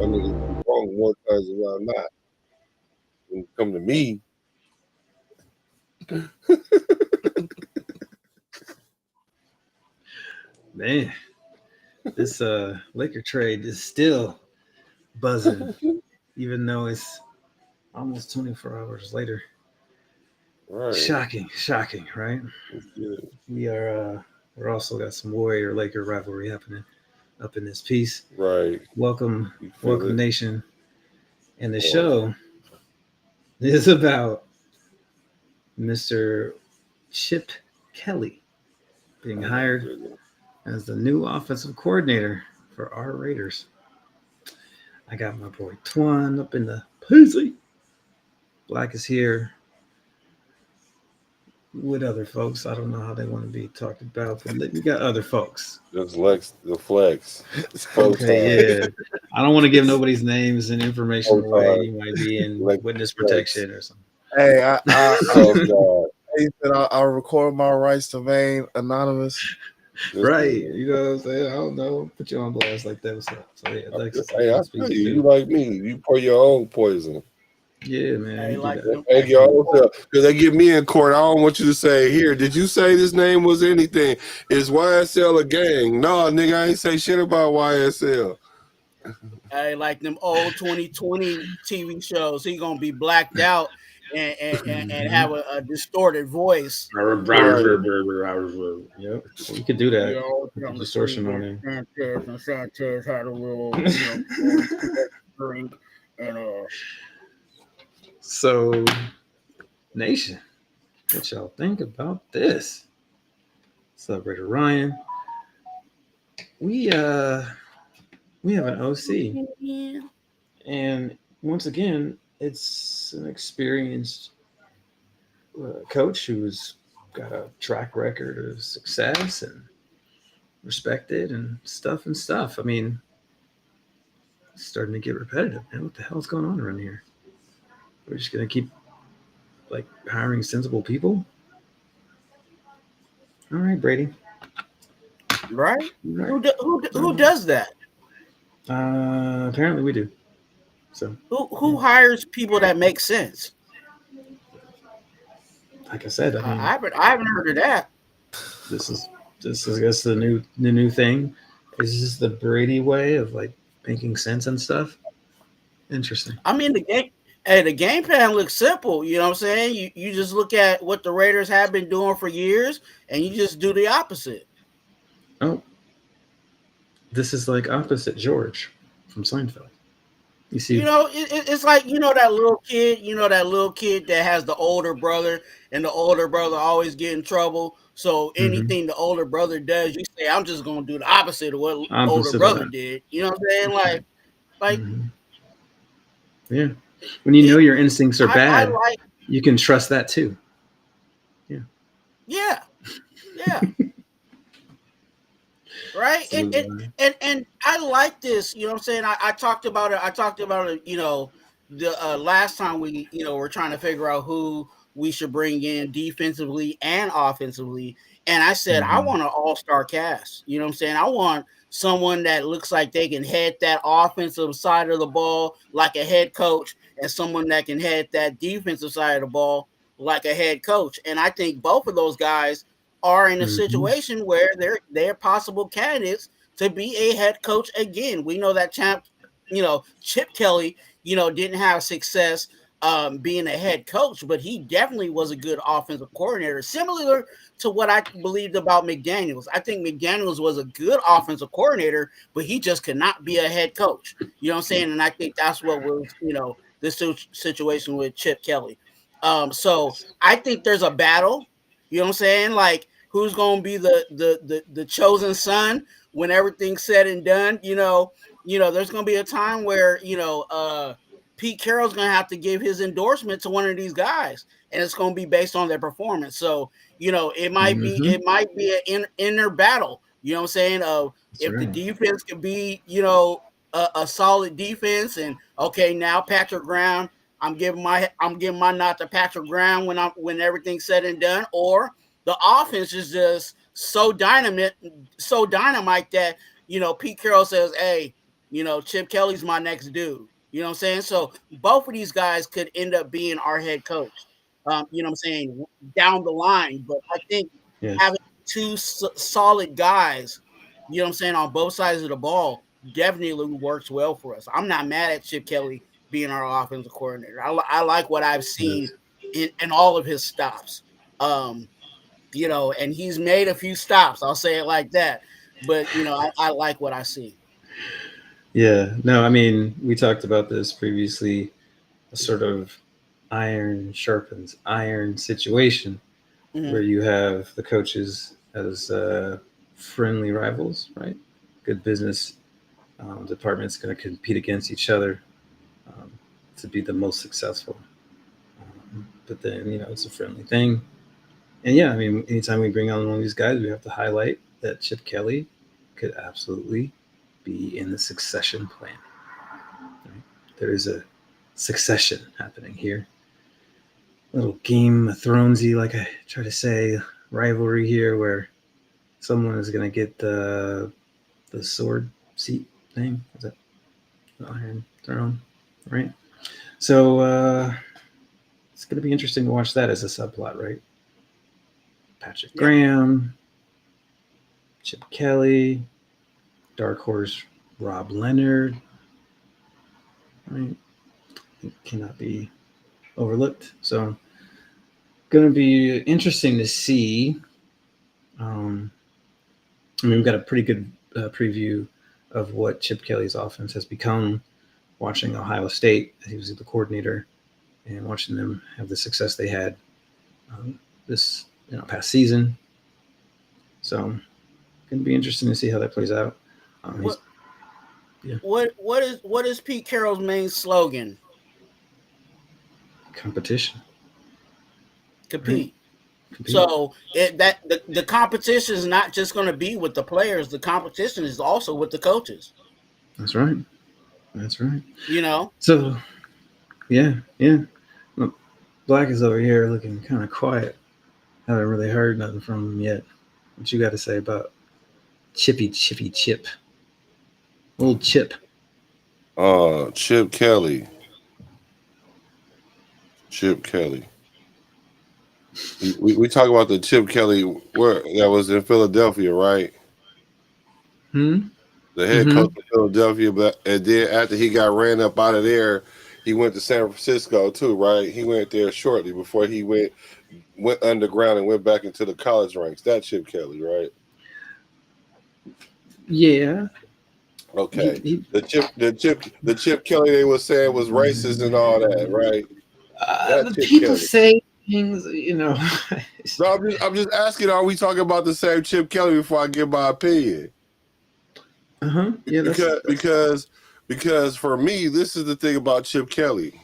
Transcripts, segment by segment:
My niggas be wrong more times than I'm not. When it come to me, Man, this Laker trade is still buzzing, even though it's almost 24 hours later. right? Shocking, right? We're also got some Warrior Laker rivalry happening up in this piece. Right. Welcome nation. And the Yeah. show is about Mr. Chip Kelly being hired as the new offensive coordinator for our Raiders. I got my boy Twuan up in the pussy. Black is here with other folks. I don't know how they want to be talked about, but we got other folks. Just the flex. Okay, yeah. I don't want to give nobody's names and information away. You might be in witness protection or something. Hey, he said I'll record my rights to remain anonymous. Right. You know what I'm saying? I don't know. Put you on blast like that. So yeah, I feel you. You like me. You pour your own poison. Yeah, man. Because they get me in court. I don't want you to say, here, did you say this name was anything? Is YSL a gang? No, nigga, I ain't say shit about YSL. Hey, like them old 2020 TV shows, he gonna be blacked out and have a distorted voice. Yep, you could do that. Distortion on him. Sanchez had a little drink and So, nation, what y'all think about this? What's up, Raider Ryan? We have an OC, and once again, it's an experienced coach who's got a track record of success and respected and stuff. I mean, it's starting to get repetitive, man. What the hell's going on around here? We're just gonna keep like hiring sensible people. All right, Brady. Right? Who does that? Apparently we do. So who hires people that make sense? Like I said, I haven't heard of that. This is I guess the new thing. Is this the Brady way of like making sense and stuff? Interesting. I mean, the game plan looks simple. You know what I'm saying? You just look at what the Raiders have been doing for years, and you just do the opposite. Oh, this is like opposite George from Seinfeld. You see, it's like that little kid that has the older brother, and the older brother always get in trouble. So anything the older brother does, you say, "I'm just gonna do the opposite of what older brother did." You know what I'm saying? Like, yeah. When you know your instincts are bad, you can trust that too. Yeah. Yeah. Right. And I like this. You know what I'm saying? I talked about it. The last time we were trying to figure out who we should bring in defensively and offensively. And I said, I want an all-star cast. You know what I'm saying? I want someone that looks like they can head that offensive side of the ball like a head coach, and someone that can head that defensive side of the ball like a head coach. And I think both of those guys are in a situation where they're possible candidates to be a head coach again. We know that Chip Kelly, didn't have success being a head coach, but he definitely was a good offensive coordinator, similar to what I believed about McDaniels. I think McDaniels was a good offensive coordinator, but he just could not be a head coach. You know what I'm saying? And I think that's what was, this situation with Chip Kelly. So I think there's a battle. You know what I'm saying? Like, who's going to be the chosen son when everything's said and done? There's going to be a time where, Pete Carroll's going to have to give his endorsement to one of these guys, and it's going to be based on their performance. So, it might be an inner battle. You know what I'm saying? The defense could be, a solid defense, and okay, now Patrick Graham, I'm giving my nod to Patrick Graham when everything's said and done, or the offense is just so dynamite that, Pete Carroll says, hey, Chip Kelly's my next dude. You know what I'm saying? So both of these guys could end up being our head coach. You know what I'm saying? Down the line, but I think Yes. having two solid guys, you know what I'm saying, on both sides of the ball definitely works well for us. I'm not mad at Chip Kelly being our offensive coordinator. I like what I've seen in all of his stops. And he's made a few stops. I'll say it like that. But I like what I see. Yeah. No, I mean, we talked about this previously. A sort of iron sharpens iron situation where you have the coaches as friendly rivals, right? Good business departments going to compete against each other to be the most successful. But then, it's a friendly thing. And yeah, I mean, anytime we bring on one of these guys, we have to highlight that Chip Kelly could absolutely be in the succession plan. Right? There is a succession happening here. A little Game of Thronesy, like I try to say, rivalry here where someone is going to get the sword seat thing. Is that the Iron Throne? Right? So it's going to be interesting to watch that as a subplot, right? Patrick Graham, Chip Kelly, Dark Horse Rob Leonard, right? It cannot be overlooked. So, going to be interesting to see. We've got a pretty good preview of what Chip Kelly's offense has become watching Ohio State. He was the coordinator and watching them have the success they had this past season. So, going to be interesting to see how that plays out. What is Pete Carroll's main slogan? Competition. Compete. Right. So the competition is not just going to be with the players. The competition is also with the coaches. That's right. That's right. So yeah. Look, Black is over here looking kind of quiet. Haven't really heard nothing from him yet. What you got to say about Chippy Chip? Old Chip. Chip Kelly. Chip Kelly. We talk about the Chip Kelly that was in Philadelphia, right? The head coach of Philadelphia, and then after he got ran up out of there, he went to San Francisco too, right? He went there shortly before he went underground and went back into the college ranks. That Chip Kelly, right? Yeah. Okay. The Chip Kelly they were saying was racist and all that, right? The people say things, No, I'm just asking, are we talking about the same Chip Kelly before I give my opinion? Yeah, because for me, this is the thing about Chip Kelly.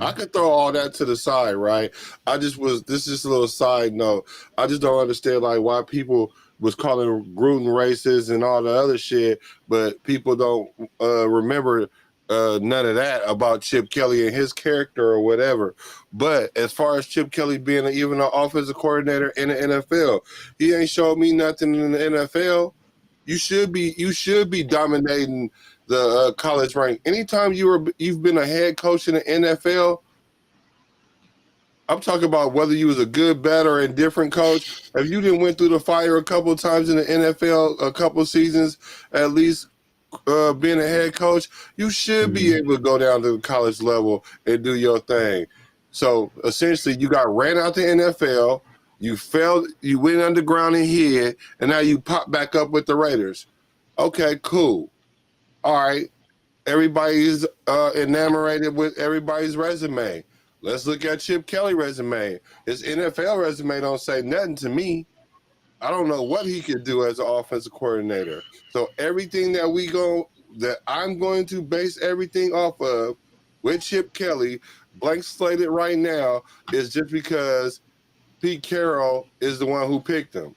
I could throw all that to the side, right? This is just a little side note. I just don't understand why people was calling Gruden racist and all the other shit, but people don't remember none of that about Chip Kelly and his character or whatever. But as far as Chip Kelly being even an offensive coordinator in the NFL, he ain't showed me nothing in the NFL. You should be dominating the college rank. Anytime you've been a head coach in the NFL, I'm talking about whether you was a good, bad, or indifferent coach. If you didn't went through the fire a couple of times in the NFL, a couple seasons at least, being a head coach, you should be able to go down to the college level and do your thing. So essentially, you got ran out the NFL. You failed. You went underground and hid, and now you pop back up with the Raiders. Okay, cool. All right. Everybody's enamored with everybody's resume. Let's look at Chip Kelly's resume. His NFL resume don't say nothing to me. I don't know what he could do as an offensive coordinator. So everything that I'm going to base everything off of with Chip Kelly, blank slated right now, is just because Pete Carroll is the one who picked him.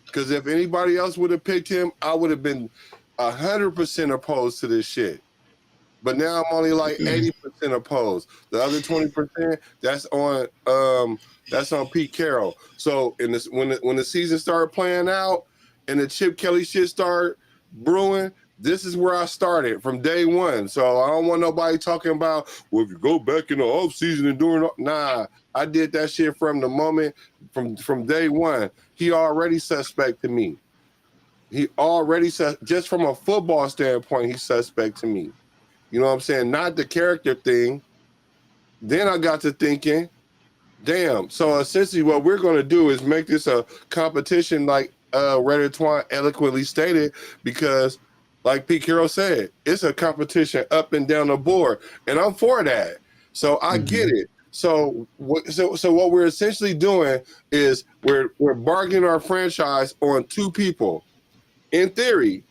Because if anybody else would have picked him, I would have been 100% opposed to this shit. But now I'm only 80% opposed. The other 20%, that's on Pete Carroll. So when the season started playing out and the Chip Kelly shit started brewing, This is where I started from day one. So I don't want nobody talking about, well, if you go back in the off season and doing, nah, I did that shit from the moment, from day one. He already suspect to me. He already just from a football standpoint, he's suspect to me. You know what I'm saying? Not the character thing. Then I got to thinking, damn. So essentially what we're going to do is make this a competition like Raider Twuan eloquently stated, because like Pete Carroll said, it's a competition up and down the board. And I'm for that. So I get it. So what we're essentially doing is we're bargaining our franchise on two people. In theory,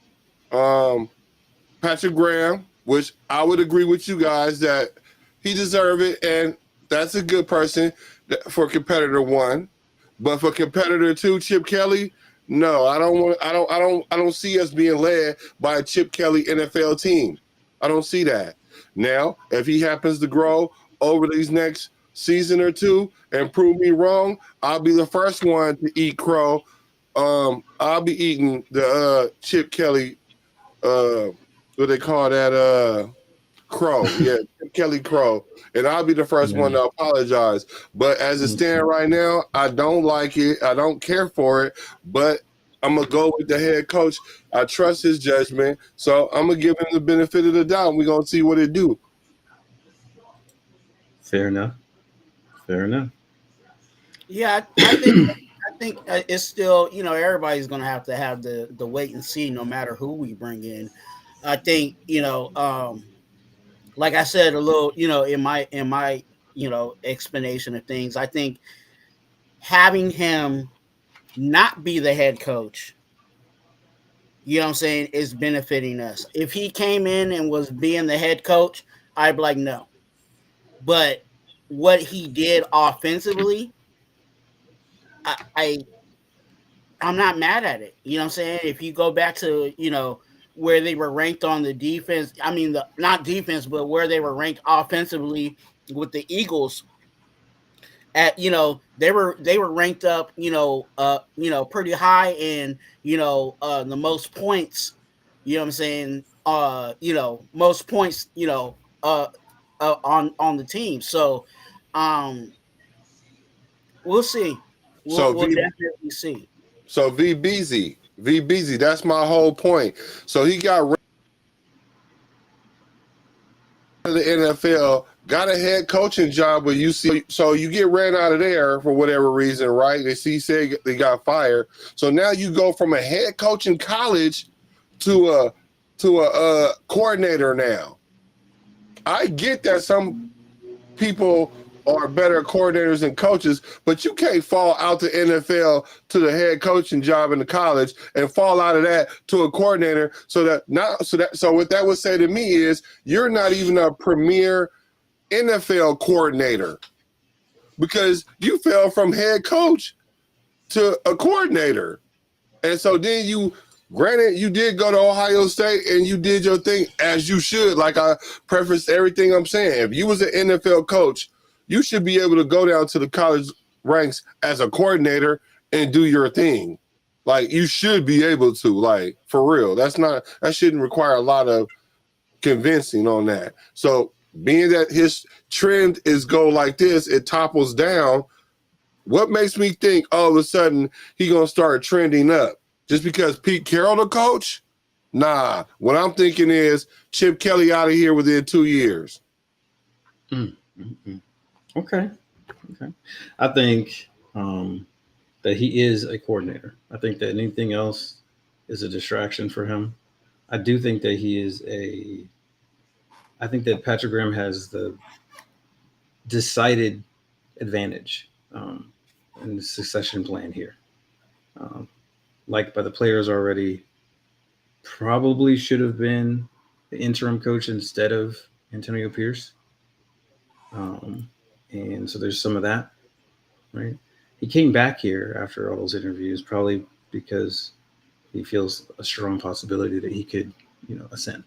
Patrick Graham, which I would agree with you guys that he deserves it, and that's a good person for competitor 1. But for competitor 2, Chip Kelly, no, I don't see us being led by a Chip Kelly NFL team. I don't see that. Now, if he happens to grow over these next season or two and prove me wrong, I'll be the first one to eat crow. I'll be eating the Chip Kelly, what they call that, crow. Yeah, Chip Kelly crow. And I'll be the first one to apologize. But as it stands right now, I don't like it. I don't care for it. But I'm going to go with the head coach. I trust his judgment. So I'm going to give him the benefit of the doubt. And we're going to see what it do. Fair enough. Yeah, I think it's still, everybody's going to have the wait and see no matter who we bring in. I think, like I said a little, in my explanation of things, I think having him not be the head coach, is benefiting us. If he came in and was being the head coach, I'd be like, no. But what he did offensively, I'm not mad at it. You know what I'm saying? If you go back to, where they were ranked on the defense, not defense, but where they were ranked offensively with the Eagles, at they were ranked up, pretty high in, the most points, most points, on the team. So we'll see. We'll definitely see. So VBZ, that's my whole point. So he got ran out of the NFL, got a head coaching job with UC. So you get ran out of there for whatever reason, right? They said they got fired. So now you go from a head coach in college to a coordinator now. I get that some people are better coordinators and coaches, but you can't fall out the NFL to the head coaching job in the college and fall out of that to a coordinator. So what that would say to me is you're not even a premier NFL coordinator, because you fell from head coach to a coordinator. And so then granted, you did go to Ohio State and you did your thing as you should. Like I prefaced everything I'm saying. If you was an NFL coach, you should be able to go down to the college ranks as a coordinator and do your thing. Like you should be able to, like, for real. That shouldn't require a lot of convincing on that. So being that his trend is go like this, it topples down. What makes me think all of a sudden he gonna start trending up? Just because Pete Carroll the coach? Nah. What I'm thinking is Chip Kelly out of here within 2 years. Okay. I think that he is a coordinator. I think that anything else is a distraction for him. I do think that I think that Patrick Graham has the decided advantage in the succession plan here. Liked by the players already, probably should have been the interim coach instead of Antonio Pierce. And so there's some of that, right? He came back here after all those interviews, probably because he feels a strong possibility that he could, ascend.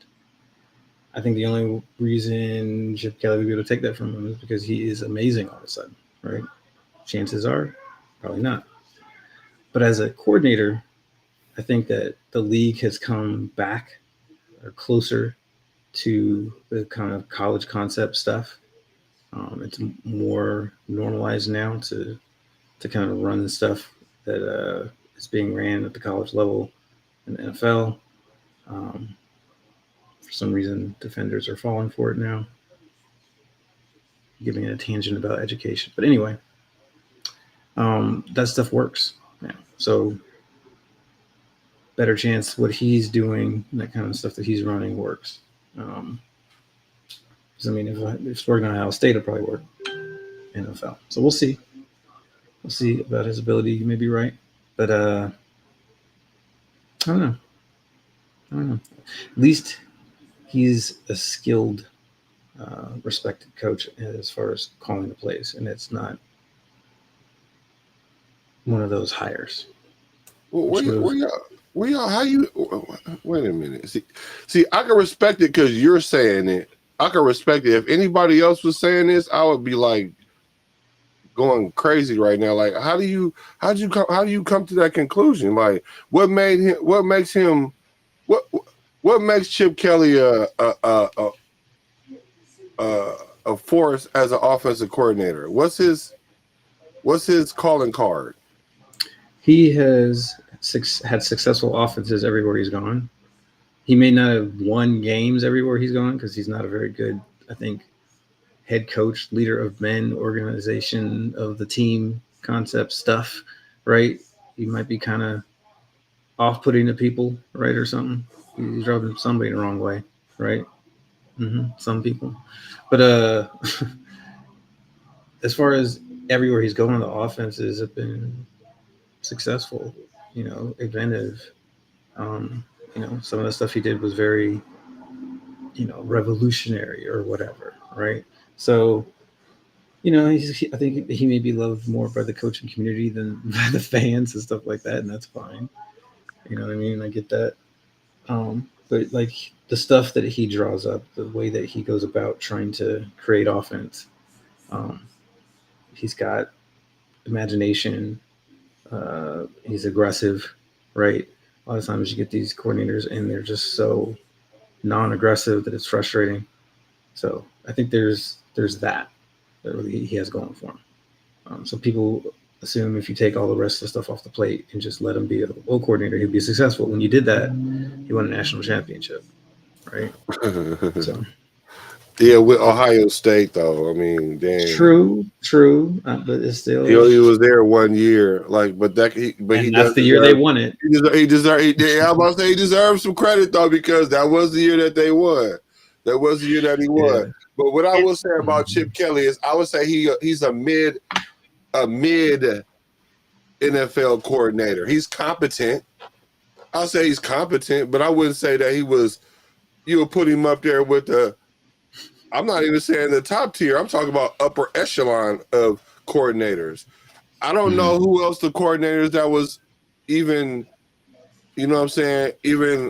I think the only reason Chip Kelly would be able to take that from him is because he is amazing all of a sudden, right? Chances are probably not. But as a coordinator, I think that the league has come back are closer to the kind of college concept stuff. It's more normalized now to kind of run stuff that is being ran at the college level in the NFL. For some reason, defenders are falling for it now. Giving a tangent about education, but anyway, that stuff works now. So better chance what he's doing, that kind of stuff that he's running works. I mean, if it's working on Ohio State, it'll probably work in NFL. So we'll see. We'll see about his ability. He may be right, but I don't know. At least he's a skilled, respected coach as far as calling the plays, and it's not one of those hires. Well, where y'all, how you, wait a minute. See, I can respect it because you're saying it. I can respect it. If anybody else was saying this, I would be like going crazy right now. Like, how do you come to that conclusion? Like, what makes Chip Kelly a force as an offensive coordinator? What's his calling card? He has had successful offenses everywhere he's gone. He may not have won games everywhere he's gone because he's not a very good, I think, head coach, leader of men, organization of the team concept stuff, right? He might be kind of off-putting to people, right, or something. He's rubbing somebody the wrong way, right? Some people. But as far as everywhere he's going, the offenses have been successful, inventive. Some of the stuff he did was very, revolutionary or whatever, right? So, I think he may be loved more by the coaching community than by the fans and stuff like that, and that's fine. You know what I mean? I get that. But like the stuff that he draws up, the way that he goes about trying to create offense, he's got imagination. He's aggressive, right? A lot of times you get these coordinators and they're just so non-aggressive that it's frustrating. So I think there's that really he has going for him. So people assume if you take all the rest of the stuff off the plate and just let him be a O coordinator, he'd be successful. When you did that, he won a national championship, right? So yeah, with Ohio State though, I mean, damn. True, but it's still. He was there 1 year, like, but that's the year they won it. He deserves some credit though because that was the year that they won. That was the year that he won. Yeah. But what I will say about Chip Kelly is, I would say he's a mid NFL coordinator. He's competent. I'll say he's competent, but I wouldn't say that he was. You would put him up there with the. I'm not even saying the top tier. I'm talking about upper echelon of coordinators. I don't know who else the coordinators that was even, even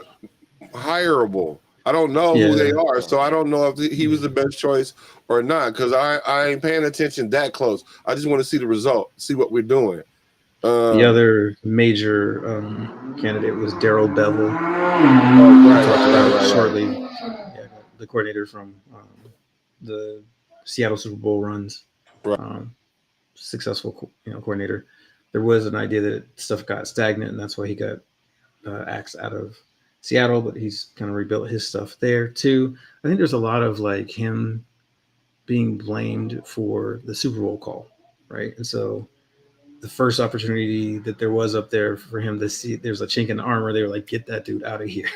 hireable. I don't know who they are. So I don't know if he was the best choice or not because I ain't paying attention that close. I just want to see the result, see what we're doing. The other major candidate was Darrell Bevel. Shortly. Yeah, the coordinator from the Seattle Super Bowl runs. Right. Successful, coordinator. There was an idea that stuff got stagnant, and that's why he got axed out of Seattle. But he's kind of rebuilt his stuff there too. I think there's a lot of like him being blamed for the Super Bowl call, right? And so the first opportunity that there was up there for him to see, there's a chink in the armor. They were like, "Get that dude out of here."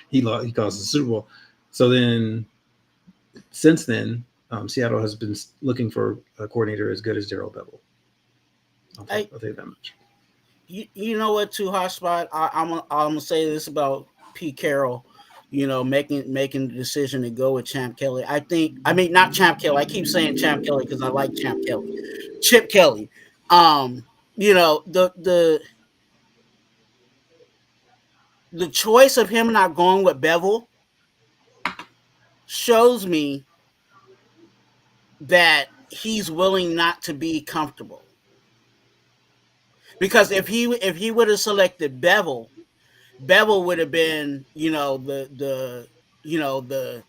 He caused the Super Bowl. So then, since then. Seattle has been looking for a coordinator as good as Darrell Bevel. I'll take that much. You know what, too, Hotspot? I'm gonna say this about Pete Carroll. Making the decision to go with Champ Kelly. Not Champ Kelly. I keep saying Champ Kelly because I like Champ Kelly. Chip Kelly. The choice of him not going with Bevel shows me that he's willing not to be comfortable. Because if he would have selected Bevel would have been, the the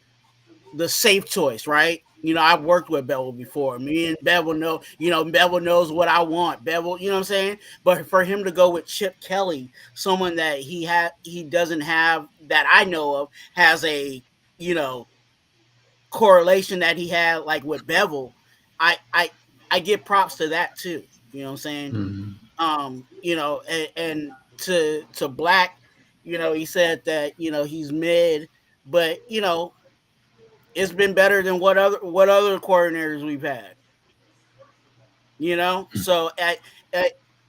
safe choice, right? I've worked with Bevel before. Me and Bevel know, Bevel knows what I want. Bevel, you know what I'm saying? But for him to go with Chip Kelly, someone that he doesn't have, that I know of, has a, correlation that he had like with Bevel, I give props to that too. You know what I'm saying? And to Black, he said that, he's mid, but it's been better than what other coordinators we've had. So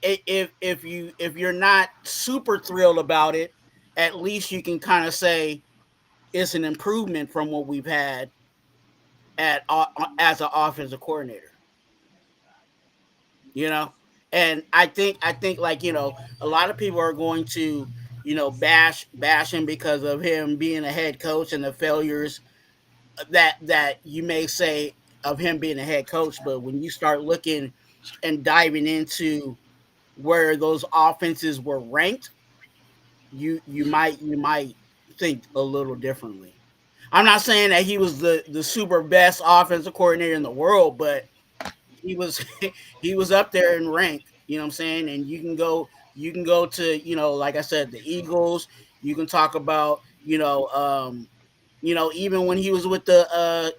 if you're not super thrilled about it, at least you can kind of say it's an improvement from what we've had as an offensive coordinator. you know. And I think like a lot of people are going to bash him because of him being a head coach and the failures that you may say of him being a head coach. But when you start looking and diving into where those offenses were ranked, you might think a little differently. I'm not saying that he was the super best offensive coordinator in the world, but he was he was up there in rank. You know what I'm saying? And you can go to like I said, the Eagles. You can talk about even when he was with the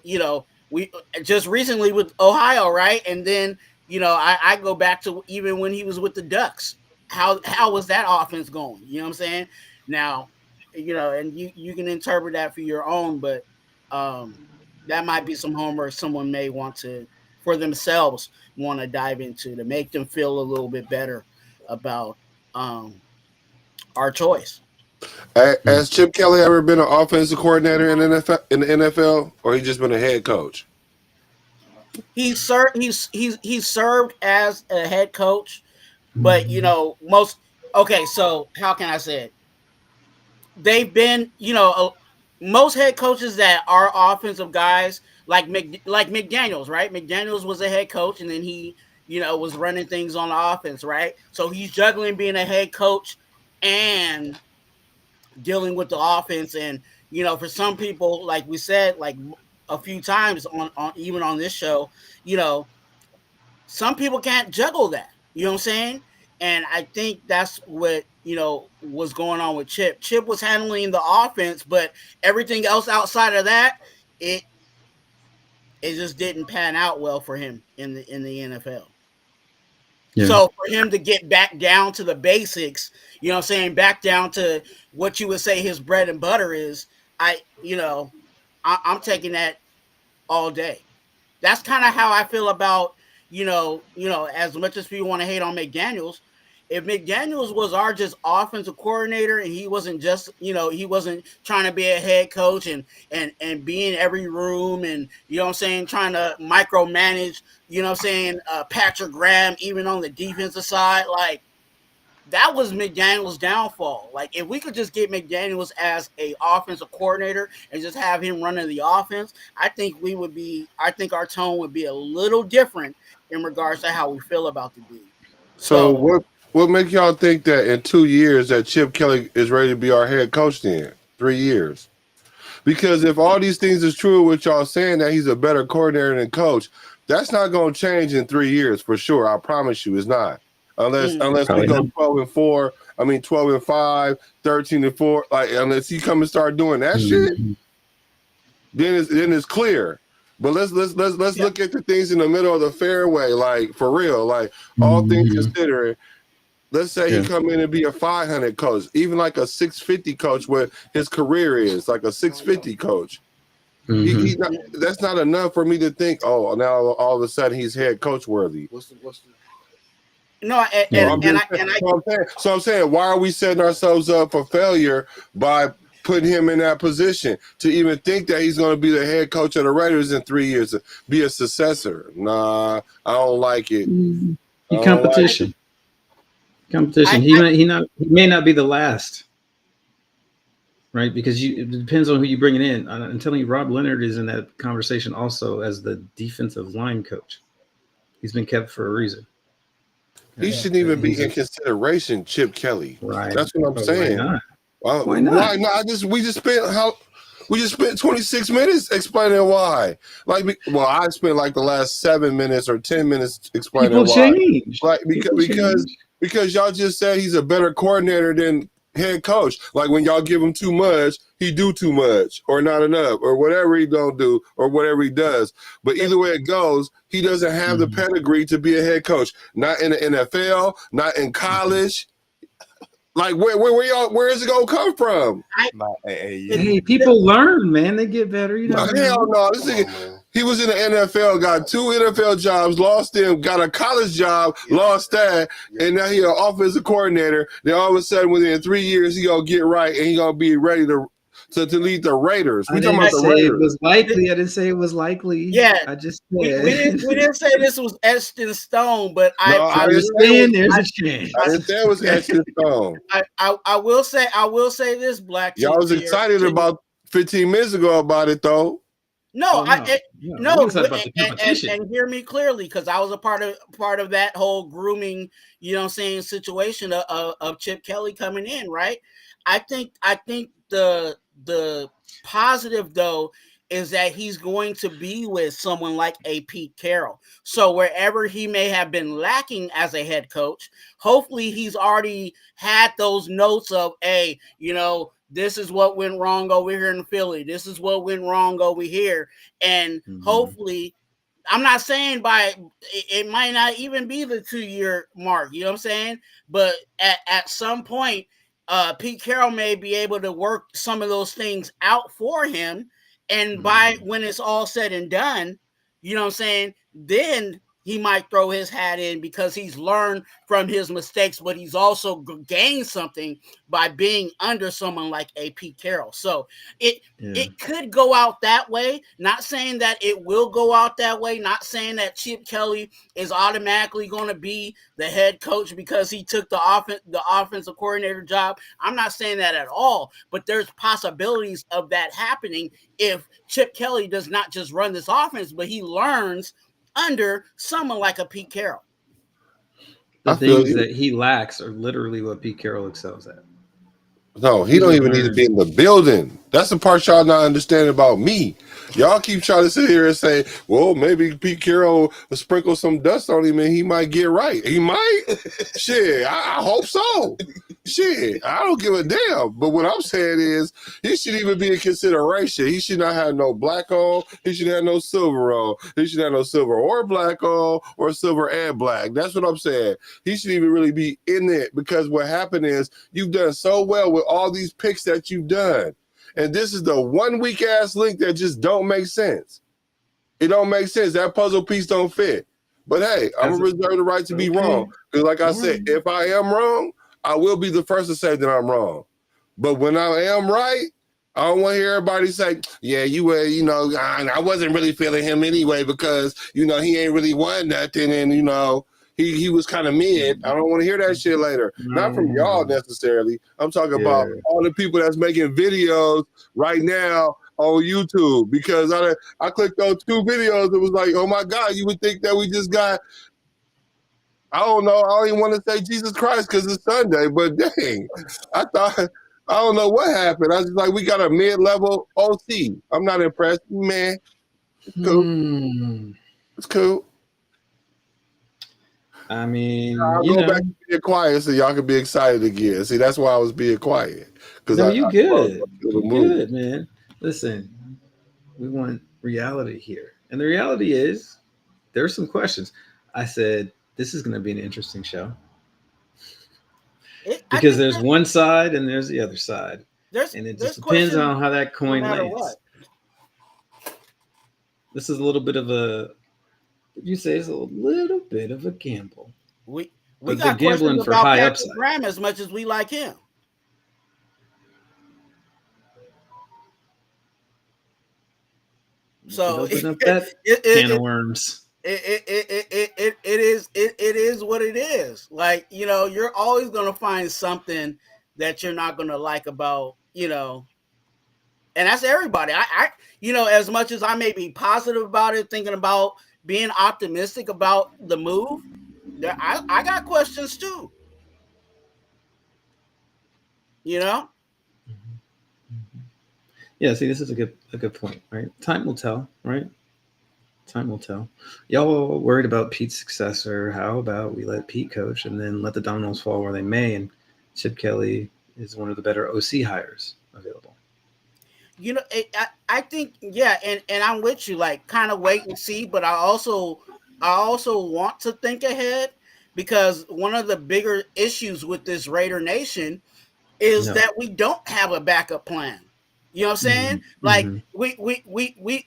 we just recently with Ohio, right? And then I go back to even when he was with the Ducks. How was that offense going? You know what I'm saying? Now, and you can interpret that for your own, but that might be some homework someone may want to for themselves want to dive into to make them feel a little bit better about our choice. Has Chip Kelly ever been an offensive coordinator in the NFL, or he just been a head coach? He's served as a head coach, but most okay. So how can I say it? They've been most head coaches that are offensive guys like McDaniels, right? McDaniels was a head coach, and then he was running things on the offense, right? So he's juggling being a head coach and dealing with the offense. And for some people, like we said, like a few times on even on this show, some people can't juggle that. You know what I'm saying? And I think that's what was going on with Chip. Chip was handling the offense, but everything else outside of that, it just didn't pan out well for him in the NFL. Yeah. So for him to get back down to the basics, you know what I'm saying, back down to what you would say his bread and butter is, I'm taking that all day. That's kind of how I feel about, as much as people want to hate on McDaniels, if McDaniels was our just offensive coordinator and he wasn't just, he wasn't trying to be a head coach and be in every room and, you know what I'm saying, trying to micromanage, Patrick Graham, even on the defensive side, like, that was McDaniels' downfall. Like, if we could just get McDaniels as a offensive coordinator and just have him running the offense, I think our tone would be a little different in regards to how we feel about the dude. So what make y'all think that in 2 years that Chip Kelly is ready to be our head coach then? 3 years. Because if all these things is true, what y'all saying that he's a better coordinator than coach, that's not going to change in 3 years for sure. I promise you, it's not. Unless we go 12-4, 12-5, 13-4, like unless he come and start doing that shit, then it's clear. But let's look at the things in the middle of the fairway, like for real, like all things considering. Let's say he come in and be a 500 coach, even like a 650 coach, where his career is like a 650 coach. That's not enough for me to think, oh, now all of a sudden he's head coach worthy. No, So I'm saying, why are we setting ourselves up for failure by putting him in that position to even think that he's going to be the head coach of the Raiders in 3 years, be a successor? Nah, I don't like it. Competition. He may not be the last, right? Because it depends on who you bring it in. I'm telling you, Rob Leonard is in that conversation also as the defensive line coach. He's been kept for a reason. He shouldn't even be in consideration, Chip Kelly. Right. That's what I'm saying. Why not? Why not? We just spent We just spent 26 minutes explaining why. Like, well, I spent like the last 7 minutes or 10 minutes explaining People why. change. Like People change. because y'all just said he's a better coordinator than head coach. Like when y'all give him too much, he do too much or not enough or whatever he don't do or whatever he does. But either way it goes, he doesn't have the pedigree to be a head coach. Not in the NFL, not in college. Like where is it gonna come from? Hey, people learn, man. They get better. You know. Hell no. This nigga, he was in the NFL, got 2 NFL jobs, lost them, got a college job, lost that, and now he an offensive coordinator. Then all of a sudden, within 3 years, he gonna get right and he gonna be ready to lead the Raiders. I didn't say it was likely. I didn't say it was likely. Yeah, I just we didn't say this was etched in stone, but I was saying there's a chance. I didn't say it was etched in stone. I will say this, Black. Y'all was excited about 15 minutes ago about it though. No, no. And hear me clearly, because I was a part of that whole grooming, you know what I'm saying, situation of Chip Kelly coming in, right? I think the positive though is that he's going to be with someone like a Pete Carroll. So wherever he may have been lacking as a head coach, hopefully he's already had those notes of, hey, you know, this is what went wrong over here in Philly. This is what went wrong over here. And hopefully, I'm not saying it might not even be the 2-year mark, you know what I'm saying? But at some point, Pete Carroll may be able to work some of those things out for him. And by when it's all said and done, you know what I'm saying, then he might throw his hat in because he's learned from his mistakes, but he's also gained something by being under someone like a Pete Carroll. So it could go out that way. Not saying that it will go out that way. Not saying that Chip Kelly is automatically going to be the head coach because he took the offensive coordinator job. I'm not saying that at all, but there's possibilities of that happening if Chip Kelly does not just run this offense, but he learns under someone like a Pete Carroll. The things that he lacks are literally what Pete Carroll excels at. No, he don't even need to be in the building. That's the part y'all not understanding about me. Y'all keep trying to sit here and say, well, maybe Pete Carroll will sprinkle some dust on him and he might get right. He might? Shit, I hope so. Shit, I don't give a damn. But what I'm saying is he should even be in consideration. He should not have no black on. He should have no silver on. He should have no silver or black on or silver and black. That's what I'm saying. He should even really be in it because what happened is you've done so well with all these picks that you've done. And this is the one weak ass link that just don't make sense. It don't make sense. That puzzle piece don't fit. But hey, I'm gonna reserve the right to be wrong. Because like I said, if I am wrong, I will be the first to say that I'm wrong. But when I am right, I don't want to hear everybody say, yeah, you were, you know, I wasn't really feeling him anyway because, you know, he ain't really won nothing and, you know, he was kind of mid. I don't want to hear that shit later. Not from y'all necessarily. I'm talking about all the people that's making videos right now on YouTube because I clicked on 2 videos. It was like, oh my God, you would think that we just got, I don't know. I don't even want to say Jesus Christ because it's Sunday, but dang, I don't know what happened. I was like, we got a mid-level OC. I'm not impressed, man. It's cool. It's cool. I mean, I'll go back to being quiet so y'all can be excited again. See, that's why I was being quiet. No, you good. You good, man. Listen, we want reality here. And the reality is there's some questions. I said, this is going to be an interesting show. Because there's one side and there's the other side. And it just depends on how that coin lands. This is a little bit of a, you say it's a little bit of a gamble. We got gambling for high upside. Graham as much as we like him. So open up that can of worms. It is what it is. Like, you know, you're always gonna find something that you're not gonna like about, you know, and that's everybody. I you know, as much as I may be positive about it, thinking about being optimistic about the move, I got questions too. You know? Yeah, see, this is a good point, right? Time will tell, right? Time will tell. Y'all are worried about Pete's successor. How about we let Pete coach and then let the dominoes fall where they may? And Chip Kelly is one of the better OC hires available. I think, yeah, and I'm with you, like, kind of wait and see, but I also want to think ahead, because one of the bigger issues with this Raider Nation is Yeah. that we don't have a backup plan. You know what I'm saying? Like, Mhm.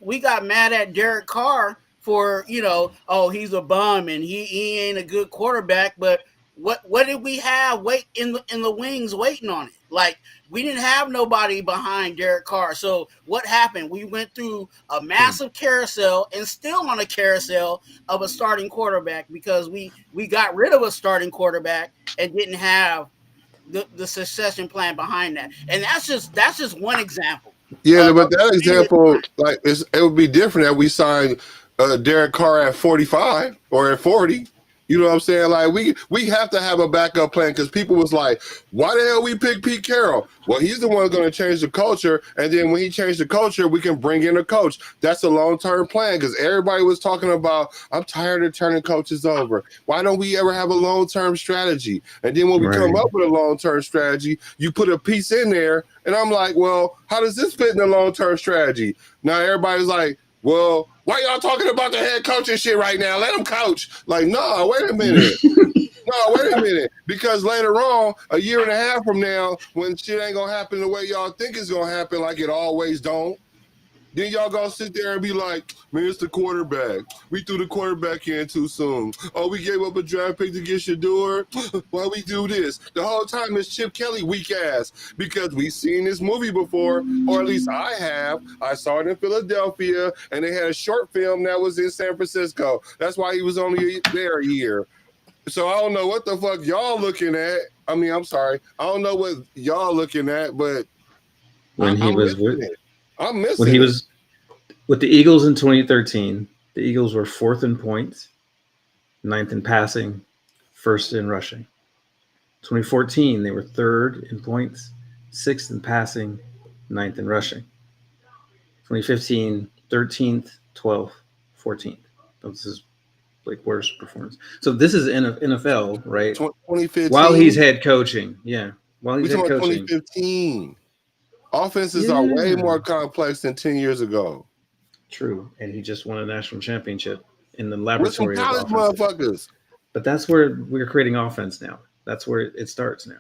we got mad at Derek Carr for, oh, he's a bum and he ain't a good quarterback, but what did we have wait in the wings waiting on it? Like, we didn't have nobody behind Derek Carr. So what happened? We went through a massive carousel and still on a carousel of a starting quarterback, because we got rid of a starting quarterback and didn't have the succession plan behind that. And that's just one example. Yeah, but Of that many. example, like, it would be different if we signed Derek Carr at 45 or at 40. You know what I'm saying? Like, we have to have a backup plan, because people was like, why the hell we pick Pete Carroll? Well, he's the one going to change the culture, and then when he changed the culture, we can bring in a coach. That's a long-term plan, because everybody was talking about, I'm tired of turning coaches over. Why don't we ever have a long-term strategy? And then when we come Right. up with a long-term strategy, you put a piece in there, and I'm like, well, how does this fit in the long-term strategy? Now everybody's like, well, why y'all talking about the head coach and shit right now? Let him coach. Like, no, wait a minute. No, wait a minute. Because later on, a year and a half from now, when shit ain't gonna happen the way y'all think it's gonna happen, like it always don't, then y'all gonna sit there and be like, man, it's the quarterback. We threw the quarterback in too soon. Oh, we gave up a draft pick to get Shador. Why we do this? The whole time it's Chip Kelly weak ass, because we've seen this movie before, or at least I have. I saw it in Philadelphia, and they had a short film that was in San Francisco. That's why he was only there a year. So I don't know what the fuck y'all looking at. I mean, I'm sorry. I don't know what y'all looking at, but When he I'm was missing it. I'm when missing he it. was with the Eagles in 2013, the Eagles were 4th in points, 9th in passing, 1st in rushing. 2014, they were 3rd in points, 6th in passing, 9th in rushing. 2015, 13th, 12th, 14th. This is like worst performance. So this is NFL, right? 2015. While he's head coaching, yeah. While We he's head talking about coaching, 2015. Offenses are way yeah, more complex than 10 years ago. true. And he just won a national championship in the With some laboratory of college offenses. motherfuckers. But that's where we're creating offense now. That's where it starts now.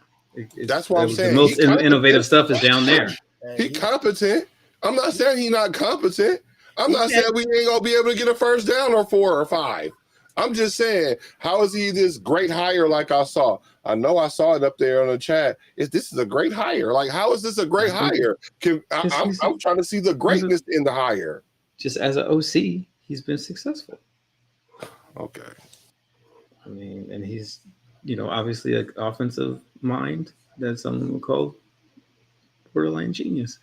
That's what I'm The saying. most He innovative competent. stuff is down there. He competent. I'm not saying he's not competent. I'm He not can't- saying we ain't gonna be able to get a first down or 4 or 5. I'm just saying, how is he this great hire like I saw? I know I saw it up there on the chat. This is a great hire. Like, how is this a great hire? I'm trying to see the greatness in the hire. Just as an OC, he's been successful. Okay. I mean, and he's, obviously an offensive mind that someone would call borderline genius.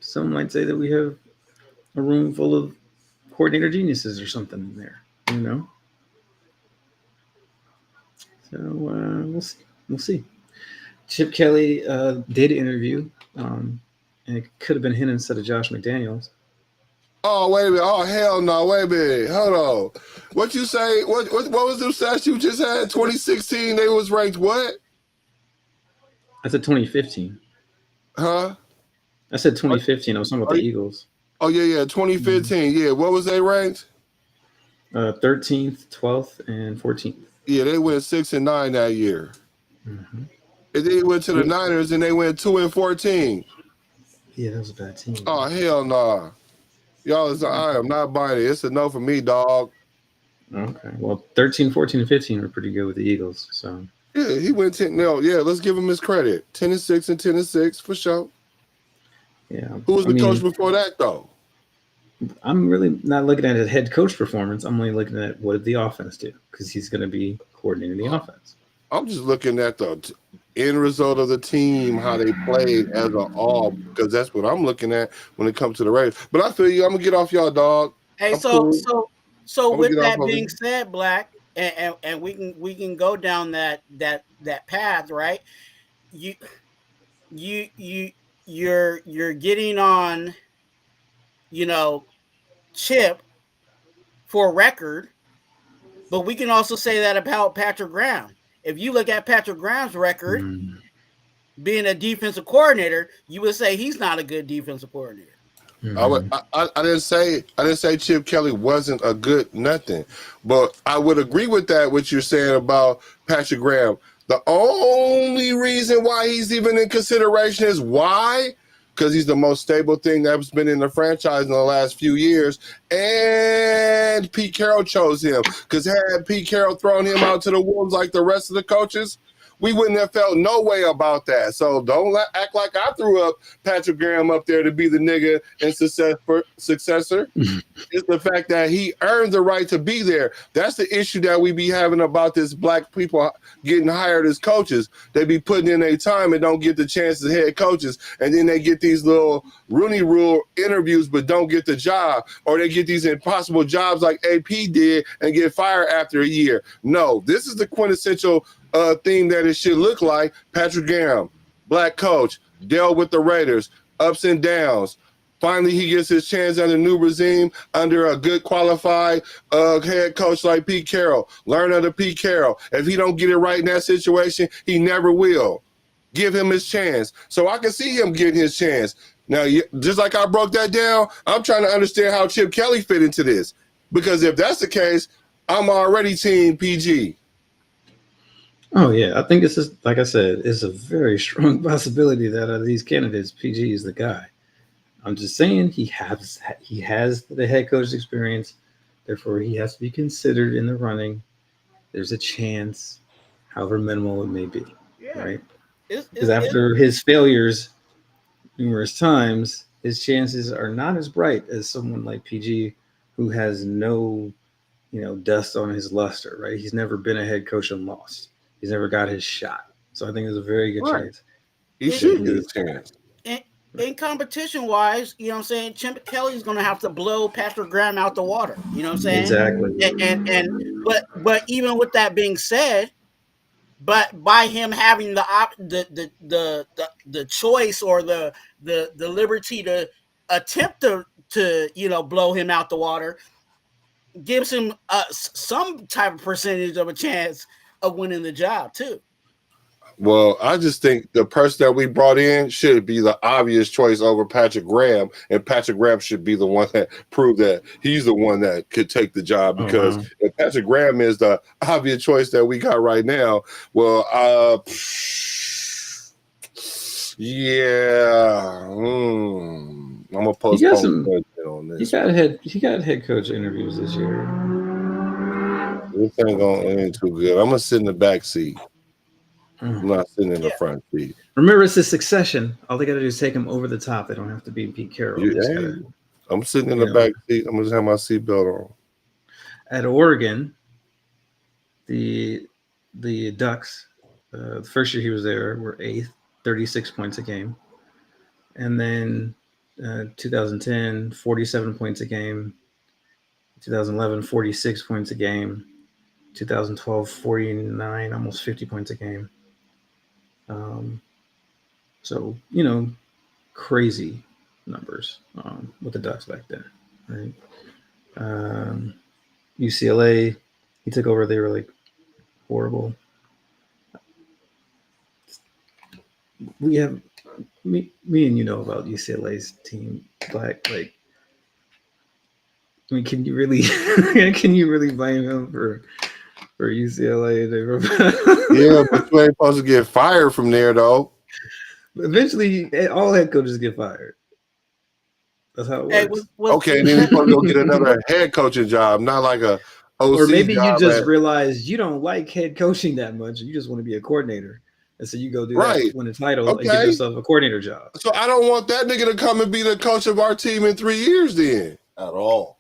Some might say that we have a room full of coordinator geniuses or something in there, So we'll see. We'll see. Chip Kelly did interview, and it could have been him instead of Josh McDaniels. Oh, wait a minute. Oh, hell no. Wait a minute. Hold on. What you say? What was the stats you just had? 2016, they was ranked what? I said 2015. Huh? I said 2015. I was talking about the Eagles. Oh, yeah. 2015. Yeah. What was they ranked? 13th, 12th, and 14th. Yeah, they went 6-9 that year. Mm-hmm. And then they went to the Niners and they went 2-14. Yeah, that was a bad team. Oh, hell no. Y'all, I am not buying it. It's a no for me, dog. Okay. Well, 13, 14, and 15 were pretty good with the Eagles. So yeah, he went 10. No, yeah, let's give him his credit. 10-6 and 10-6 for sure. Yeah. Who was the coach before that though? I'm really not looking at his head coach performance. I'm only looking at what did the offense do, because he's going to be coordinating the offense. I'm just looking at the end result of the team, how they played as an all, because that's what I'm looking at when it comes to the Raiders. But I feel you. I'm gonna get off y'all, dog. Hey, I'm so cool. with that being said, Black, and we can go down that path, right? You you're getting on, Chip for record, but we can also say that about Patrick Graham. If you look at Patrick Graham's record, being a defensive coordinator, you would say he's not a good defensive coordinator. I didn't say Chip Kelly wasn't a good nothing, but I would agree with that, what you're saying about Patrick Graham. The only reason why he's even in consideration is why? Because he's the most stable thing that's been in the franchise in the last few years, and Pete Carroll chose him. Because had Pete Carroll thrown him out to the wolves like the rest of the coaches, we wouldn't have felt no way about that. So don't act like I threw up Patrick Graham up there to be the nigga and successor. It's the fact that he earned the right to be there. That's the issue that we be having about this black people getting hired as coaches. They be putting in their time and don't get the chance as head coaches. And then they get these little Rooney Rule interviews but don't get the job. Or they get these impossible jobs like AP did and get fired after a year. No, this is the quintessential theme that it should look like. Patrick Graham, black coach, dealt with the Raiders, ups and downs. Finally, he gets his chance under new regime, under a good qualified head coach like Pete Carroll. Learn under Pete Carroll. If he don't get it right in that situation, he never will. Give him his chance. So I can see him getting his chance. Now, just like I broke that down, I'm trying to understand how Chip Kelly fit into this. Because if that's the case, I'm already team PG. Oh, yeah. I think it's just, like I said, it's a very strong possibility that of these candidates, PG is the guy. I'm just saying he has the head coach experience. Therefore, he has to be considered in the running. There's a chance, however minimal it may be, right? Because after his failures numerous times, his chances are not as bright as someone like PG who has no, dust on his luster, right? He's never been a head coach and lost. He's never got his shot. So I think there's a very good chance. He should get a chance. In competition-wise, Chip Kelly's going to have to blow Patrick Graham out the water. You know what I'm saying? Exactly. But even with that being said, but by him having the choice or the liberty to attempt to blow him out the water, gives him some type of percentage of a chance of winning the job too. Well, I just think the person that we brought in should be the obvious choice over Patrick Graham, and Patrick Graham should be the one that proved that he's the one that could take the job. Because if Patrick Graham is the obvious choice that we got right now, well, I'm gonna postpone on this. He got head coach interviews this year. This ain't too good. I'm gonna sit in the back seat. I'm not sitting in the front seat. Remember, it's a succession. All they got to do is take him over the top. They don't have to be Pete Carroll. I'm sitting in the back seat. I'm going to have my seatbelt on. At Oregon, the Ducks, the first year he was there, were 8th, 36 points a game. And then 2010, 47 points a game. 2011, 46 points a game. 2012, 49, almost 50 points a game. So, crazy numbers with the Ducks back then, right? UCLA, he took over. They were like horrible. We have me and about UCLA's team. Black, can you really blame him for UCLA? Yeah, but you ain't supposed to get fired from there, though. Eventually, all head coaches get fired. That's how it works. Okay, then he's supposed to go get another head coaching job, not like a OC or maybe job you just realize you don't like head coaching that much. You just want to be a coordinator. And so you go do that, win a title, and give yourself a coordinator job. So I don't want that nigga to come and be the coach of our team in 3 years then. At all.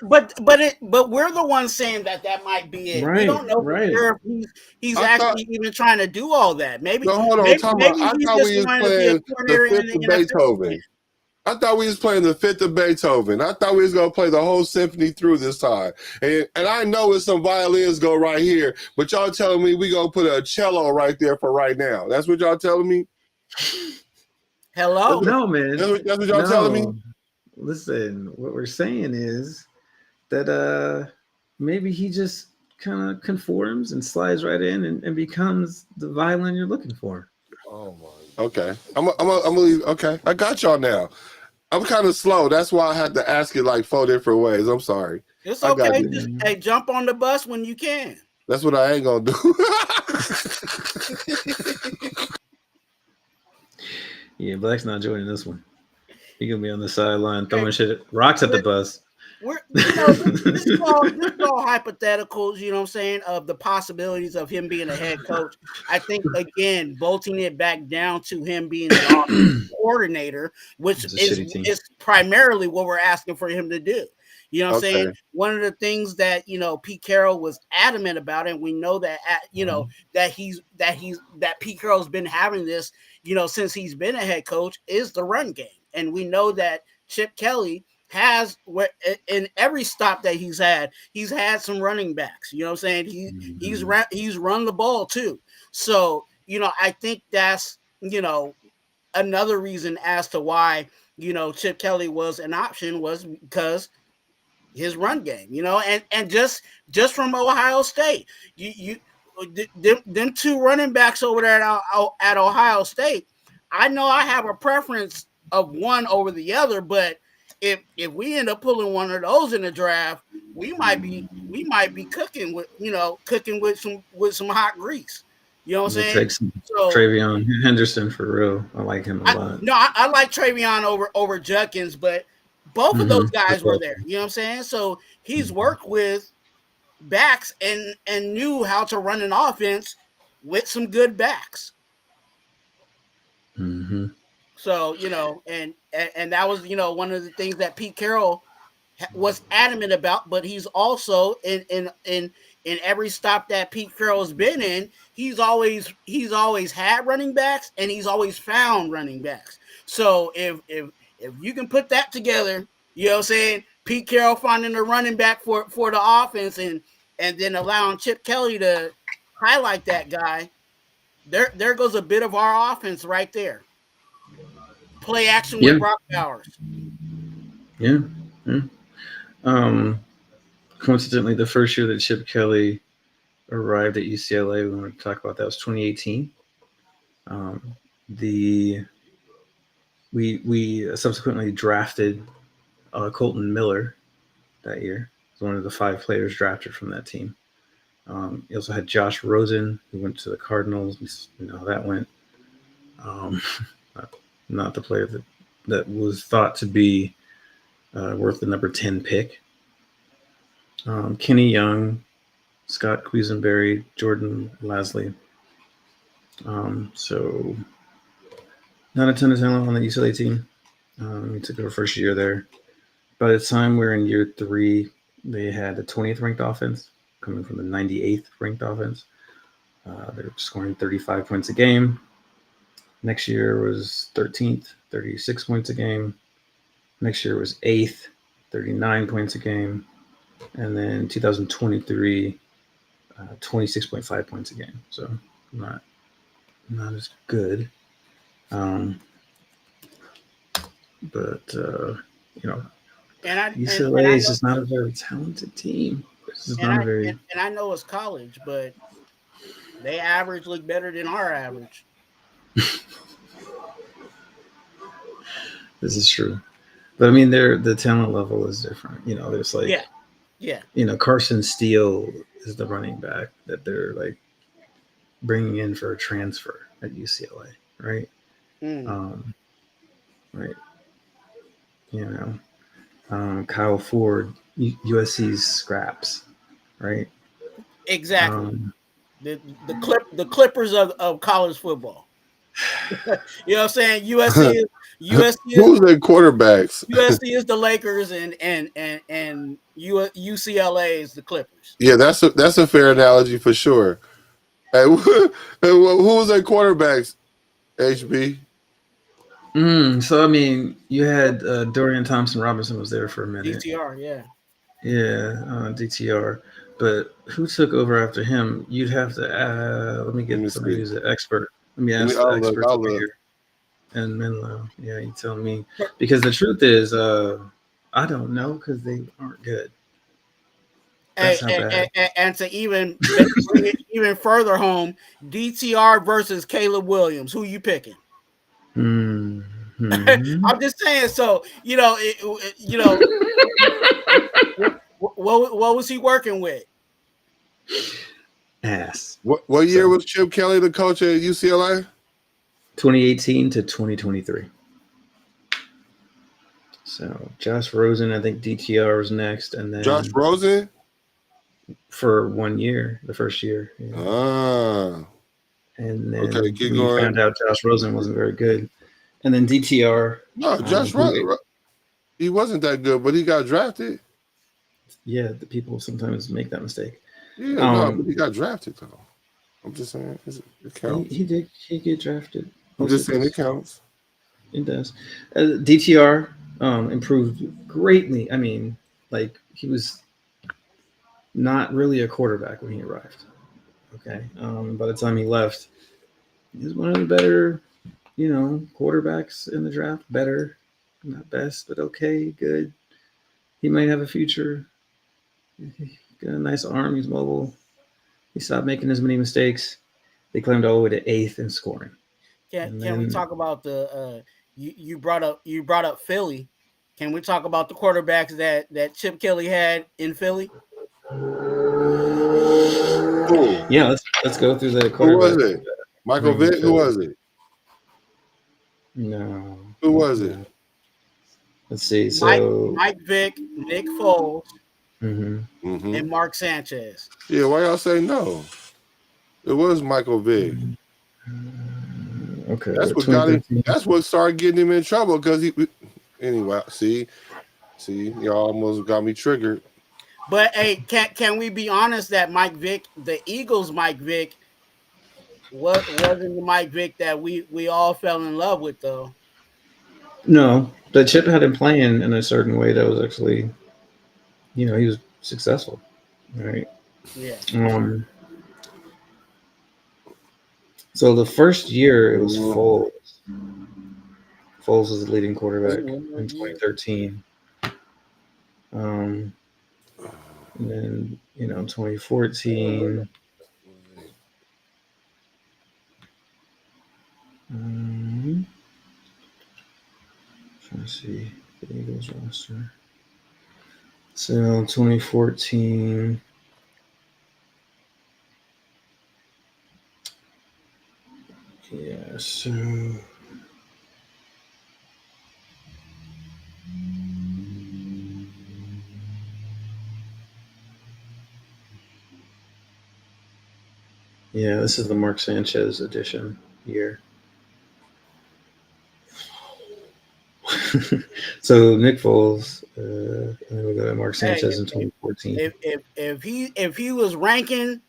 But we're the ones saying that might be it. Right, we don't know for sure if he's actually even trying to do all that. Maybe. No, hold on. Maybe I thought we was playing the Fifth of Beethoven. I thought we was playing the Fifth of Beethoven. I thought we was gonna play the whole symphony through this time. And I know it's some violins go right here, but y'all telling me we gonna put a cello right there for right now. That's what y'all telling me? Hello. No, man. That's what y'all telling me? Listen, what we're saying is that maybe he just kind of conforms and slides right in and becomes the violin you're looking for. Oh my. Okay. I'm gonna leave. Okay. I got y'all now. I'm kind of slow. That's why I had to ask it like 4 different ways. I'm sorry. It's I got okay. you. Just jump on the bus when you can. That's what I ain't gonna do. Yeah, Black's not joining this one. He gonna be on the sideline throwing rocks at the bus. This is all hypotheticals, you know what I'm saying, of the possibilities of him being a head coach. I think, again, bolting it back down to him being the offensive coordinator, which is primarily what we're asking for him to do. You know what I'm saying? One of the things that, Pete Carroll was adamant about, and we know that, that Pete Carroll's been having this, since he's been a head coach, is the run game. And we know that Chip Kelly has, in every stop that he's had some running backs. You know what I'm saying? He's run the ball too. So, I think that's, another reason as to why, Chip Kelly was an option, was because his run game, and just from Ohio State, them two running backs over there at Ohio State, I know I have a preference of one over the other, but if we end up pulling one of those in the draft, we might be cooking with some hot grease. You know what I'm saying? So Travion Henderson for real. I like him a lot. I like Travion over Judkins, but both of those guys were there. You know what I'm saying? So he's worked with backs and knew how to run an offense with some good backs. Mm-hmm. So, and that was, one of the things that Pete Carroll was adamant about, but he's also in every stop that Pete Carroll's been in, he's always had running backs, and he's always found running backs. So if you can put that together, you know what I'm saying, Pete Carroll finding a running back for the offense and then allowing Chip Kelly to highlight that guy, there goes a bit of our offense right there. Play action with Brock Bowers. Yeah. Coincidentally, the first year that Chip Kelly arrived at UCLA, we want to talk about that, was 2018. We subsequently drafted Colton Miller that year. He was one of the 5 players drafted from that team. He also had Josh Rosen, who went to the Cardinals. You know how that went. Not the player that was thought to be worth the number 10 pick. Kenny Young, Scott Quisenberry, Jordan Lasley. So not a ton of talent on the UCLA team. We took our first year there. By the time we're in year 3, they had the 20th ranked offense coming from the 98th ranked offense. They were scoring 35 points a game. Next year was 13th, 36 points a game. Next year was 8th, 39 points a game. And then 2023, 26.5 points a game. So not as good. But UCLA is just not a very talented team. And I know it's college, but they average look better than our average. This is true. But I mean, the talent level is different. There's like, Carson Steele is the running back that they're like bringing in for a transfer at UCLA, right? Right. Kyle Ford, USC's scraps, right? Exactly. The Clippers of college football. You know what I'm saying? USC who's their quarterbacks? USC is the Lakers and UCLA is the Clippers. Yeah, that's a fair analogy for sure. Hey, who was their quarterbacks? HB. So I mean, you had Dorian Thompson-Robinson was there for a minute. DTR, yeah. Yeah, DTR. But who took over after him? You'd have to let me get somebody who's an expert. Let me ask the experts over here. and Menlo. Yeah, you tell me. Because the truth is, I don't know because they aren't good. That's how bad. And to even bring it even further home, DTR versus Caleb Williams. Who you picking? Mm-hmm. I'm just saying. So what was he working with? Ass. What year was Chip Kelly the coach at UCLA? 2018 to 2023. So Josh Rosen, I think DTR was next, and then Josh Rosen for 1 year, the first year. Yeah. Ah. And then Okay, keep we going. found out Josh Rosen wasn't very good. And then DTR. No, Josh Rosen, he wasn't that good, but he got drafted. Yeah, the people sometimes make that mistake. Yeah, no, but he got drafted though. I'm just saying it counts. He did get drafted. I'm just saying it counts. It does. DTR improved greatly. I mean, like he was not really a quarterback when he arrived. Okay. By the time he left, he was one of the better, quarterbacks in the draft. Better, not best, but okay, good. He might have a future. He got a nice arm. He's mobile. He stopped making as many mistakes. They climbed all the way to 8th in scoring. Can we talk about the you brought up Philly? Can we talk about the quarterbacks that Chip Kelly had in Philly? Yeah, let's go through the quarterbacks. Who was it? Michael Vick? Who was it? No. Who was it? Let's see. So Mike Vick, Nick Foles, and Mark Sanchez. Yeah, why y'all say no? It was Michael Vick. Okay, that's what got him. That's what started getting him in trouble because he. Anyway, see, y'all almost got me triggered. But hey, can we be honest that Mike Vick, the Eagles' Mike Vick, wasn't the Mike Vick that we all fell in love with though? No, but Chip had him playing in a certain way that was actually, he was successful, right? Yeah. So the first year it was Foles. Foles was the leading quarterback in 2013. And then 2014. Trying to see the Eagles roster. So 2014. Yeah, so yeah, this is the Mark Sanchez edition year. So Nick Foles, and then we got Mark Sanchez in 2014. If he was ranking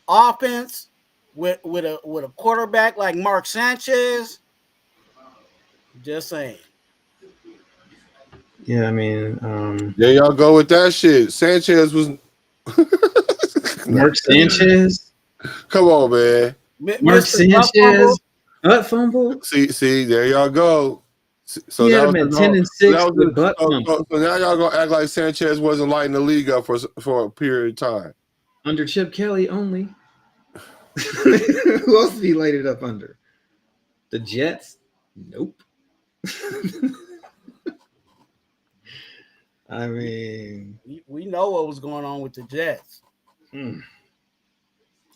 offense with a quarterback like Mark Sanchez, just saying. Yeah, I mean, there y'all go with that shit. Sanchez was Mark Sanchez. Come on, man. Mark Sanchez. Butt fumble. See, there y'all go. So he that had him at 10-6 with butt fumble. So now y'all gonna act like Sanchez wasn't lighting the league up for a period of time. Under Chip Kelly only. Who else did he light it up under? The Jets? Nope. I mean, we know what was going on with the Jets. That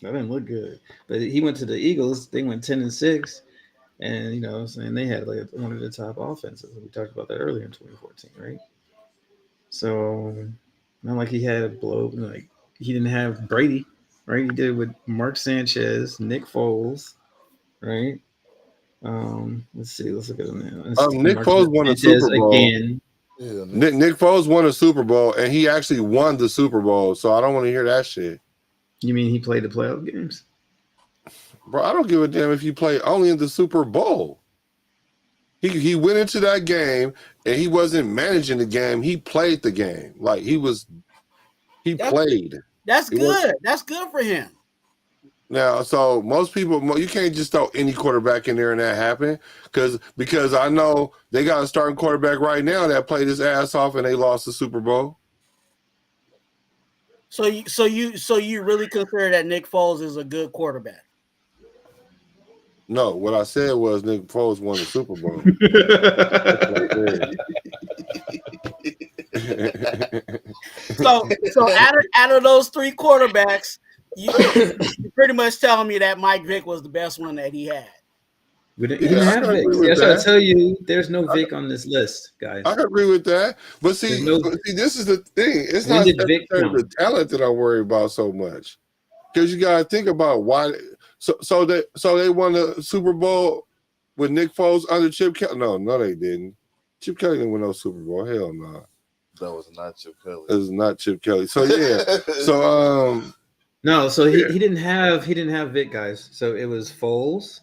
didn't look good. But he went to the Eagles. They went 10-6. And, saying they had like one of the top offenses. We talked about that earlier in 2014, right? So, not like he had a blow. Like, he didn't have Brady, right? He did it with Mark Sanchez, Nick Foles, right? Let's see. Let's look at him now. Nick Foles won a Super Bowl. Again. Yeah, Nick Foles won a Super Bowl, and he actually won the Super Bowl. So I don't want to hear that shit. You mean he played the playoff games? Bro, I don't give a damn if you play only in the Super Bowl. He went into that game and he wasn't managing the game. He played the game. Like he played. That's good. That's good for him. Now, so most people, you can't just throw any quarterback in there and that happen because I know they got a starting quarterback right now that played his ass off and they lost the Super Bowl. So you really consider that Nick Foles is a good quarterback? No, what I said was Nick Foles won the Super Bowl. So out of those three quarterbacks, you pretty much telling me that Mike Vick was the best one that he had. We didn't have Vic. See, that's what I tell you. There's no Vic on this list, guys. I can agree with that. But see, this is the thing. It's not necessarily the talent that I worry about so much. Because you got to think about why. So they won the Super Bowl with Nick Foles under Chip Kelly. No, they didn't. Chip Kelly didn't win no Super Bowl. Hell no. That was not Chip Kelly. That was not Chip Kelly. So yeah. So no. So he didn't have Vic, guys. So it was Foles,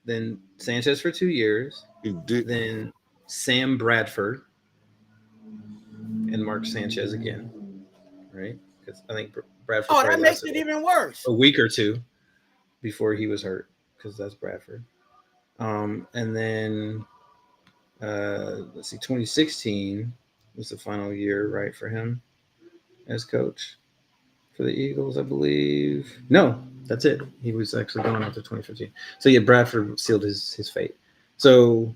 then Sanchez for 2 years, then Sam Bradford, and Mark Sanchez again, right? Because I think Bradford. Oh, that makes it even worse. A week or two before he was hurt, because that's Bradford. And then let's see, 2016 was the final year, right, for him as coach for the Eagles, I believe. No, that's it. He was actually gone after 2015. So yeah, Bradford sealed his fate. So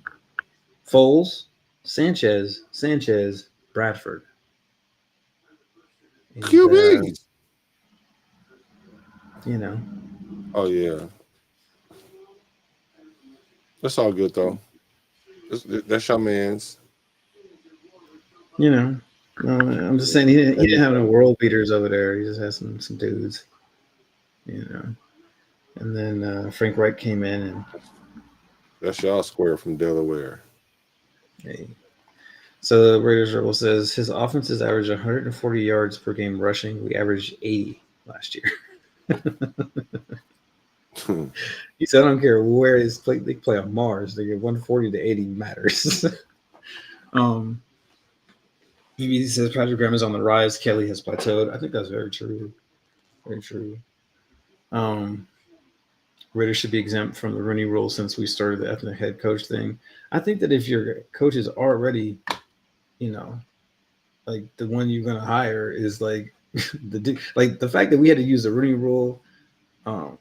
Foles, Sanchez, Bradford. And, QB. You know. Oh yeah. That's all good though. That's your man's. You know, I'm just saying he didn't have no world beaters over there. He just had some dudes. You know, and then Frank Reich came in and. That's y'all square from Delaware. Hey. So the Raiders Rebel says his offenses average 140 yards per game rushing. We averaged 80 last year. He said, I don't care where it's played. They play on Mars. They get 140 to 80 matters. He says Patrick Graham is on the rise. Kelly has plateaued. I think that's very true. Very true. Raiders should be exempt from the Rooney Rule since we started the ethnic head coach thing. I think that if your coach is already, you know, like the one you're going to hire is like the fact that we had to use the Rooney Rule,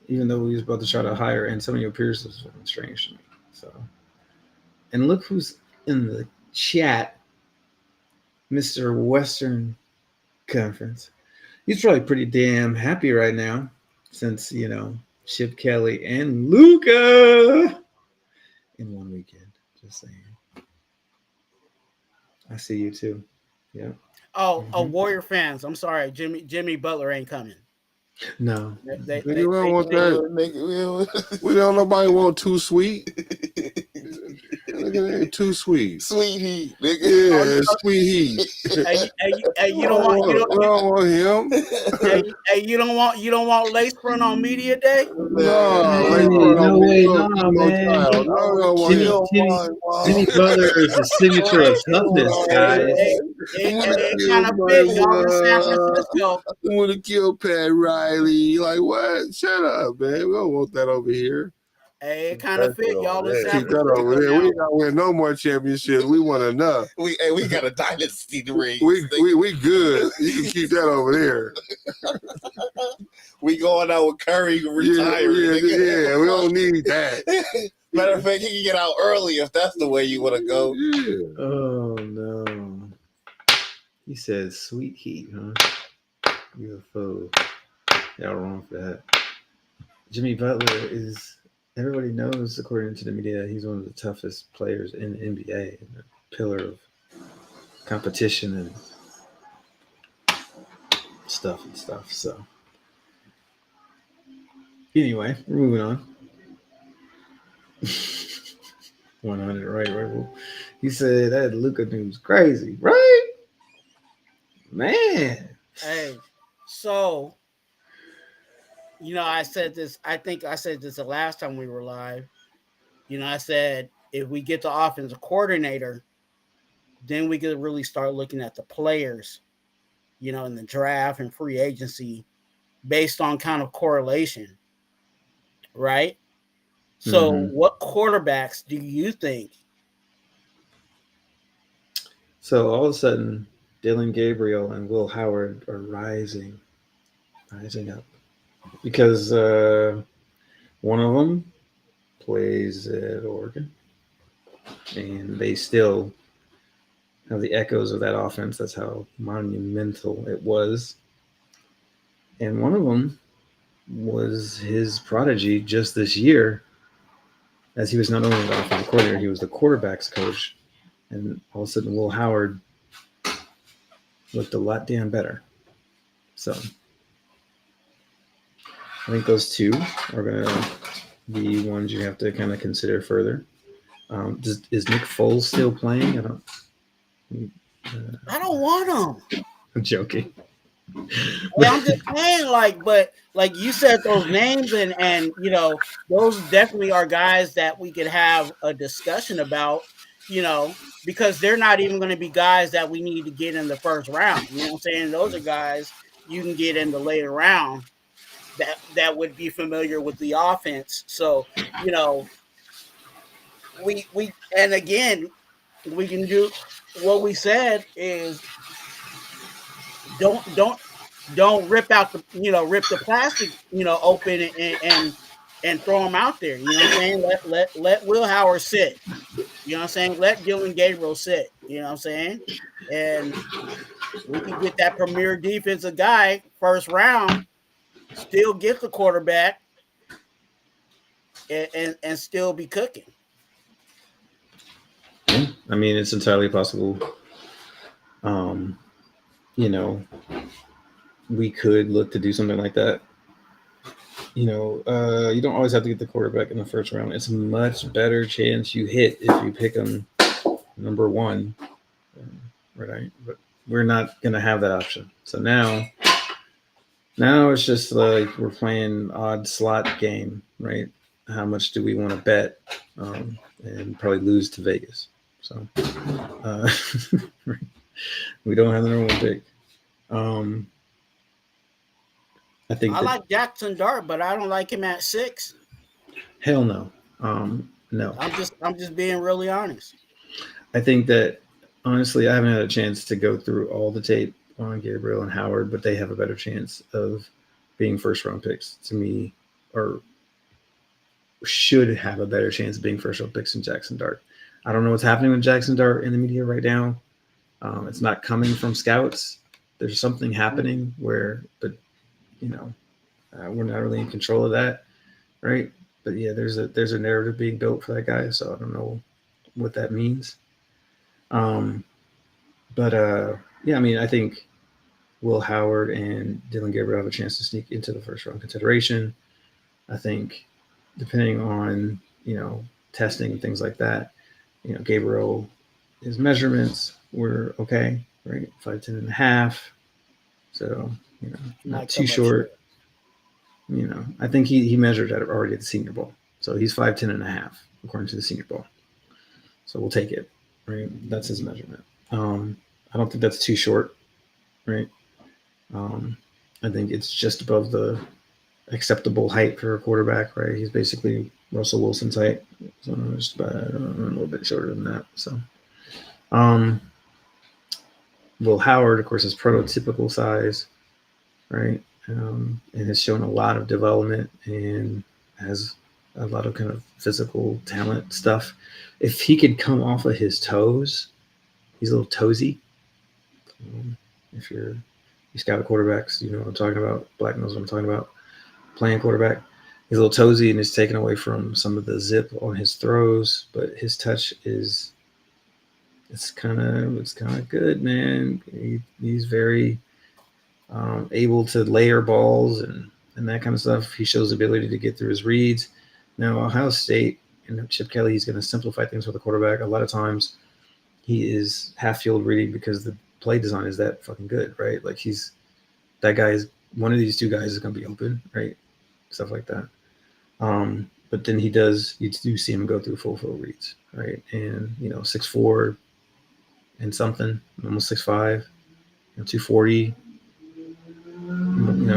even though we was about to try to hire Antonio Pierce was strange to me. So, and look who's in the chat, Mr. Western Conference. He's probably pretty damn happy right now since, you know, Chip Kelly and Luka in one weekend. Just saying. I see you too. Yeah. Oh, Warrior fans. I'm sorry, Jimmy Butler ain't coming. No. We don't want that. We don't nobody want too sweet. Nigga, too sweet. Sweet heat, nigga. Yeah, sweet heat. Hey, you don't want him. Hey, you don't want lace front on media day? No way, man. Jimmy Butler is the signature of toughness, guys. It kind of fit y'all in San Francisco. I want to kill Pat Riley. Like what? Shut up, man. We don't want that over here. Hey, it kind of fit y'all in San Keep that over there. We ain't got to win no more championships. We won enough. We got a dynasty to ring. We good. You can keep that over there. We going out with Curry retiring. Yeah, we don't need that. Matter of fact, he can get out early if that's the way you want to go. Yeah. Oh no. He says sweet heat, huh? You're a fool. Y'all wrong for that. Jimmy Butler is, everybody knows, according to the media, he's one of the toughest players in the NBA and a pillar of competition and stuff. So anyway, we're moving on. 100, right. He said that Luka news crazy, right? Man. Hey, so you know, I said this. I think I said this the last time we were live. You know, I said if we get the offensive coordinator, then we could really start looking at the players, you know, in the draft and free agency, based on kind of correlation, right? So, what quarterbacks do you think? So all of a sudden, Dylan Gabriel and Will Howard are rising up, because one of them plays at Oregon, and they still have the echoes of that offense. That's how monumental it was. And one of them was his prodigy just this year, as he was not only the offensive coordinator, he was the quarterback's coach. And all of a sudden, Will Howard looked a lot damn better. So I think those two are going to be ones you have to kind of consider further. Is Nick Foles still playing? I don't want him. I'm joking. Well, I'm just saying, but you said those names, and those definitely are guys that we could have a discussion about, because they're not even going to be guys that we need to get in the first round. You know what I'm saying? Those are guys you can get in the later round that would be familiar with the offense. So, we and again, we can do what we said is don't rip out rip the plastic, open and throw them out there. You know what I'm saying? Let Will Howard sit. You know what I'm saying? Let Dylan Gabriel sit. You know what I'm saying? And we can get that premier defensive guy first round, still get the quarterback, and still be cooking. I mean, it's entirely possible. We could look to do something like that. You don't always have to get the quarterback in the first round. It's a much better chance you hit if you pick him number one, right? But we're not going to have that option. So now it's just like we're playing odd slot game, right? How much do we want to bet, and probably lose to Vegas? So we don't have the number one pick. I like Jackson Dart, but I don't like him at 6. Hell no. No. I'm just being really honest. I think that honestly, I haven't had a chance to go through all the tape on Gabriel and Howard, but they have a better chance of being first round picks to me, or should have a better chance of being first round picks than Jackson Dart. I don't know what's happening with Jackson Dart in the media right now. It's not coming from scouts. There's something happening but we're not really in control of that, right? But yeah, there's a narrative being built for that guy, so I don't know what that means. Yeah, I mean, I think Will Howard and Dylan Gabriel have a chance to sneak into the first round consideration. I think depending on testing and things like that, Gabriel, his measurements were okay, right? 5'10.5", so not too short. I think he measured already at the Senior Bowl, so he's 5'10.5" according to the Senior Bowl. So we'll take it, right? That's his measurement. I don't think that's too short, right? I think it's just above the acceptable height for a quarterback, right? He's basically Russell Wilson's height, so just about a little bit shorter than that. So, Will Howard, of course, is prototypical size, right? And has shown a lot of development and has a lot of kind of physical talent stuff. If he could come off of his toes, he's a little toesy. If you scout quarterbacks, you know what I'm talking about. Black knows what I'm talking about. Playing quarterback, he's a little toesy and is taken away from some of the zip on his throws, but his touch is it's kind of good, man. He's very able to layer balls and that kind of stuff. He shows the ability to get through his reads. Now, Ohio State and Chip Kelly, he's going to simplify things with the quarterback. A lot of times he is half field reading because the play design is that fucking good, right? Like one of these two guys is going to be open, right? Stuff like that. But then you do see him go through full field reads, right? And 6'4" and something, almost 6'5", 240.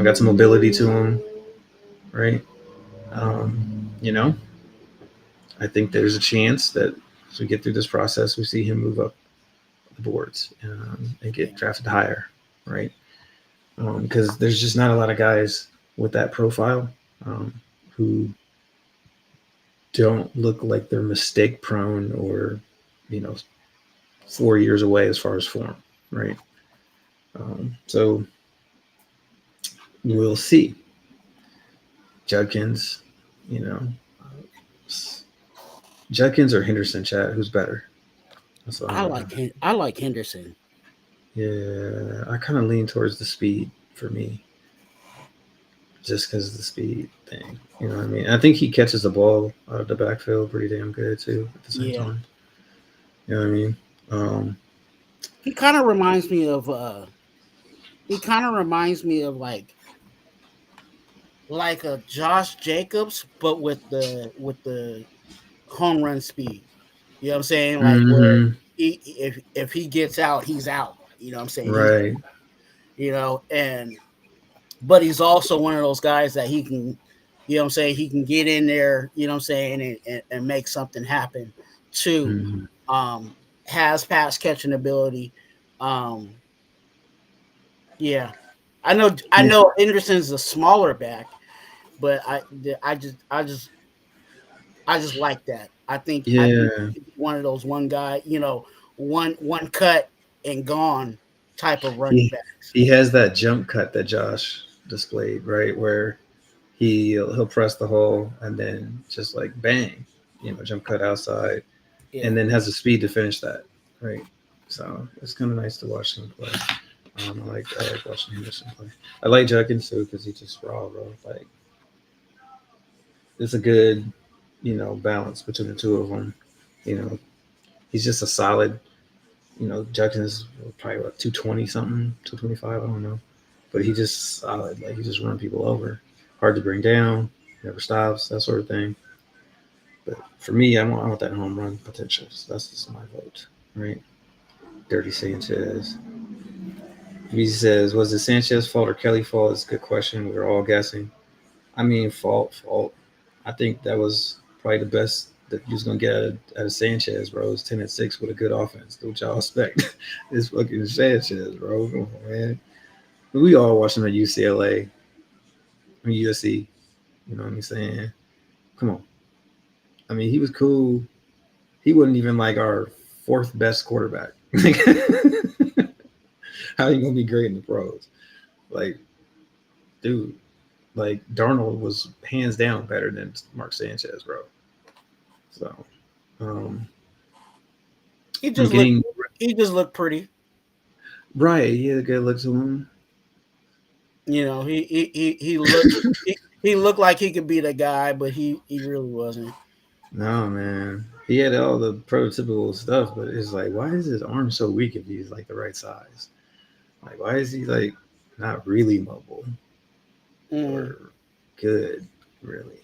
got some mobility to him, right? I think there's a chance that as we get through this process, we see him move up the boards and get drafted higher, right? Because there's just not a lot of guys with that profile who don't look like they're mistake prone or 4 years away as far as form, right? So we'll see. Judkins, Judkins or Henderson, chat, who's better? I like Henderson. Yeah, I kind of lean towards the speed for me, just because of the speed thing. You know what I mean? I think he catches the ball out of the backfield pretty damn good too. At the same time, you know what I mean? He kind of reminds me of. Like a Josh Jacobs, but with the home run speed. You know what I'm saying? Like where if he gets out, he's out. You know what I'm saying? Right. But he's also one of those guys that he can, you know what I'm saying, he can get in there, you know what I'm saying, and make something happen too. Has pass catching ability. Yeah. I know Anderson's a smaller back, but I just like that. I think one of those one guy, one cut and gone type of running backs. He has that jump cut that Josh displayed, right, where he'll press the hole and then just like bang, jump cut outside, and then has the speed to finish that, right? So it's kind of nice to watch him play. I like watching Henderson play. I like Judkins too because he's just raw, bro. Like it's a good, balance between the two of them. He's just a solid. Judkins probably 220 something, 225. I don't know, but he just solid. Like he just run people over. Hard to bring down. Never stops. That sort of thing. But for me, I want that home run potential. So that's just my vote, right? Dirty Sanchez. He says, was it Sanchez fault or Kelly fault? It's a good question. We were all guessing. I mean, fault. I think that was probably the best that you was going to get out of Sanchez, bro. It's 10-6 with a good offense. What y'all expect? It's fucking Sanchez, bro. Come on, man. We all watched him at UCLA. I mean, USC. You know what I'm saying? Come on. I mean, he was cool. He wasn't even like our fourth best quarterback. How are you going to be great in the pros? Like, dude, like Darnold was hands down better than Mark Sanchez, bro. So, he just looked pretty. Right, he had a good look to him. He looked like he could be the guy, but he really wasn't. No, man. He had all the prototypical stuff, but it's like, why is his arm so weak if he's like the right size? Like, why is he like not really mobile or good, really?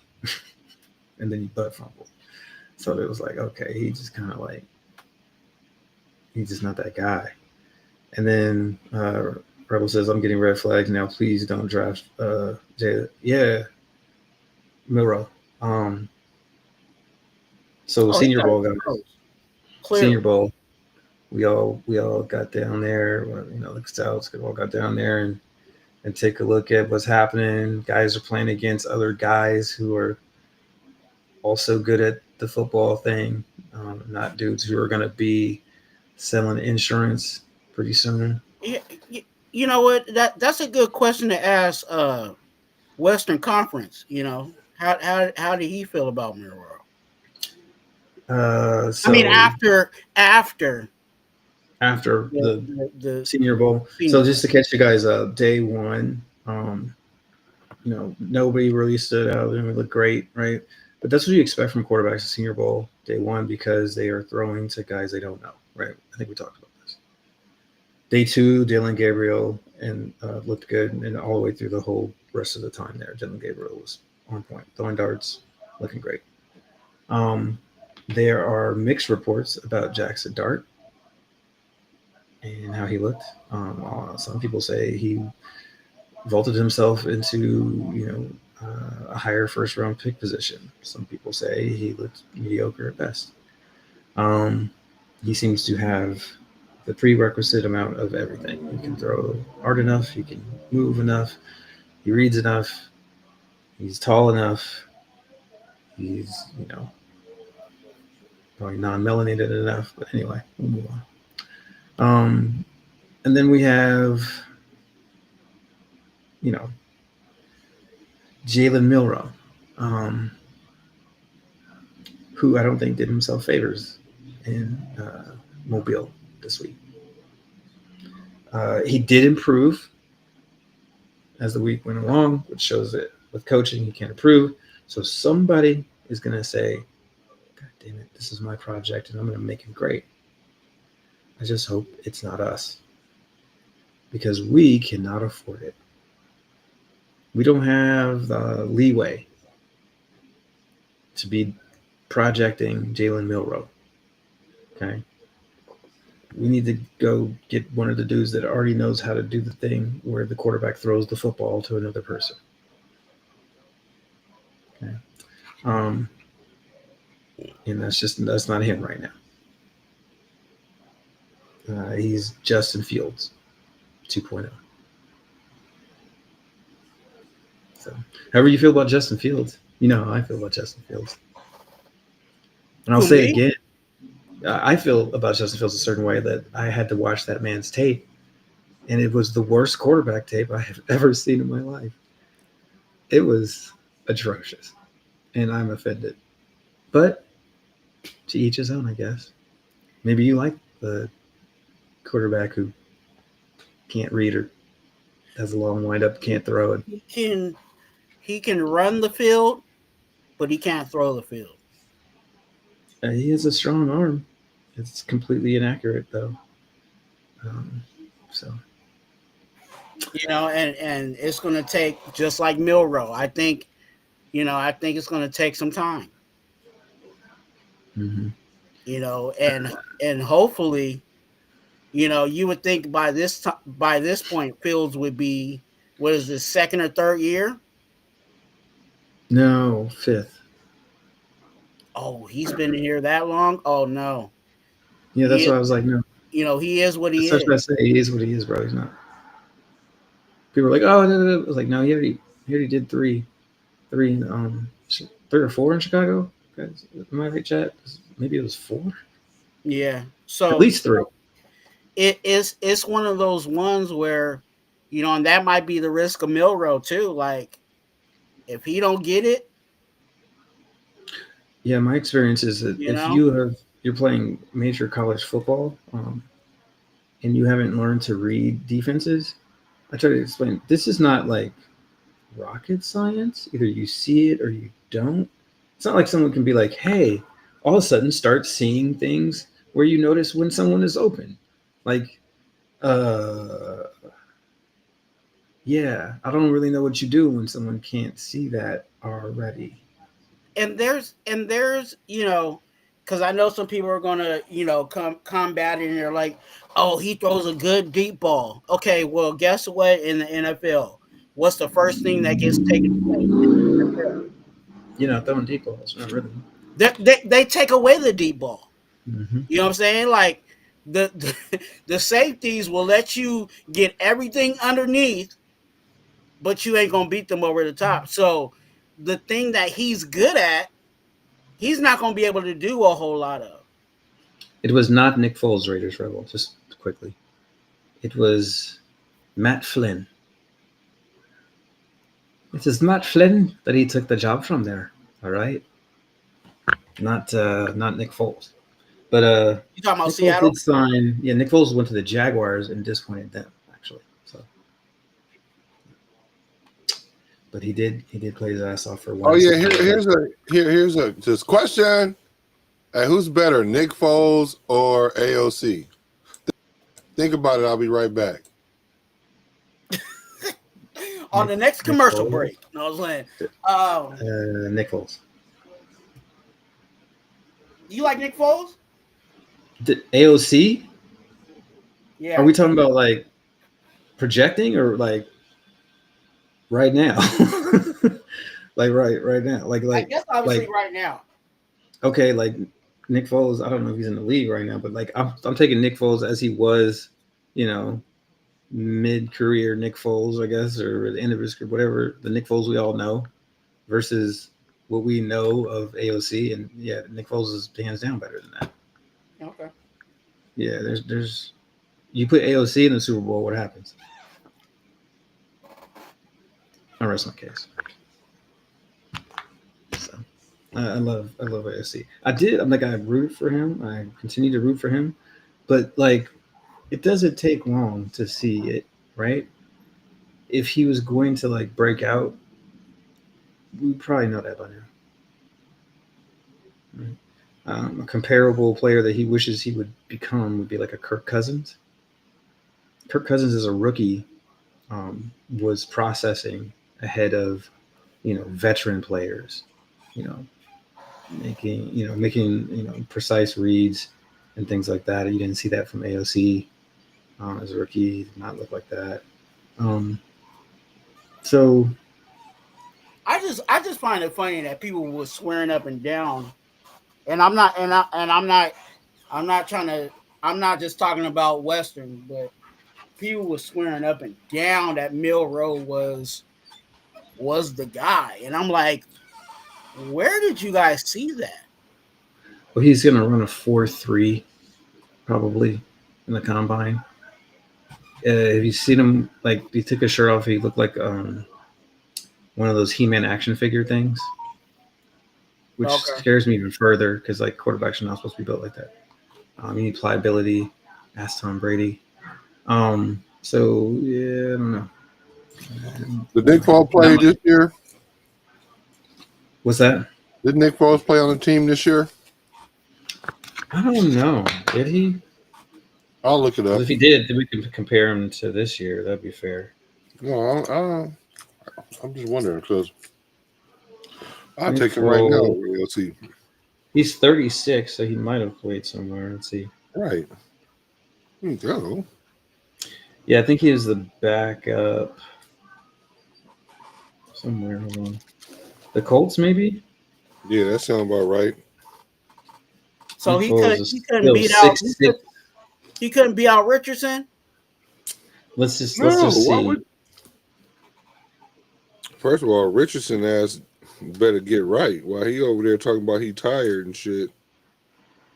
And then he butt fumbled. So it was like, okay, he just kind of like, he's just not that guy. And then Rebel says, I'm getting red flags now. Please don't draft Jay. Yeah, Milrow. So Senior Bowl, guys. Senior Bowl. We all got down there. The scouts all got down there and take a look at what's happening. Guys are playing against other guys who are also good at the football thing, not dudes who are going to be selling insurance pretty soon. Yeah, you know what? That's a good question to ask. Western Conference. How did he feel about Milrow? I mean, after the Senior Bowl. So just to catch you guys up, day one, nobody really stood out. They look great, right? But that's what you expect from quarterbacks at Senior Bowl day one because they are throwing to guys they don't know, right? I think we talked about this. Day two, Dylan Gabriel and looked good, and all the way through the whole rest of the time there, Dylan Gabriel was on point, throwing darts, looking great. There are mixed reports about Jackson Dart and how he looked. Some people say he vaulted himself into, a higher first round pick position. Some people say he looked mediocre at best. He seems to have the prerequisite amount of everything. He can throw hard enough. He can move enough. He reads enough. He's tall enough. He's, probably non-melanated enough. But anyway, we'll move on. And then we have, Jalen Milroe, who I don't think did himself favors in Mobile this week. He did improve as the week went along, which shows that with coaching, you can't improve. So somebody is going to say, God damn it, this is my project, and I'm going to make it great. I just hope it's not us, because we cannot afford it. We don't have the leeway to be projecting Jalen Milroe. Okay. We need to go get one of the dudes that already knows how to do the thing where the quarterback throws the football to another person. Okay. And that's not him right now. He's Justin Fields 2.0. So, however you feel about Justin Fields, you know how I feel about Justin Fields. And I'll say again, I feel about Justin Fields a certain way that I had to watch that man's tape, and it was the worst quarterback tape I have ever seen in my life. It was atrocious, and I'm offended. But to each his own, I guess. Maybe you like the quarterback who can't read or has a long windup, can't throw it. He can run the field, but he can't throw the field. He has a strong arm. It's completely inaccurate, though. So, and it's going to take, just like Milroe. I think it's going to take some time. Mm-hmm. And hopefully, you would think by this point, Fields would be, what is this, second or third year? No, fifth. Oh, he's been here that long? Oh, no. Yeah, that's why I was like, no. He is what he is. That's what I say. He is what he is, bro. He's not. People are like, oh, no. I was like, no, he already did three or four in Chicago. Guys, am I right, chat? Maybe it was 4. Yeah. So at least 3. It's one of those ones where, and that might be the risk of Milroe too. Like, if he don't get it. Yeah, my experience is that if you're playing major college football, and you haven't learned to read defenses, I try to explain, this is not like rocket science. Either you see it or you don't. It's not like someone can be like, hey, all of a sudden start seeing things where you notice when someone is open. Like, yeah, I don't really know what you do when someone can't see that already. And there's, because I know some people are gonna, combat it, and they're like, oh, he throws a good deep ball. Okay, well, guess what? In the NFL, what's the first thing that gets taken away in the NFL? Throwing deep balls, not really. They take away the deep ball. Mm-hmm. You know what I'm saying? Like the safeties will let you get everything underneath, but you ain't gonna beat them over the top. So the thing that he's good at, he's not gonna be able to do a whole lot of. It was not Nick Foles, Raiders Rebel, just quickly. It was Matt Flynn. It is Matt Flynn that he took the job from there. All right. Not Nick Foles. But you talking about Nick Seattle? Foles did sign, Nick Foles went to the Jaguars and disappointed them, actually. So, but he did play his ass off for one. Oh yeah, here's a just question. Who's better, Nick Foles or AOC? Think about it. I'll be right back. On the next commercial break. No, I was saying. Nick Foles. You like Nick Foles? AOC? Yeah. Are we talking about like projecting or like right now. Like right now. I guess obviously right now. Okay, like Nick Foles, I don't know if he's in the league right now, but like I'm taking Nick Foles as he was, you know, mid-career Nick Foles, I guess, or at the end of his career, whatever, the Nick Foles we all know versus what we know of AOC. And yeah, Nick Foles is hands down better than that. Okay. Yeah, there's you put AOC in the Super Bowl, what happens? I rest my case. So I love AOC. I rooted for him. I continue to root for him, but like it doesn't take long to see it, right? If he was going to like break out, we probably know that by now. Right? A comparable player that he wishes he would become would be like a Kirk Cousins. Kirk Cousins as a rookie was processing ahead of, veteran players, making precise reads and things like that. You didn't see that from AOC as a rookie. He did not look like that. So I just find it funny that people were swearing up and down, and I'm not just talking about Western, but people were swearing up and down that Milroe was the guy, and I'm like, where did you guys see that? Well, he's gonna run a 4.3 probably in the combine. Have you seen him? Like, he took his shirt off. He looked like one of those He-Man action figure things, which scares me even further because like quarterbacks are not supposed to be built like that. You need pliability. Ask Tom Brady. So yeah, I don't know. Did Nick Foles play this year? What's that? Did Nick Foles play on the team this year? I don't know. Did he? I'll look it up. If he did, then we can compare him to this year. That'd be fair. No, I'm just wondering because I'll take him right now. Let's see. He's 36, so he might have played somewhere. Let's see. Right. There you go. Yeah, I think he was the backup somewhere. Hold on. The Colts, maybe? Yeah, that sounds about right. So he couldn't beat out. He couldn't beat out Richardson. Let's just see. First of all, Richardson ass better get right. While he over there talking about he tired and shit.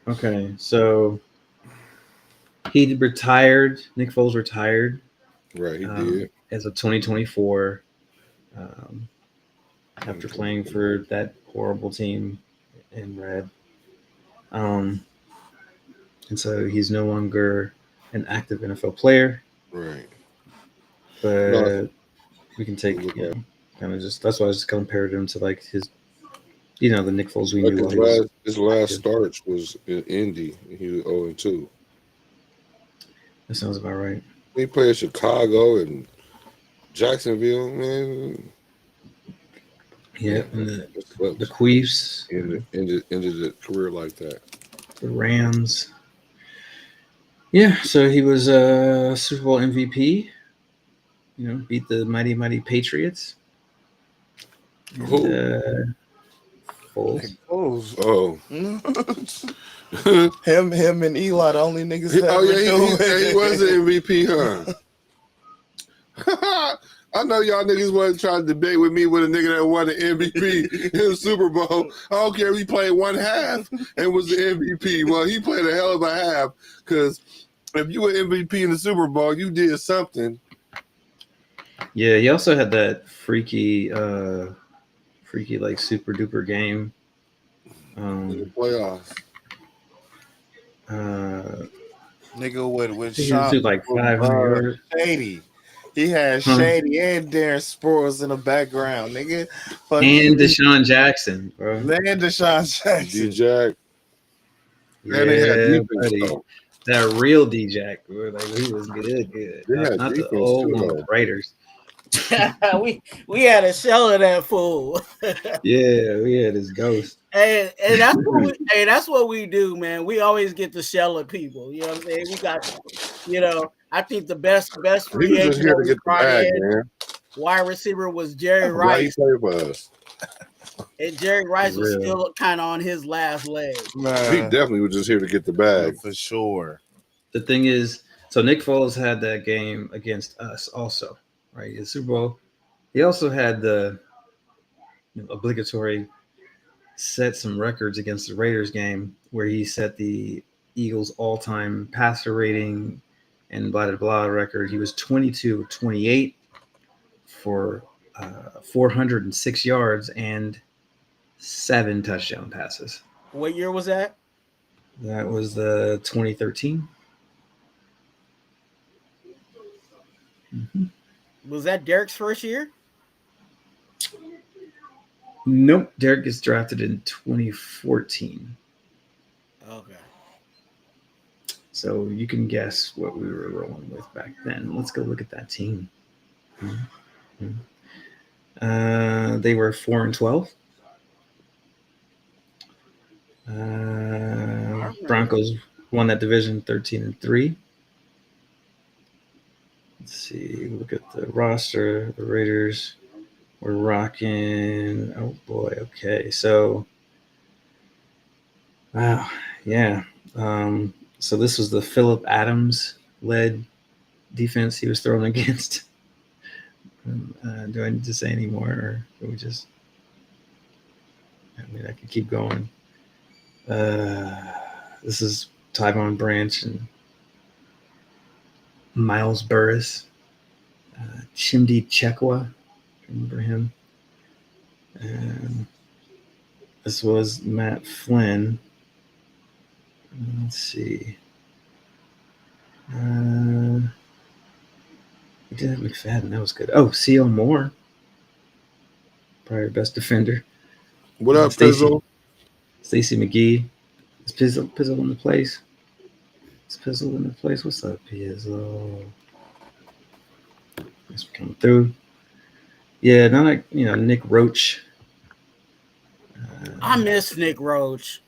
Okay, so he retired. Nick Foles retired. Right, he did. As of 2024. After playing for that horrible team in red. And so he's no longer an active NFL player. Right. But we can take, kind of just, that's why I just compared him to like his, the Nick Foles we knew. His last starts was in Indy. He was 0-2. That sounds about right. He played Chicago and Jacksonville, man. Yeah, and the Queefs. Ended the career like that. The Rams. Yeah, so he was a Super Bowl MVP. Beat the mighty, mighty Patriots. And, Foles. Oh. him and Eli, the only niggas that he was an MVP, huh? I know y'all niggas wasn't trying to debate with me with a nigga that won the MVP in the Super Bowl. I don't care if he played one half and was the MVP. Well, he played a hell of a half because if you were MVP in the Super Bowl, you did something. Yeah, he also had that freaky like super duper game. In the playoffs. Nigga with he Sean like 500 Shady. He had Shady and Darren Sproles in the background, nigga. And Deshaun Jackson, bro. And Deshaun Jackson. D-Jack. Yeah, they had defense, buddy. though. That real D-Jack, bro. Like, he was good. Not the old one with Raiders. we had a shell of that fool. Yeah, we had his ghost. And that's what we do, man. We always get the shell of people. You know what I'm saying? We got, I think the best free agent here to get the bag, man. wide receiver was Jerry Right, he Rice, played for us. and Jerry Rice was real. still kind of on his last leg. He Man, definitely was just here to get the yeah, bag. for sure. The thing is, so Nick Foles had that game against us also, right? The Super Bowl. He also had the obligatory set some records against the Raiders game where he set the Eagles all-time passer rating and blah blah blah record. He was 22 of 28 for 406 yards and 7 touchdown passes. What year was that? That was the 2013. Mm-hmm. Was that Derek's first year? Nope. Derek gets drafted in 2014. Okay. So you can guess what we were rolling with back then. Let's go look at that team. Mm-hmm. They were 4-12. Broncos won that division 13-3. Let's see. Look at the roster. The Raiders were rocking. Oh boy. Okay. So, wow. Yeah. So this was the Phillip Adams led defense he was thrown against. Do I need to say any more, or can we just? I mean, I could keep going. This is Tyvon Branch and Miles Burris, Chimdi Chekwa, remember him? This was Matt Flynn. Let's see. We did have McFadden. That was good. Oh, C.O. Moore, probably our best defender. What up, Pizzle? Stacey McGee. Is Pizzle in the place? Is Pizzle in the place? What's up, Pizzle? Thanks for coming through. Yeah, not like Nick Roach. I miss Nick Roach.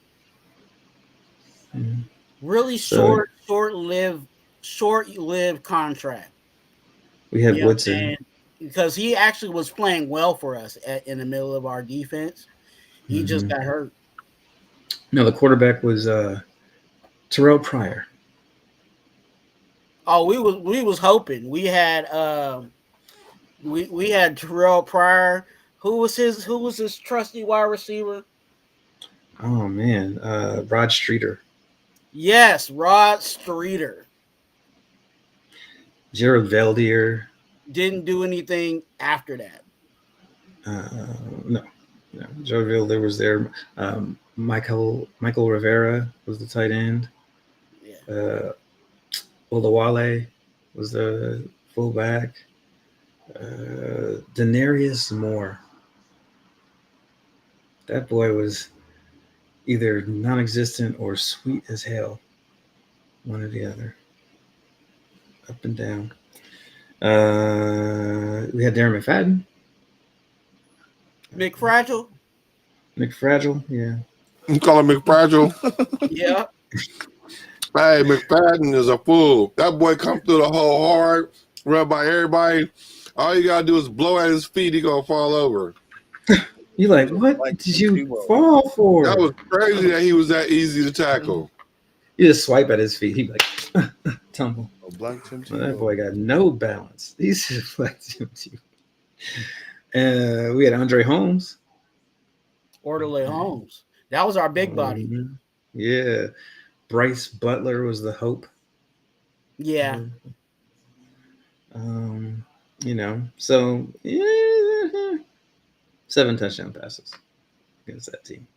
Yeah. Really short-lived contract. We had Woodson. Because he actually was playing well for us in the middle of our defense. He just got hurt. No, the quarterback was Terrell Pryor. Oh, we was hoping. We had we had Terrell Pryor. Who was his trusty wide receiver? Oh man, Rod Streeter. Yes, Rod Streeter. Gerald Valdier. Didn't do anything after that. No. Gerald Valdier was there. Michael Rivera was the tight end. Yeah. Olawale was the fullback. Denarius Moore. That boy was either non-existent or sweet as hell. One or the other. Up and down. We had Darren McFadden. McFragile, yeah. You call him McFragile? Yeah. Hey, McFadden is a fool. That boy come through the hole hard, run by everybody. All you gotta do is blow at his feet, he gonna fall over. You like, what did you fall for? That was crazy that he was that easy to tackle. You just swipe at his feet. He'd be like, tumble. Black Tim That boy got no balance. He's just Black Tim. We had Andre Holmes. Orderly Holmes. That was our big body. Yeah. Bryce Butler was the hope. Yeah. So yeah, 7 touchdown passes against that team.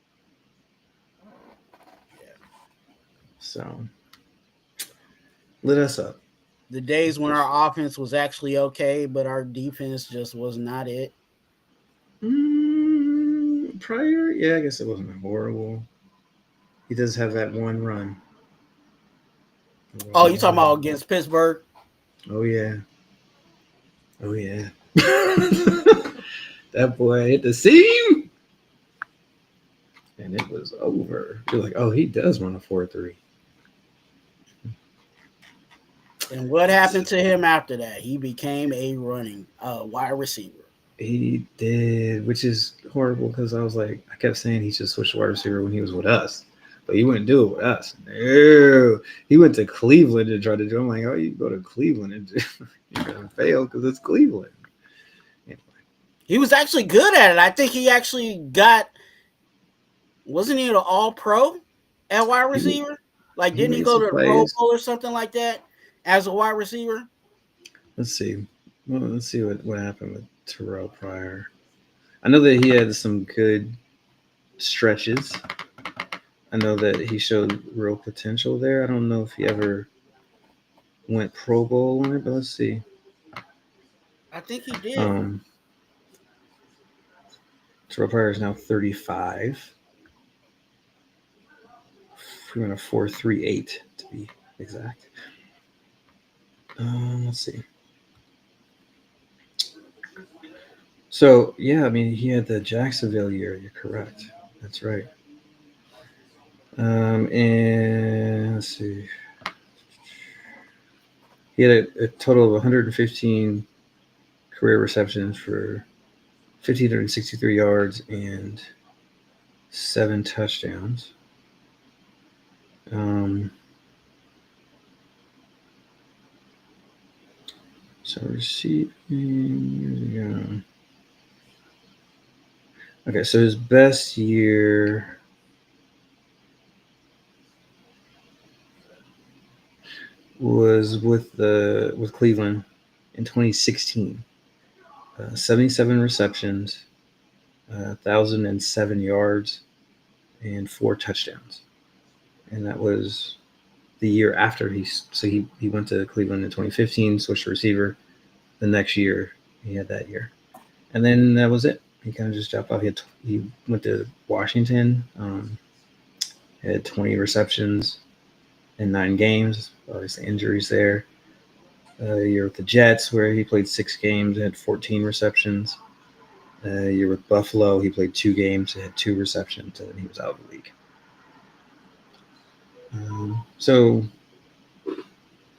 Yeah. So lit us up. The days when our offense was actually okay, but our defense just was not it. Prior, yeah, I guess it wasn't horrible. He does have that one run. Oh, you talking about against Pittsburgh? Oh yeah. That boy hit the seam, and it was over. You're like, oh, he does run a 4.3. And what happened to him after that? He became a running wide receiver. He did, which is horrible because I was like, I kept saying he should switch to wide receiver when he was with us, but he wouldn't do it with us. No, he went to Cleveland to try to do it. I'm like, oh, you go to Cleveland and you're gonna fail because it's Cleveland. Anyway. He was actually good at it. I think he actually wasn't he an all-pro at wide receiver? Like, didn't he go to the Pro Bowl or something like that as a wide receiver? Let's see. Well, let's see what happened with Terrell Pryor. I know that he had some good stretches. I know that he showed real potential there. I don't know if he ever went Pro Bowl on it, but let's see. I think he did. Terrell Pryor is now 35. We went a 4.38 to be exact. Let's see. So, yeah, I mean, he had the Jacksonville year. You're correct. That's right. And let's see. He had a total of 115 career receptions for 1,563 yards and 7 touchdowns. So receiving. Okay, so his best year was with Cleveland in 2016. 77 receptions, 1,007 yards, and 4 touchdowns. And that was the year after he went to Cleveland in 2015, switched to receiver. The next year he had that year, and then that was it. He kind of just dropped off. He went to Washington, had 20 receptions in 9 games. Obviously injuries there. A year with the Jets where he played 6 games and had 14 receptions. A year with Buffalo, he played 2 games and had 2 receptions, and then he was out of the league. So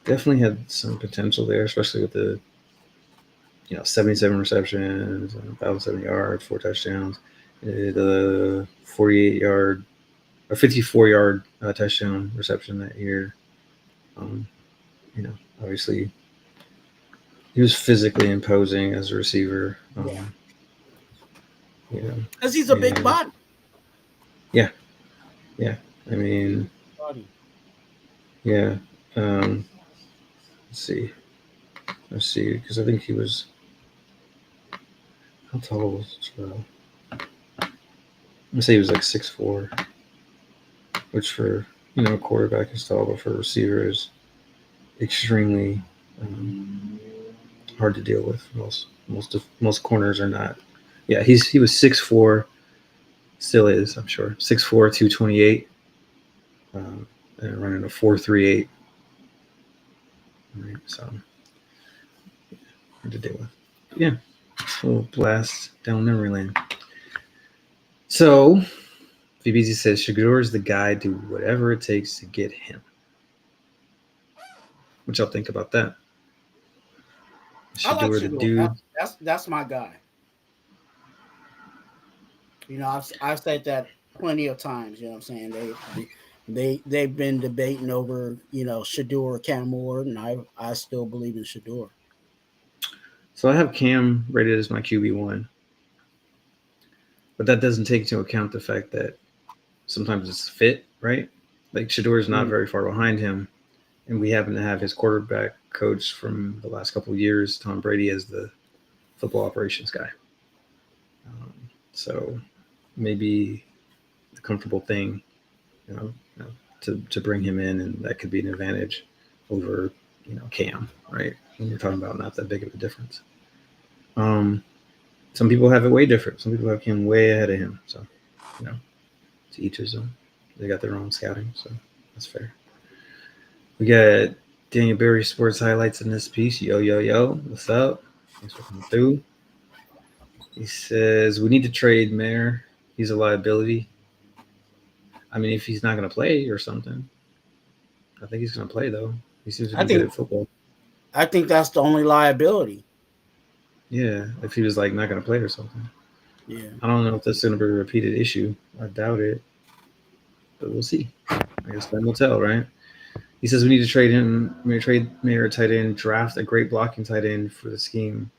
definitely had some potential there, especially with the 77 receptions, 1,007 yards, 4 touchdowns, the 48-yard or 54-yard touchdown reception that year. Obviously he was physically imposing as a receiver. Because he's a big body. Yeah. I mean, yeah. Let's see, because I think he was. How tall was Terrell? I'm gonna say he was like 6'4", which for a quarterback is tall, but for a receiver is extremely hard to deal with. Most corners are not. Yeah, he was 6'4", still is, I'm sure. 6'4", 228, and running a 4.38. Right, so hard to deal with. Yeah, a little blast down memory lane. So VBZ says Shador is the guy. Do whatever it takes to get him. What y'all think about that? I like Shador. The dude. That's my guy. I've said that plenty of times. You know what I'm saying? They've been debating over Shador or Cam Ward, and I still believe in Shador. So I have Cam rated as my QB1, but that doesn't take into account the fact that sometimes it's fit, right? Like Shador is not very far behind him, and we happen to have his quarterback coach from the last couple of years, Tom Brady, as the football operations guy. So maybe the comfortable thing, to bring him in, and that could be an advantage over, Cam, right? When you're talking about not that big of a difference. Some people have it way different. Some people have Cam way ahead of him. So, to each his own. They got their own scouting, so that's fair. We got Daniel Berry Sports Highlights in this piece. Yo, what's up? Thanks for coming through. He says, we need to trade Mayer. He's a liability. I mean, if he's not going to play or something. I think he's going to play, though. He seems to be good at football. I think that's the only liability. Yeah, if he was like not going to play or something. Yeah. I don't know if that's going to be a repeated issue. I doubt it, but we'll see. I guess time will tell, right? He says we need to trade him. We need to trade Mayer a tight end, draft a great blocking tight end for the scheme,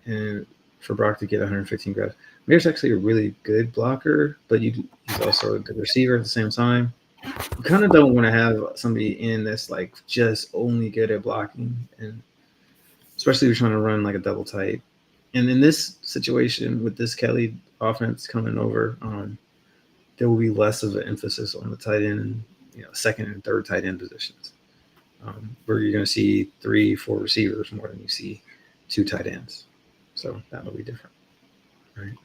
and for Brock to get 115 grabs. Mayer's actually a really good blocker, but he's also a good receiver at the same time. You kind of don't want to have somebody in that's like just only good at blocking, and especially if you're trying to run like a double tight. And in this situation with this Kelly offense coming over, there will be less of an emphasis on the tight end, second and third tight end positions, where you're going to see 3-4 receivers more than you see 2 tight ends. So that'll be different, right?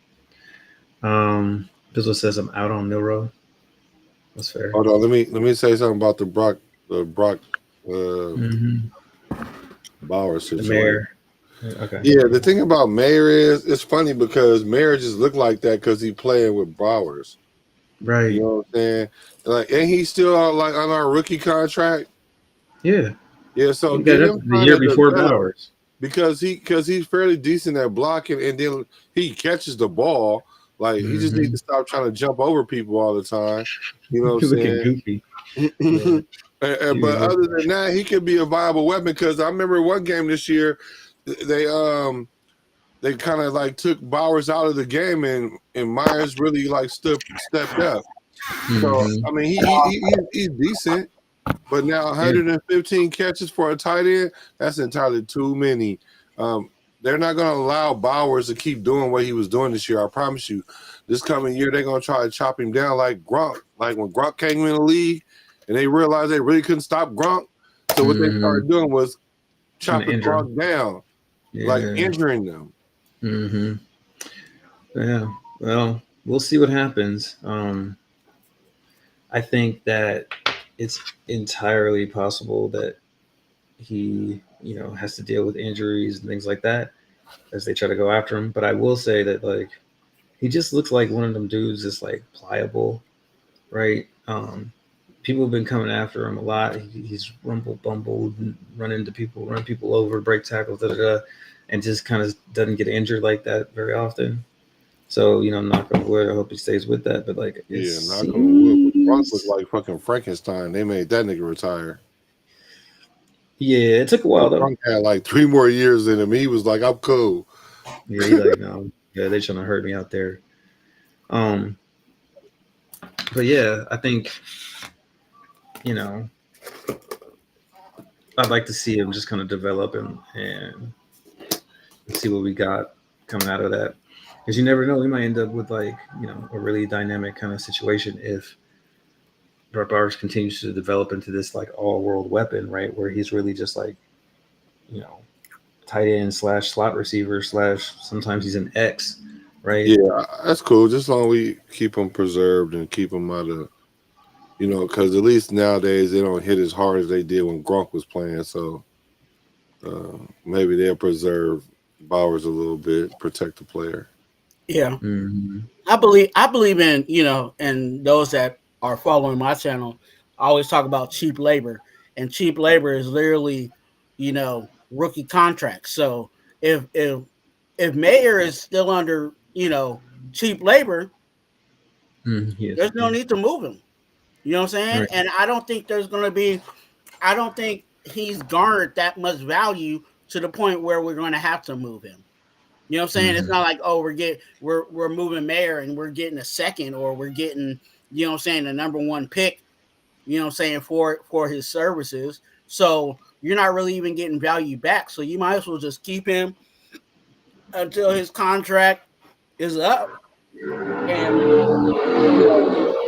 Bizzle says I'm out on Milrow. That's fair. Hold on, let me say something about the Brock Bauer situation. The Mayer. Okay. Yeah, the thing about Mayer is it's funny because Mayer just looked like that because he playing with Bowers. Right. You know what I'm saying? Like, and he's still like on our rookie contract. Yeah. Yeah. So he got it the year before Bowers because he's fairly decent at blocking, and then he catches the ball. Like he just needs to stop trying to jump over people all the time. You know what I'm saying? Goofy. But other than that, he could be a viable weapon because I remember one game this year. They kind of like took Bowers out of the game and Myers really like stepped up. So I mean he's decent, but now 115 catches for a tight end, that's entirely too many. They're not going to allow Bowers to keep doing what he was doing this year. I promise you. This coming year, they're going to try to chop him down like Gronk. Like when Gronk came in the league and they realized they really couldn't stop Gronk. So what they started doing was chopping Gronk down, like injuring them. Yeah. Well, we'll see what happens. I think that it's entirely possible that he, has to deal with injuries and things like that as they try to go after him. But I will say that like he just looks like one of them dudes that's like pliable, right? People have been coming after him a lot. He's bumbled, and run people over, break tackles, and just kind of doesn't get injured like that very often. So, knock on wood, I hope he stays with that. But like, knock on wood. Gronk was like fucking Frankenstein. They made that nigga retire. Yeah, it took a while though. Gronk had like 3 more years in him. He was like, I'm cool. Yeah, he's like, no, yeah, they're trying to hurt me out there. But yeah, I think, I'd like to see him just kind of develop and see what we got coming out of that. Because you never know, we might end up with like, a really dynamic kind of situation if Brett Bowers continues to develop into this like all-world weapon, right? Where he's really just like, tight end / slot receiver / sometimes he's an X, right? Yeah, that's cool. Just as long as we keep him preserved and keep him out of, because at least nowadays they don't hit as hard as they did when Gronk was playing. So maybe they'll preserve Bowers a little bit, protect the player. Yeah, I believe in and those that are following my channel, I always talk about cheap labor, and cheap labor is literally, rookie contracts. So if Mayer is still under cheap labor, there's no need to move him. You know what I'm saying? Right. And I don't think he's garnered that much value to the point where we're going to have to move him. You know what I'm saying? It's not like, oh, we're moving Mayer and we're getting a second, or we're getting, the number 1 pick, for his services. So you're not really even getting value back. So you might as well just keep him until his contract is up and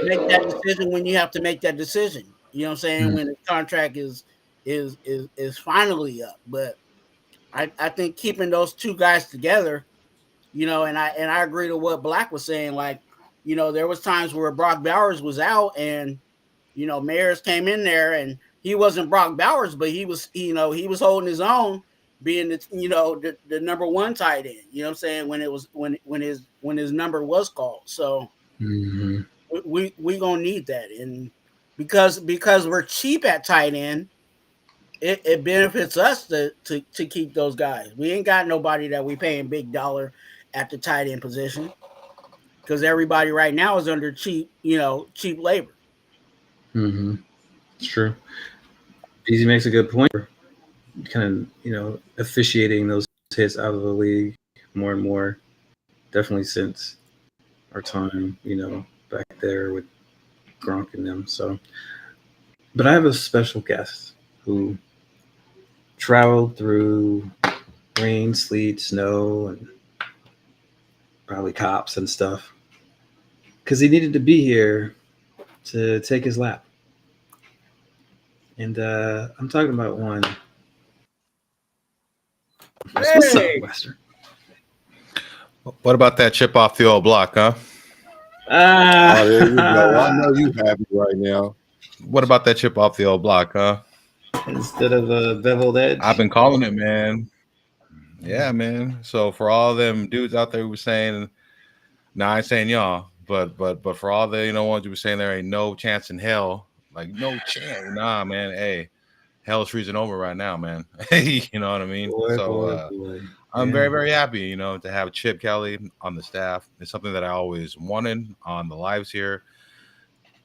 make that decision when you have to make that decision. You know what I'm saying? When the contract is finally up. But I think keeping those 2 guys together, and I agree to what Black was saying. Like, there was times where Brock Bowers was out and, Mayers came in there and he wasn't Brock Bowers, but he was, he was holding his own, being the number 1 tight end. You know what I'm saying? When it was when his number was called. So we gonna need that, and because we're cheap at tight end, it benefits us to keep those guys. We ain't got nobody that we paying big dollar at the tight end position because everybody right now is under cheap labor. Mm-hmm. It's true. Easy makes a good point. Kind of, officiating those hits out of the league more and more. Definitely since our time, back there with Gronk and them. So, but I have a special guest who traveled through rain, sleet, snow, and probably cops and stuff because he needed to be here to take his lap. And I'm talking about one. What's up, Western? What about that chip off the old block, huh? Oh, there you go. I know you happy right now. What about that chip off the old block, huh? Instead of a beveled edge. I've been calling it, man. Yeah, man. So for all them dudes out there who were saying, I ain't saying y'all, but for all the ones who were saying there ain't no chance in hell, like no chance, nah, man. Hey, hell's freezing over right now, man. You know what I mean? Boy. I'm very, very happy, to have Chip Kelly on the staff. It's something that I always wanted on the lives here.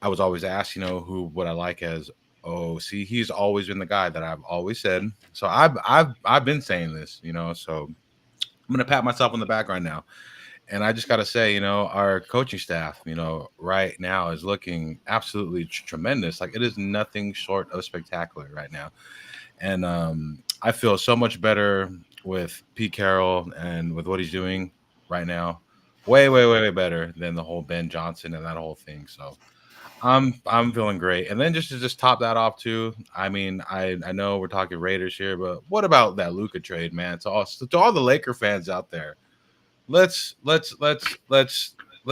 I was always asked, who would I like as OC. He's always been the guy that I've always said. So I've been saying this, So I'm gonna pat myself on the back right now, and I just gotta say, our coaching staff, right now is looking absolutely tremendous. Like it is nothing short of spectacular right now, and I feel so much better with Pete Carroll and with what he's doing right now. Way better than the whole Ben Johnson and that whole thing. So I'm feeling great. And then just to top that off too, I mean, I know we're talking Raiders here, but what about that Luka trade, man? To all the Laker fans out there, let's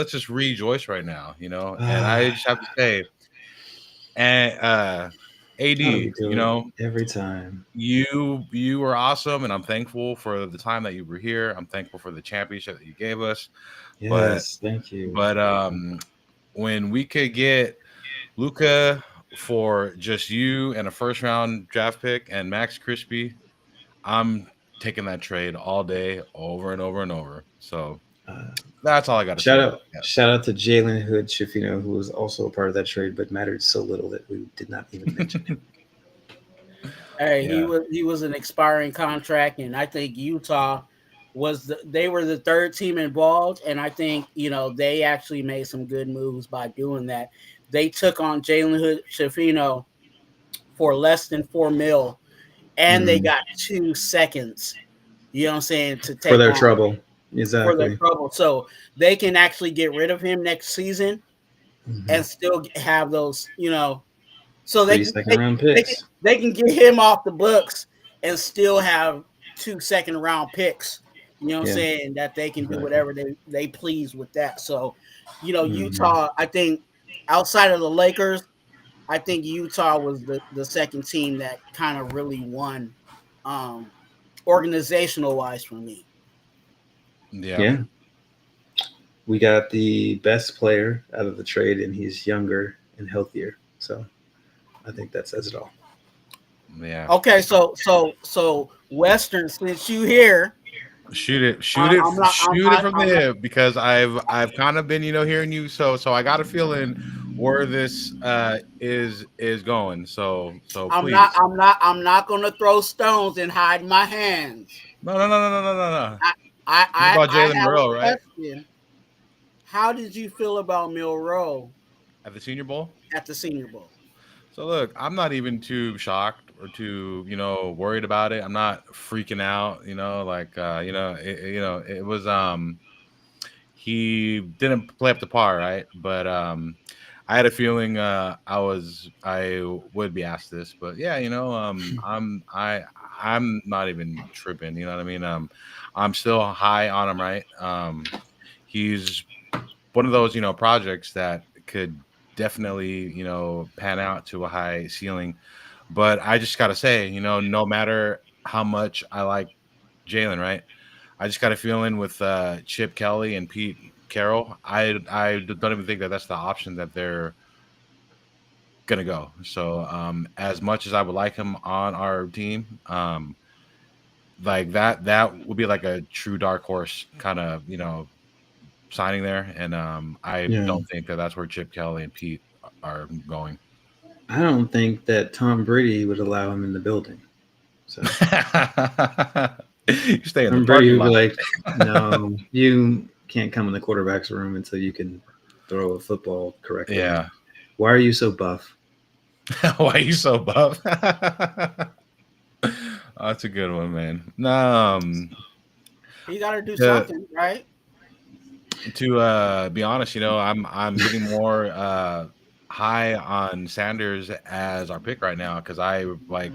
just rejoice right now, And I just have to say, and AD, every time you were awesome, and I'm thankful for the time that you were here. I'm thankful for the championship that you gave us. Yes, thank you. But when we could get Luka for just you and a first round draft pick and Max Crispy, I'm taking that trade all day, over and over and over. So that's all I got to say. Shout out to Jalen Hood Schifino, who was also a part of that trade, but mattered so little that we did not even mention him. Hey, he was an expiring contract, and I think Utah they were the third team involved, and I think they actually made some good moves by doing that. They took on Jalen Hood Schifino for less than $4 million, and they got 2 seconds. You know what I'm saying, to take for their trouble. Exactly. For their trouble. So they can actually get rid of him next season and still have those, so they can get him off the books and still have 2 second-round picks. You know what I'm saying? That they can do whatever they please with that. So, Utah, I think outside of the Lakers, I think Utah was the second team that kind of really won organizational-wise for me. Yeah. We got the best player out of the trade, and he's younger and healthier. So I think that says it all. Yeah. Okay, so Western, since you here, shoot it from the hip, because I've kind of been hearing you. So I got a feeling where this is going. So I'm please. I'm not gonna throw stones and hide my hands. No. I about Jalen Monroe, right? Question. How did you feel about Monroe at the Senior Bowl? So look, I'm not even too shocked or too worried about it. I'm not freaking out. It was he didn't play up to par, right? But I had a feeling I would be asked this, but yeah, I'm not even tripping. You know what I mean? I'm still high on him, right? He's one of those, projects that could definitely, pan out to a high ceiling. But I just got to say, no matter how much I like Jalen, right? I just got a feeling with Chip Kelly and Pete Carroll, I don't even think that's the option that they're gonna go. So as much as I would like him on our team, like that would be like a true dark horse kind of signing there, and I Yeah. don't think that's where Chip Kelly and Pete are going. I don't think that Tom Brady would allow him in the building. So You stay in the Tom Brady parking would be lot. like, "No, you can't come in the quarterback's room until you can throw a football correctly." Yeah. Why are you so buff? Why are you so buff? That's a good one, man. He got to do Yeah. something, right? To be honest, I'm getting more high on Sanders as our pick right now, because I like,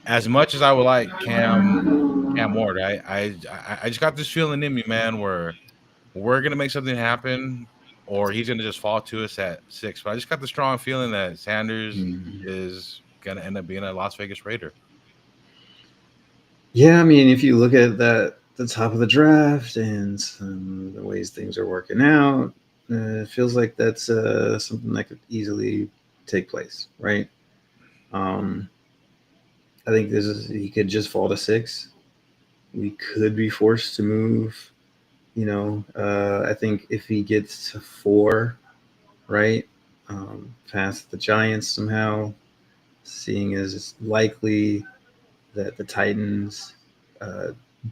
as much as I would like Cam Ward, I just got this feeling in me, man, where we're gonna make something happen, or he's gonna just fall to us at 6. But I just got the strong feeling that Sanders is gonna end up being a Las Vegas Raider. Yeah, I mean, if you look at the top of the draft and some of the ways things are working out, it feels like that's something that could easily take place, right? I think he could just fall to 6. We could be forced to move. I think if he gets to 4, right, past the Giants somehow, seeing as it's likely that the Titans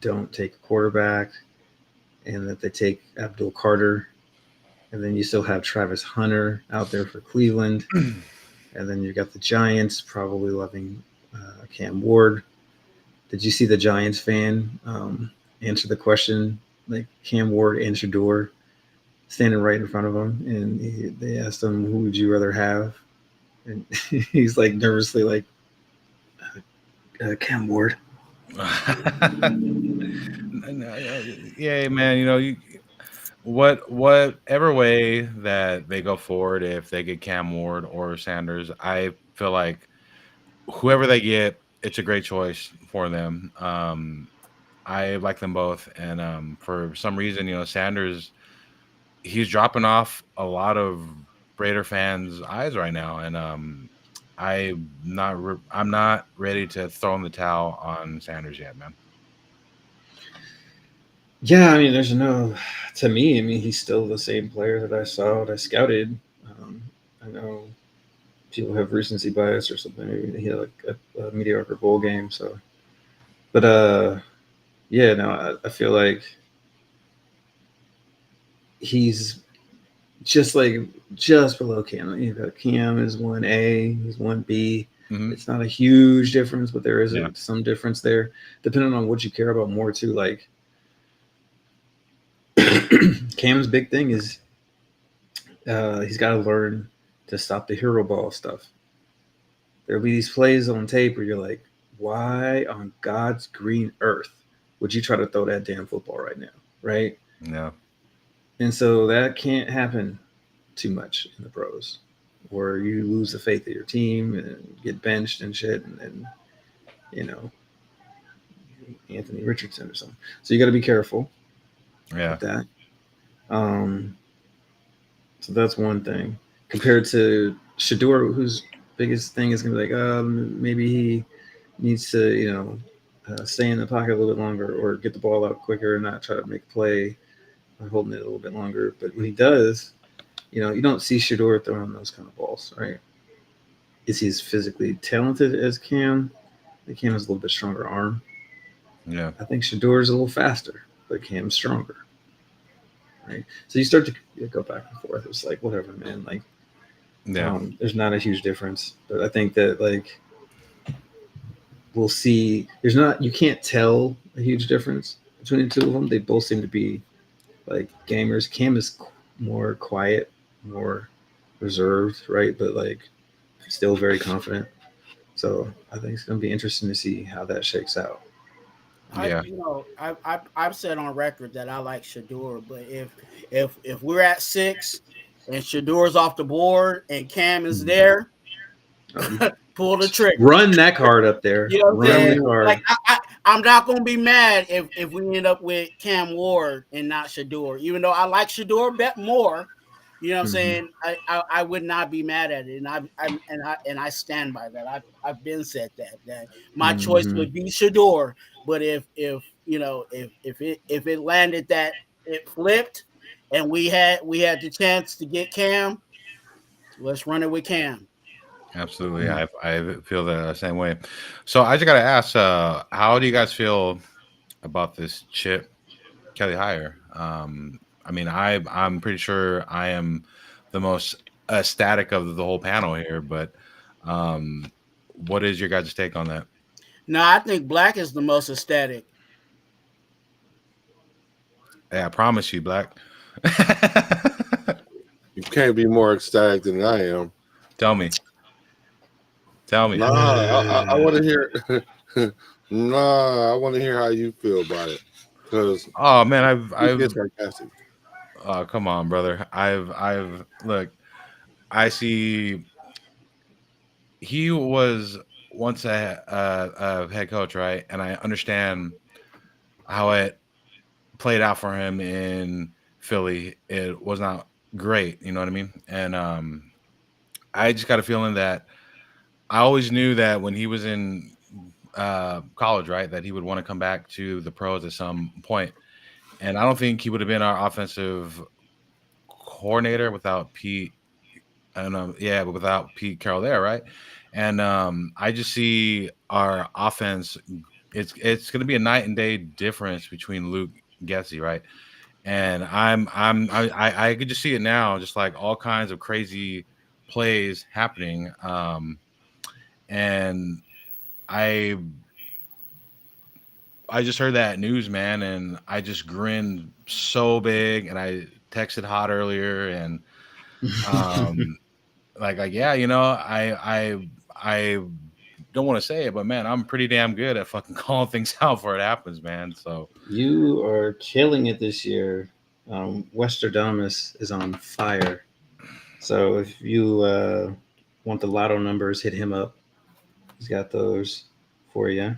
don't take a quarterback and that they take Abdul Carter, and then you still have Travis Hunter out there for Cleveland, and then you've got the Giants probably loving Cam Ward. Did you see the Giants fan answer the question, like Cam Ward and Shador standing right in front of him, and they asked him, "Who would you rather have?" And he's like nervously like, "Cam Ward." Yeah, man. Whatever way that they go forward, if they get Cam Ward or Sanders, I feel like whoever they get, it's a great choice for them. I like them both, and for some reason, Sanders, he's dropping off a lot of Raider fans' eyes right now, and I'm not ready to throw in the towel on Sanders yet, man. Yeah, I mean, to me, I mean, he's still the same player that I saw, that I scouted. I know people have recency bias or something. Maybe he had like a mediocre bowl game. So, but yeah, no, I feel like he's just below Cam. Cam is 1A, he's 1B. Mhm. It's not a huge difference, but there is Yeah. some difference there, depending on what you care about more too. Like Cam's big thing is he's got to learn to stop the hero ball stuff. There'll be these plays on tape where you're like, why on God's green earth would you try to throw that damn football right now? Right. Yeah. And so that can't happen too much in the pros, where you lose the faith of your team and get benched and shit. And Anthony Richardson or something. So you got to be careful with that. So that's one thing. Compared to Shador, whose biggest thing is going to be like, maybe he needs to, stay in the pocket a little bit longer or get the ball out quicker and not try to make a play by holding it a little bit longer. But when he does, you don't see Shador throwing those kind of balls, right? Is he as physically talented as Cam? I think Cam has a little bit stronger arm. Yeah. I think Shador is a little faster, but Cam's stronger. Right. So you start to go back and forth. It's like, whatever, man. Like, Yeah. There's not a huge difference, but I think that like we'll see. You can't tell a huge difference between the two of them. They both seem to be like gamers. Cam is more quiet, more reserved, right? But like still very confident. So I think it's going to be interesting to see how that shakes out. Yeah. I've said on record that I like Shador, but if we're at 6 and Shador's off the board and Cam is there, pull the trigger. Run that card up there. You know what I'm saying? The card. Like I'm not gonna be mad if we end up with Cam Ward and not Shador, even though I like Shador bet more. You know what I'm Mhm. saying? I would not be mad at it, and I stand by that. I've been said that my choice Mhm. would be Shador, but if you know if it landed that it flipped, and we had the chance to get Cam, let's run it with Cam. Absolutely. Mhm. I feel the same way. So I just got to ask, how do you guys feel about this Chip Kelly hire? I mean, I'm pretty sure I am the most ecstatic of the whole panel here, but what is your guys' take on that? No, I think Black is the most ecstatic. Yeah, I promise you, Black. You can't be more ecstatic than I am. Tell me. Tell me. Nah, I want to hear. Nah, I want to hear how you feel about it, because Oh man, you get sarcastic. oh come on, brother. Look, I see he was once a head coach, right? And I understand how it played out for him in Philly. It was not great, you know what I mean? And I just got a feeling that I always knew that when he was in college, right, that he would want to come back to the pros at some point. And I don't think he would have been our offensive coordinator without Pete. And yeah, but without Pete Carroll there, right? And I just see our offense. It's going to be a night and day difference between Luke Gessie, right? And I could just see it now, just like all kinds of crazy plays happening. And I I just heard that news, man, and I just grinned so big, and I texted Hot earlier, and um, like yeah, you know, I don't want to say it, but man, I'm pretty damn good at fucking calling things out before it happens, man. So You are killing it this year. Westradamus is on fire. So if you want the lotto numbers, hit him up. He's got those for you.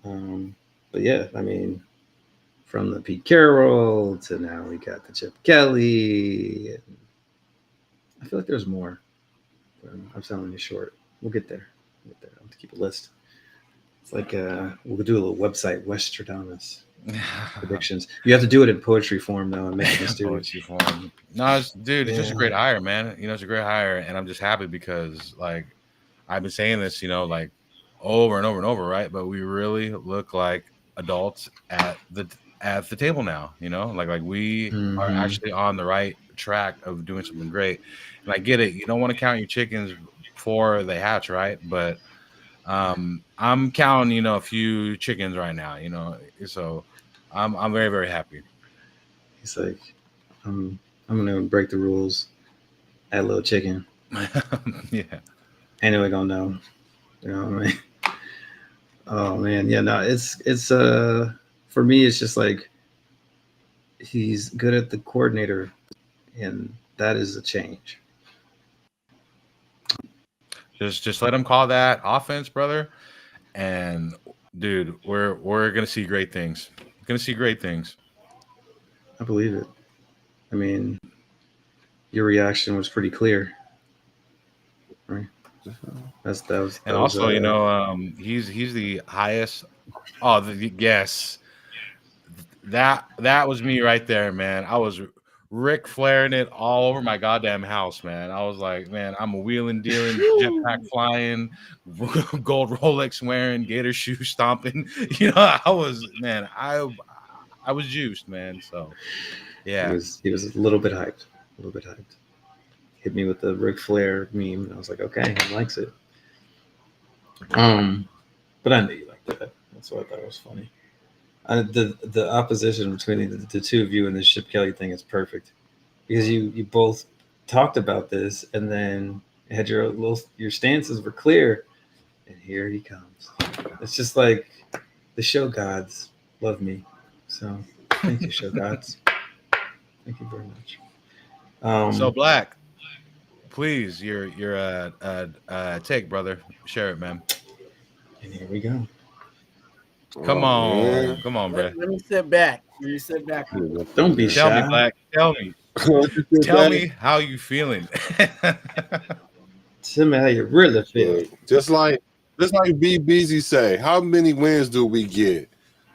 But yeah, I mean, from the Pete Carroll to now we got the Chip Kelly. I feel like there's more. But I'm selling you short. We'll get there. We'll get there. I'll have to keep a list. It's like we'll do a little website, Westradamus predictions. You have to do it in poetry form though, and make it mysterious. poetry form. No, dude, it's just a Yeah. great hire, man. You know, it's a great hire, and I'm just happy because like I've been saying this, you know, like over and over and over, right? But we really look like adults at the table now, you know, like we are Mm-hmm. actually on the right track of doing something great. And I get it, you don't want to count your chickens before they hatch, right? But I'm counting, you know, a few chickens right now, you know, so I'm very very happy. He's like, I'm gonna break the rules. Add a little chicken. Yeah. Ain't nobody gonna know. You know what I mean? Oh man, yeah, no, it's for me it's just like he's good at the coordinator and that is a change. Just let him call that offense, brother. And dude, we're gonna see great things. Gonna see great things. I believe it. I mean, your reaction was pretty clear, right? And That was also, you know, he's the highest. Oh, yes, that was me right there, man. I was Rick flaring it all over my goddamn house, man. I was like, man, I'm a wheeling, dealing, jetpack flying, gold Rolex wearing, gator shoe stomping. You know, I was, man, I was juiced, man. So yeah. he was a little bit hyped. A little bit hyped. Hit me with the Ric Flair meme, and I was like, okay, he likes it. But I knew you liked that. That's why I thought it was funny. The opposition between the two of you in the Chip Kelly thing is perfect because you both talked about this and then had your stances were clear, and here he comes. It's just like the show gods love me, so thank you, show gods. Thank you very much. So Um, Black, please, your take, brother. Share it, man. and here we go. Oh man, Come on, bro. Let me sit back. Let me sit back. Don't be Tell me, shy. Black. Tell me. Tell me how you feeling. Tell me how you really feel. Just like BBZ say, how many wins do we get?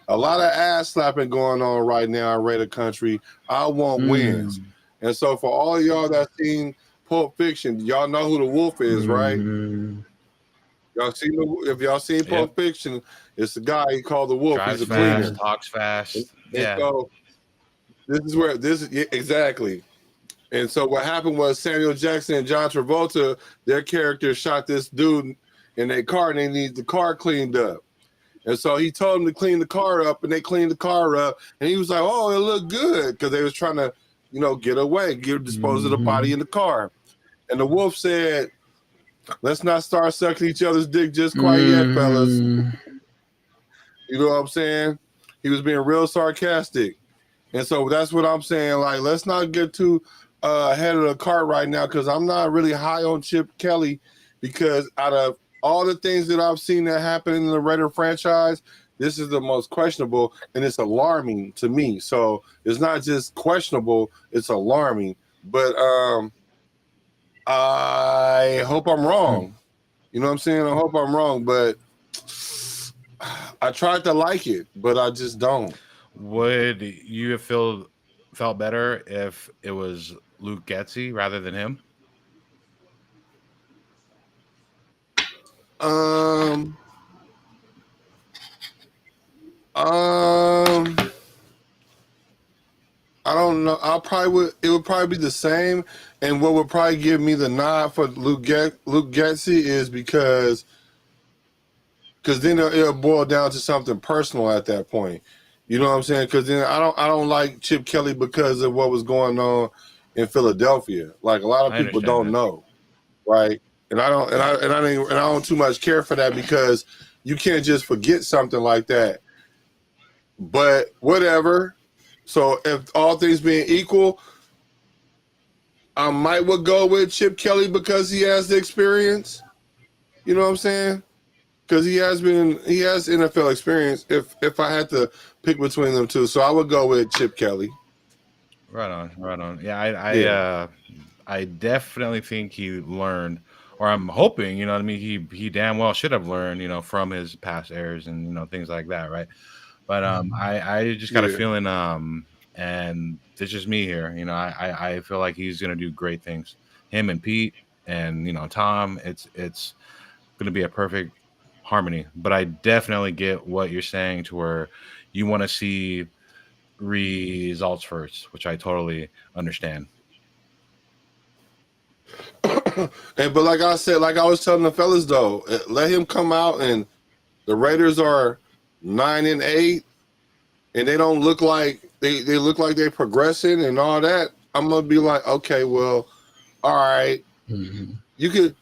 A lot of ass slapping going on right now in Raider country. I want wins. And so for all y'all that seen Pulp Fiction, y'all know who the wolf is, right? Y'all seen if y'all seen Pulp Fiction, it's the guy he called the wolf. Drives He's a fast, cleaner. talks fast. And so this is where exactly. And so what happened was Samuel Jackson and John Travolta, their characters shot this dude in their car and they need the car cleaned up. And so he told them to clean the car up and they cleaned the car up. And he was like, oh, it looked good because they was trying to, get away, dispose of the body in the car. And the wolf said, let's not start sucking each other's dick just quite yet, fellas. You know what I'm saying? He was being real sarcastic. And so that's what I'm saying. Like, let's not get too ahead of the cart right now because I'm not really high on Chip Kelly because out of all the things that I've seen that happen in the Raider franchise, this is the most questionable and it's alarming to me. So it's not just questionable, it's alarming. But I hope I'm wrong. You know what I'm saying? I hope I'm wrong, but I tried to like it, but I just don't. Would you have felt better if it was Luke Getzey rather than him? I don't know. It would probably be the same. And what would probably give me the nod for Luke Getzey is because then it'll boil down to something personal at that point. You know what I'm saying? Because then I don't like Chip Kelly because of what was going on in Philadelphia. Like a lot of people don't know, right? And I don't too much care for that because you can't just forget something like that. But whatever. So if all things being equal, I would go with Chip Kelly because he has the experience. You know what I'm saying? Because he has NFL experience. If I had to pick between them two, so I would go with Chip Kelly. Right on. Yeah, I definitely think he learned, or I'm hoping, you know what I mean. He damn well should have learned, from his past errors and things like that, right? But I just got a feeling, and it's just me here. I feel like he's gonna do great things. Him and Pete and Tom. It's gonna be a perfect harmony. But I definitely get what you're saying to where you want to see results first, which I totally understand. But like I said, like I was telling the fellas though, let him come out and the Raiders are 9-8 and they don't look like they look like they're progressing and all that. I'm gonna be like, okay, well, all right. You can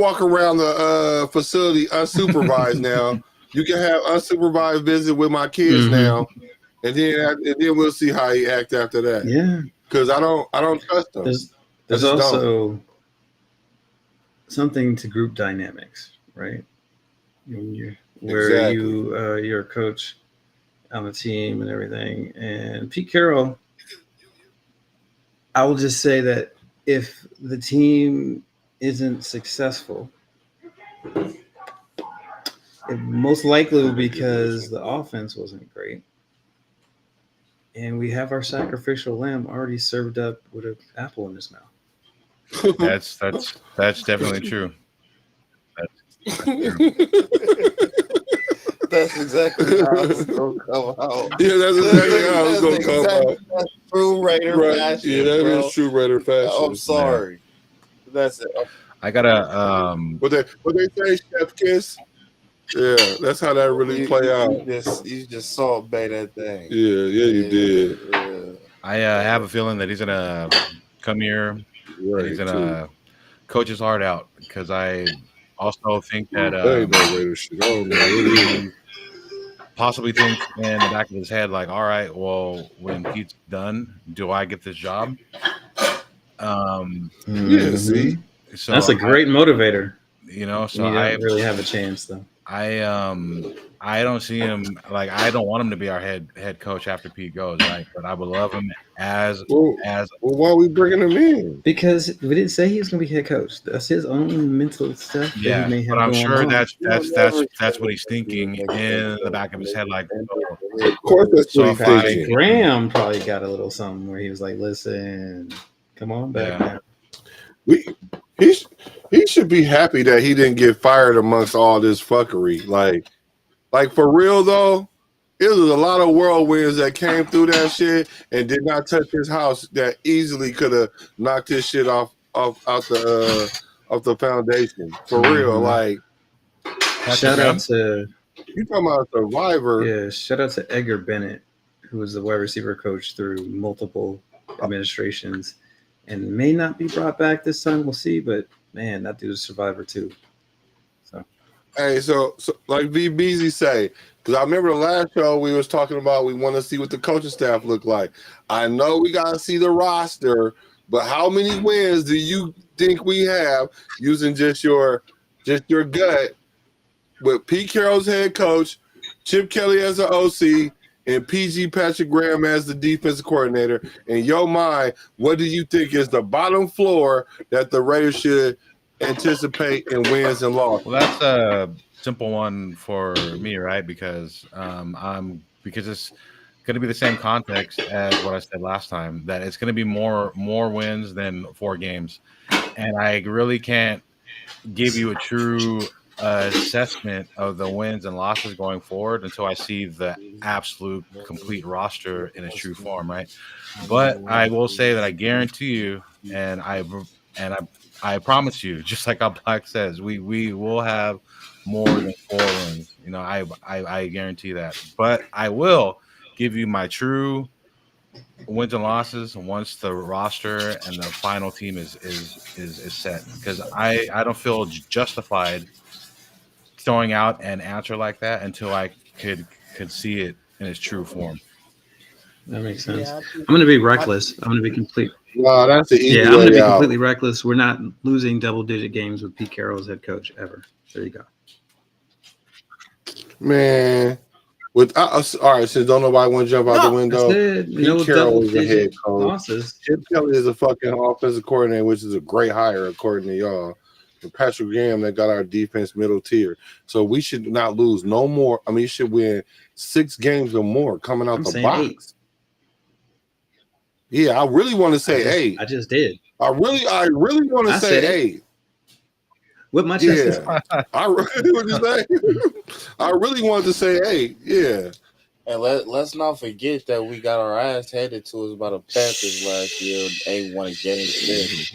walk around the facility unsupervised now. You can have unsupervised visit with my kids now, and then we'll see how he act after that. Yeah, because I don't trust him. There's also something to group dynamics, right? Where you're a coach on the team and everything. And Pete Carroll, I will just say that if the team isn't successful, it most likely will be because the offense wasn't great. And we have our sacrificial lamb already served up with an apple in his mouth. That's definitely true. That's exactly how it's going to come out. Yeah, that's exactly how it's going to come out. That's true Raider fashion. Yeah, that is true Raider fashion. I'm sorry. Yeah. That's it. I gotta what they say, chef kiss. Yeah, that's how that really play out. You just saw bait that thing. Yeah, you did. Yeah. I have a feeling that he's gonna come here. Right, he's gonna coach his heart out because I also think that ain't no Raider shit. I don't know what it is. Possibly think in the back of his head, like, all right, well, when Pete's done, do I get this job? Yeah, see. So that's a great motivator. So I don't really have a chance though. I don't see him like I don't want him to be our head coach after Pete goes, right? But I would love him as Well, why are we bringing him in? Because we didn't say he was going to be head coach. That's his own mental stuff that yeah. he may have But I'm going sure on. that's what he's thinking in the back of his head. Like, Of course, that's So what he's if I- thinking. Graham probably got a little something where he was like, "Listen, come on back Yeah. now." He should be happy that he didn't get fired amongst all this fuckery. Like for real though, it was a lot of whirlwinds that came through that shit and did not touch his house that easily could have knocked his shit off the foundation. For real, like Shout out to you talking about a survivor. Yeah, shout out to Edgar Bennett, who was the wide receiver coach through multiple administrations and may not be brought back this time. We'll see, but man, that dude's a survivor too. So Hey, so like V Beezy say, because I remember the last show we was talking about we want to see what the coaching staff look like. I know we got to see the roster, but how many wins do you think we have using just your gut with Pete Carroll's head coach, Chip Kelly as the OC, and PG Patrick Graham as the defensive coordinator? In your mind, what do you think is the bottom floor that the Raiders should anticipate in wins and losses? Well, that's a simple one for me, right? Because because it's going to be the same context as what I said last time. That it's going to be more wins than 4 games, and I really can't give you a true assessment of the wins and losses going forward until I see the absolute complete roster in its true form, right? But I will say that I guarantee you, and I promise you, just like our Black says, we will have more than 4 wins. You know, I guarantee that. But I will give you my true wins and losses once the roster and the final team is set, because I don't feel justified throwing out an answer like that until I could see it in its true form. that makes sense. Yeah, I'm going to be reckless. I'm going to be complete. No, that's the easy Yeah, I'm going to way be out. completely reckless. We're not losing double-digit games with Pete Carroll as head coach ever. There you go. Man, with all right, since don't nobody want to jump out the I window, said Pete no Carroll is the head double-digit coach. losses. Chip Kelly is a fucking offensive coordinator, which is a great hire according to y'all. And Patrick Graham that got our defense middle tier. So we should not lose no more. I mean, you should win 6 games or more coming out I'm the saying box. 8. Yeah, I really want to say 8. I just did. I really want to I say said it. 8. With my chest. Yeah, I really want to say. I really wanted to say 8. Yeah. And let's not forget that we got our ass handed to us by the Panthers last year. Ain't won a game.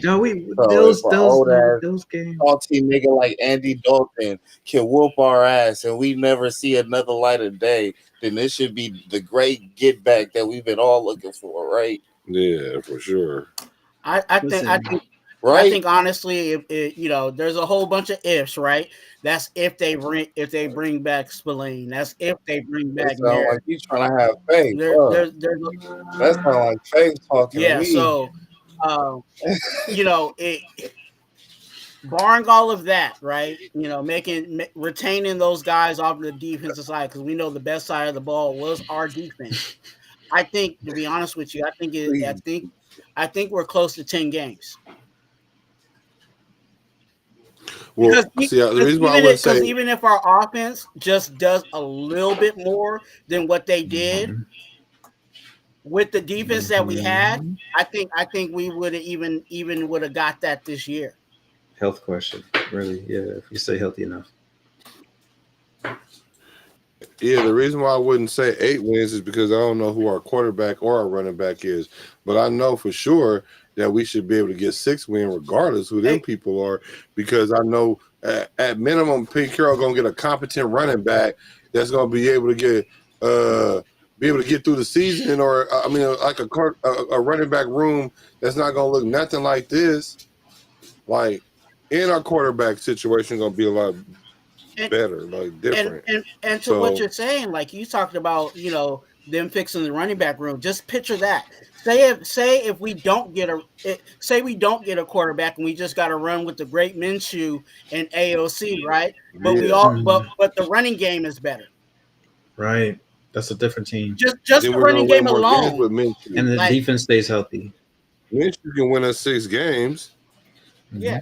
No, we So those if an old ass those games. salty nigga like Andy Dalton can whoop our ass and we never see another light of day, then this should be the great get back that we've been all looking for, right? Yeah, for sure. I think Right? I think honestly, if there's a whole bunch of ifs, right? That's if they bring back Spillane. That's if they bring That back sound Merritt. like you trying to have faith. There, Huh? there's That sound like faith talking to yeah. me. So, barring all of that, right? Retaining those guys off the defensive side, because we know the best side of the ball was our defense. I think, to be honest with you, I think we're close to 10 games. Well, the reason why I would say Even if our offense just does a little bit more than what they did with the defense that we had, I think we would have even would have got that this year. Health question, really? Yeah, if you stay healthy enough. yeah, the reason why I wouldn't say 8 wins is because I don't know who our quarterback or our running back is, but I know for sure that we should be able to get 6 wins regardless who them people are, because I know at minimum Pete Carroll gonna get a competent running back that's gonna be able to get through the season, or I mean like a running back room that's not gonna look nothing like this. Like in our quarterback situation gonna be a lot better, like different. And to what you're saying, like you talked about, them fixing the running back room. Just picture that. Say if we don't get a quarterback and we just got to run with the great Minshew and AOC, right? But we Yeah. all but the running game is better. Right. That's a different team. Just Then the we're gonna running win game more games alone. with Minshew. And the Like- defense stays healthy. Minshew can win us 6 games. Yeah.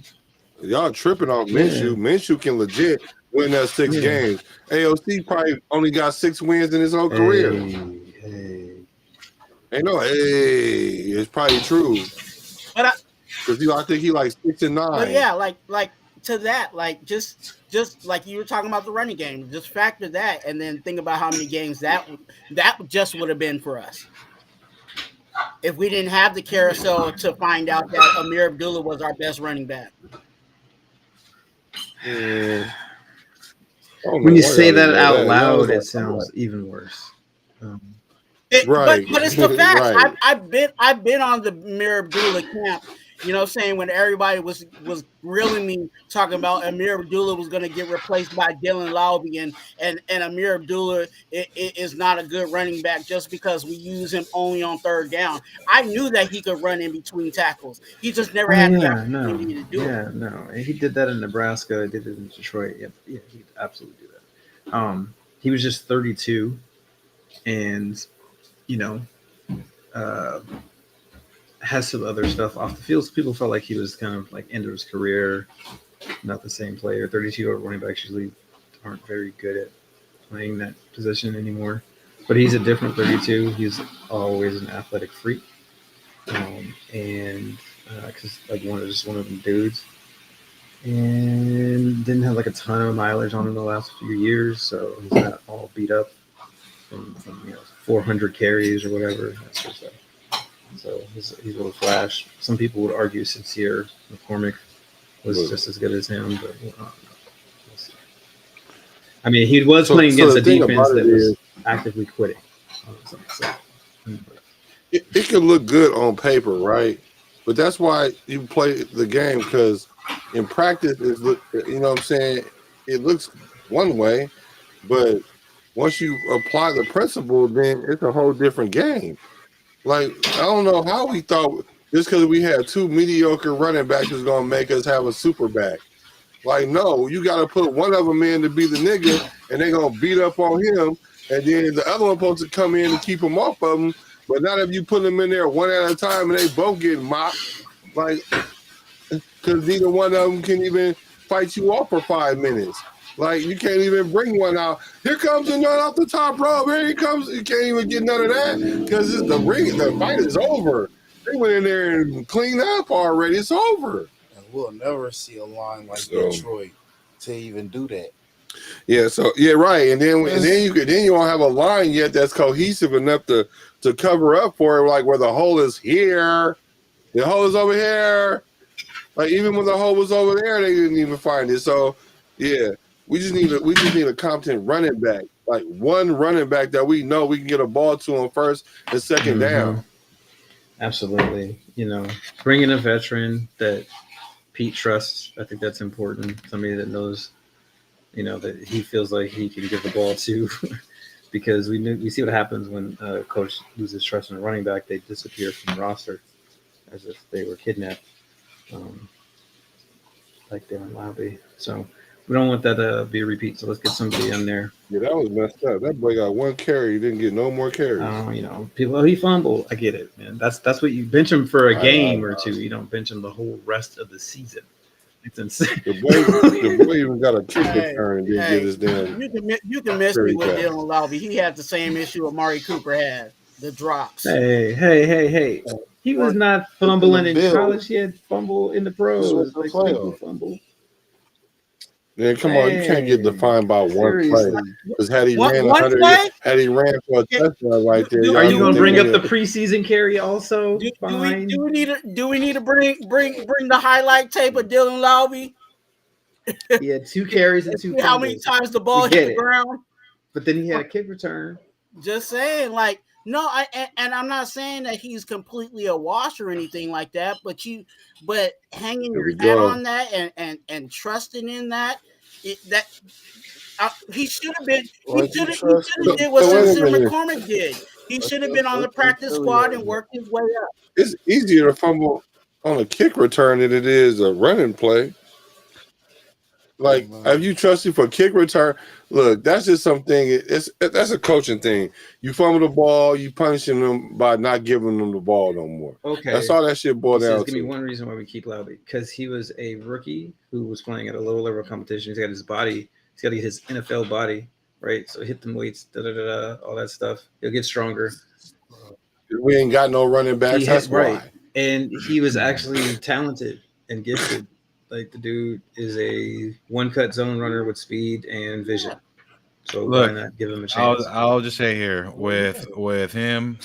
Y'all tripping on Minshew. Yeah. Minshew can legit win us 6 Yeah. games. AOC probably only got 6 wins in his whole career. Hey. Ain't no, hey, it's probably true. But Because I think he like 6 and 9. But yeah, like to that, like just like you were talking about the running game, just factor that and then think about how many games that just would have been for us if we didn't have the carousel to find out that Amir Abdullah was our best running back. Yeah. I don't know When you why say y'all that didn't know out that. loud, Y'all it was like, sounds even worse. Right. But it's the facts. Right. I've been on the Amir Abdullah camp. You know what I'm saying? When everybody was grilling me, talking about Amir Abdullah was going to get replaced by Dylan Lowby, and Amir Abdullah is not a good running back just because we use him only on third down. I knew that he could run in between tackles. He just never had the opportunity to do it. Yeah, no. And he did that in Nebraska. He did it in Detroit. Yeah, he could absolutely do that. He was just 32, and has some other stuff off the field. So people felt like he was kind of like end of his career, not the same player. 32-year-old running backs usually aren't very good at playing that position anymore. But he's a different 32. He's always an athletic freak, and because like one of them dudes, and didn't have like a ton of mileage on him the last few years, so he's not all beat up from 400 carries or whatever. That sort of stuff. So he's a little flash. Some people would argue YESSIR McCormick was just as good as him, but we'll see. I mean, he was playing against a defense that was actively quitting. It can look good on paper, right? But that's why you play the game, because in practice, you know what I'm saying? It looks one way, but once you apply the principle, then it's a whole different game. Like, I don't know how we thought just because we had 2 mediocre running backs was going to make us have a super back. Like, no, you got to put one of them in to be the nigga, and they're going to beat up on him, and then the other one supposed to come in and keep him off of him. But not if you put them in there one at a time and they both get mopped. Like, because neither one of them can even fight you off for 5 minutes. Like, you can't even bring one out. Here comes another off the top rope. Here he comes. You can't even get none of that because the fight is over. They went in there and cleaned up already. It's over. And we'll never see a line like Detroit to even do that. Yeah. So yeah, right. And then you don't have a line yet that's cohesive enough to cover up for it. Like where the hole is here, the hole is over here. Like even when the hole was over there, they didn't even find it. So yeah. We just need a competent running back, like one running back that we know we can get a ball to on first and second down. Absolutely, bringing a veteran that Pete trusts. I think that's important. Somebody that knows, that he feels like he can give the ball to, because we see what happens when a coach loses trust in a running back. They disappear from the roster as if they were kidnapped, like Dylan Lowby. So. We don't want that to be a repeat, so let's get somebody in there. Yeah, that was messed up. That boy got 1 carry. He didn't get no more carries. People, he fumbled. I get it, man. That's what you bench him for a game or two. You don't bench him the whole rest of the season. It's insane. The boy even got a kick return and didn't get his damn. You can miss me with Dylan Lowby. He had the same issue Amari Cooper had, the drops. Hey. He was not fumbling in college. He had fumble in the pros. Like people fumble. Man, come on, you can't get defined by one play. Because had he ran for a touchdown right there. Are you going to bring up the preseason carry also? Do we need to bring the highlight tape of Dylan Lowby? He had 2 carries and 2 fumbles. How many times the ball hit the ground? But then he had a kick return. Just saying, like, no, and I'm not saying that he's completely a wash or anything like that, but hanging your hat on that and trusting in that, he should have been. He should have did what YESSIR McCormick did. He should have been on the practice squad and worked his way up. It's easier to fumble on a kick return than it is a running play. Like, if you trust him for kick return, look, that's just something. That's a coaching thing. You fumble the ball, you punishing them by not giving them the ball no more. Okay, that's all that shit boiled down to. Give me one reason why we keep Lowry, because he was a rookie who was playing at a low level competition. He's got his body. He's got to get his NFL body right. So hit them weights, all that stuff. He'll get stronger. We ain't got no running backs. That's right. why. And he was actually talented and gifted. Like, the dude is a one-cut zone runner with speed and vision. So Look, why not give him a chance? I'll just say here with him,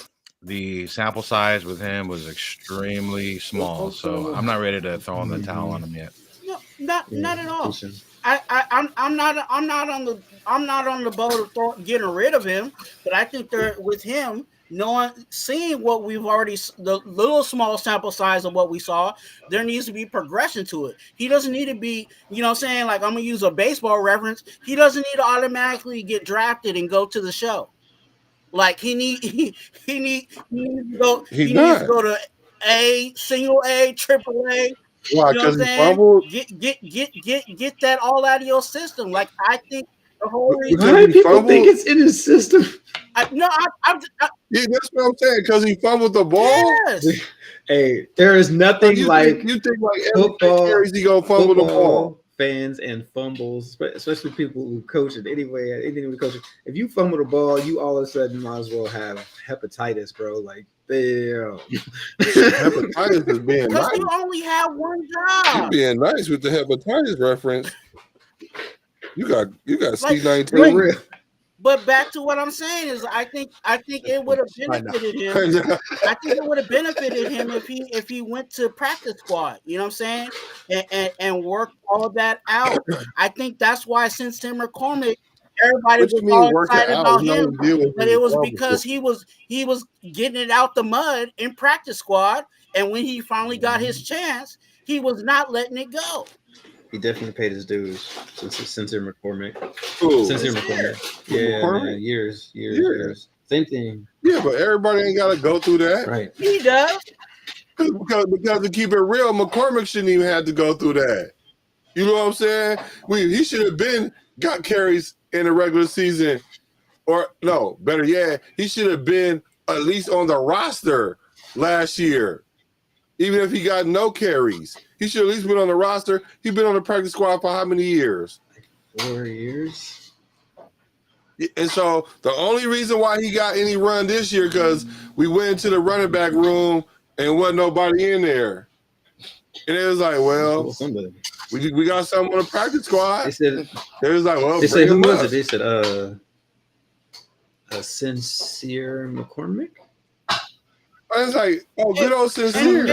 the sample size with him was extremely small. So I'm not ready to throw in the towel on him yet. No, not at all. I'm not on the boat of getting rid of him, but I think with him, seeing what we've already, the little small sample size of what we saw, there needs to be progression to it. He doesn't need to be, you know what I'm saying? Like, I'm going to use a baseball reference. He doesn't need to automatically get drafted and go to the show. Like, he needs to go to A, single A, triple A. Why? Because he fumbled? Get that all out of your system. Like, I think the whole reason. Why do people think it's in his system? Yeah, that's what I'm saying. Because he fumbled the ball. Yes. Hey, there is nothing you like think like every carries he gonna fumble the ball. Fans and fumbles, especially people who coach it anyway. Anything coach it. If you fumble the ball, you all of a sudden might as well have hepatitis, bro. Like, damn. Hepatitis is being nice. Because you only have one job. You being nice with the hepatitis reference. You got like, C19. Real. But back to what I'm saying is, I think it would have benefited him. I think it would have benefited him if he went to practice squad. You know what I'm saying, and worked all of that out. I think that's why since Tim McCormick, everybody was all excited about him. But it was because he was getting it out the mud in practice squad, and when he finally got his chance, he was not letting it go. He definitely paid his dues since McCormick. Ooh. Sincere McCormick. Yeah, man, years. Same thing. Yeah, but everybody ain't got to go through that. Right. He does. Because to keep it real, McCormick shouldn't even have to go through that. You know what I'm saying? He should have been got carries in the regular season. Or, no, better yet, he should have been at least on the roster last year. Even if he got no carries. He should at least been on the roster. He's been on the practice squad for how many years? 4 years. And so the only reason why he got any run this year because we went into the running back room and wasn't nobody in there. And it was like, well, we got something on the practice squad. They said, it was like, well, they said, who was it? They said, Sincere McCormick. I was like, oh, good old Sincere.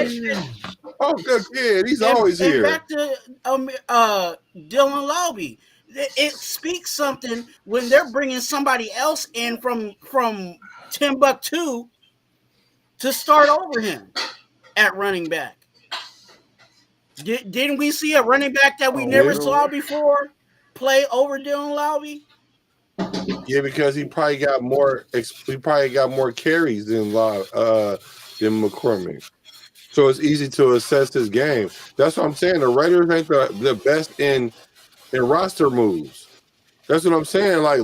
Oh, good kid. He's always here. Back to Dylan Lobby. It speaks something when they're bringing somebody else in from Timbuktu to start over him at running back. Didn't we see a running back that we never saw before play over Dylan Lobby? Yeah, because he probably got more carries than McCormick. So it's easy to assess his game. That's what I'm saying. The Raiders ain't the best in roster moves. That's what I'm saying. Like,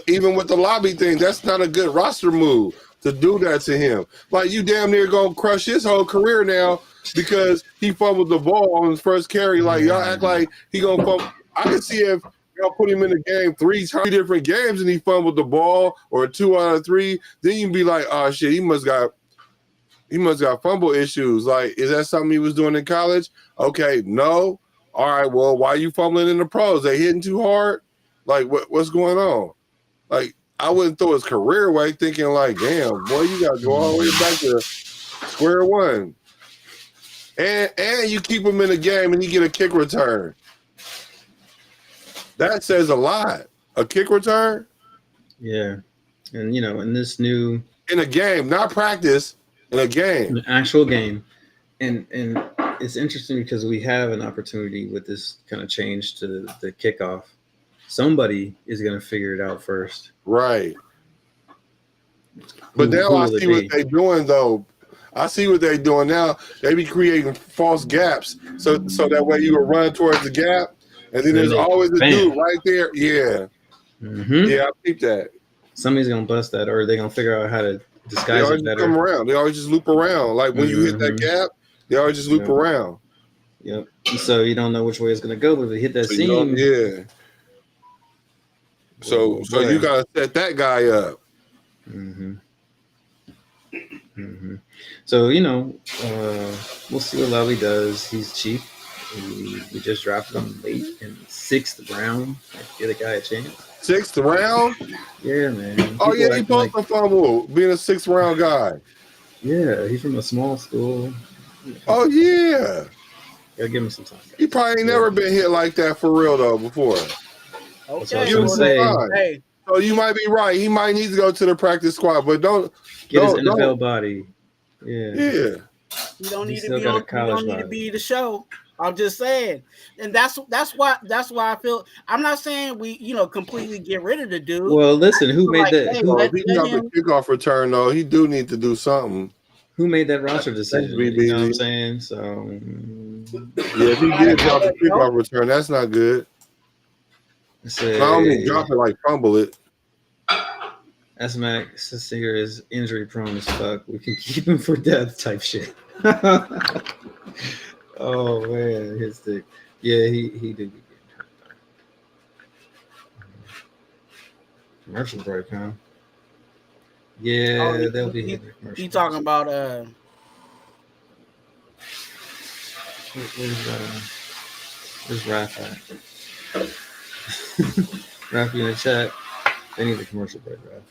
even with the Lobby thing, that's not a good roster move to do that to him. Like, you damn near gonna crush his whole career now because he fumbled the ball on his first carry. Like, y'all act like he gonna fumble. I can see if y'all put him in the game three different games and he fumbled the ball, or 2 out of 3, then you can be like, oh shit, he must got fumble issues. Like, is that something he was doing in college? Okay, no. All right, well, why are you fumbling in the pros? They hitting too hard? Like, what's going on? Like, I wouldn't throw his career away thinking like, damn, boy, you got to go all the way back to square one. And you keep him in the game and he get a kick return. That says a lot. A kick return? Yeah. And, in this new... In a game, not practice, in a game. An actual game. And it's interesting because we have an opportunity with this kind of change to the kickoff. Somebody is going to figure it out first. Right. But now Who I will it see what be? they're doing though. I see what they're doing now. They be creating false gaps, so that way you will run towards the gap, and then there's always a bam. dude right there. Yeah, Mm-hmm. I peep that. Somebody's gonna bust that, or they're gonna figure out how to They disguise always it just better. come around. They always just loop around. Like when you hit that Mhm. gap, they always just loop Yep. around. Yep. So you don't know which way it's gonna go, but if they hit that So you know, seam, yeah. So you gotta set that guy up. Mm-hmm. Mm-hmm. So we'll see what Lowry does. He's cheap. We just drafted him late in the 6th round. Give the guy a chance. 6th round. Yeah, man. Oh yeah, People he acting like, posted fumble being a 6th round guy. yeah, he's from a small school. Oh yeah. Gotta give him some time. He probably ain't never been hit like that for real though before. Okay, Give him well, some say. time. hey, So you might be right. He might need to go to the practice squad, but don't Get his don't- NFL body. Yeah. Yeah. you don't He need to still be got a on. You college don't need to body. be the show. I'm just saying, and that's why I feel. I'm not saying we completely get rid of the dude. Well, listen, who made like, that? hey, Who, Well, let if he got the him. kickoff return though, he do need to do something. who made that roster decision? Thanks, You know what I'm BBG. saying? So Yeah, if he did drop the kickoff return, that's not good. say, I don't mean drop it like fumble it. S-Mac Singer is injury prone as fuck. We can keep him for death type shit. Oh man, his stick. Yeah, he did get hurt. Commercial break, huh? Yeah, they'll be hitting commercial. He talking about Where's Raph at? Raph in the chat. They need a commercial break, Raph.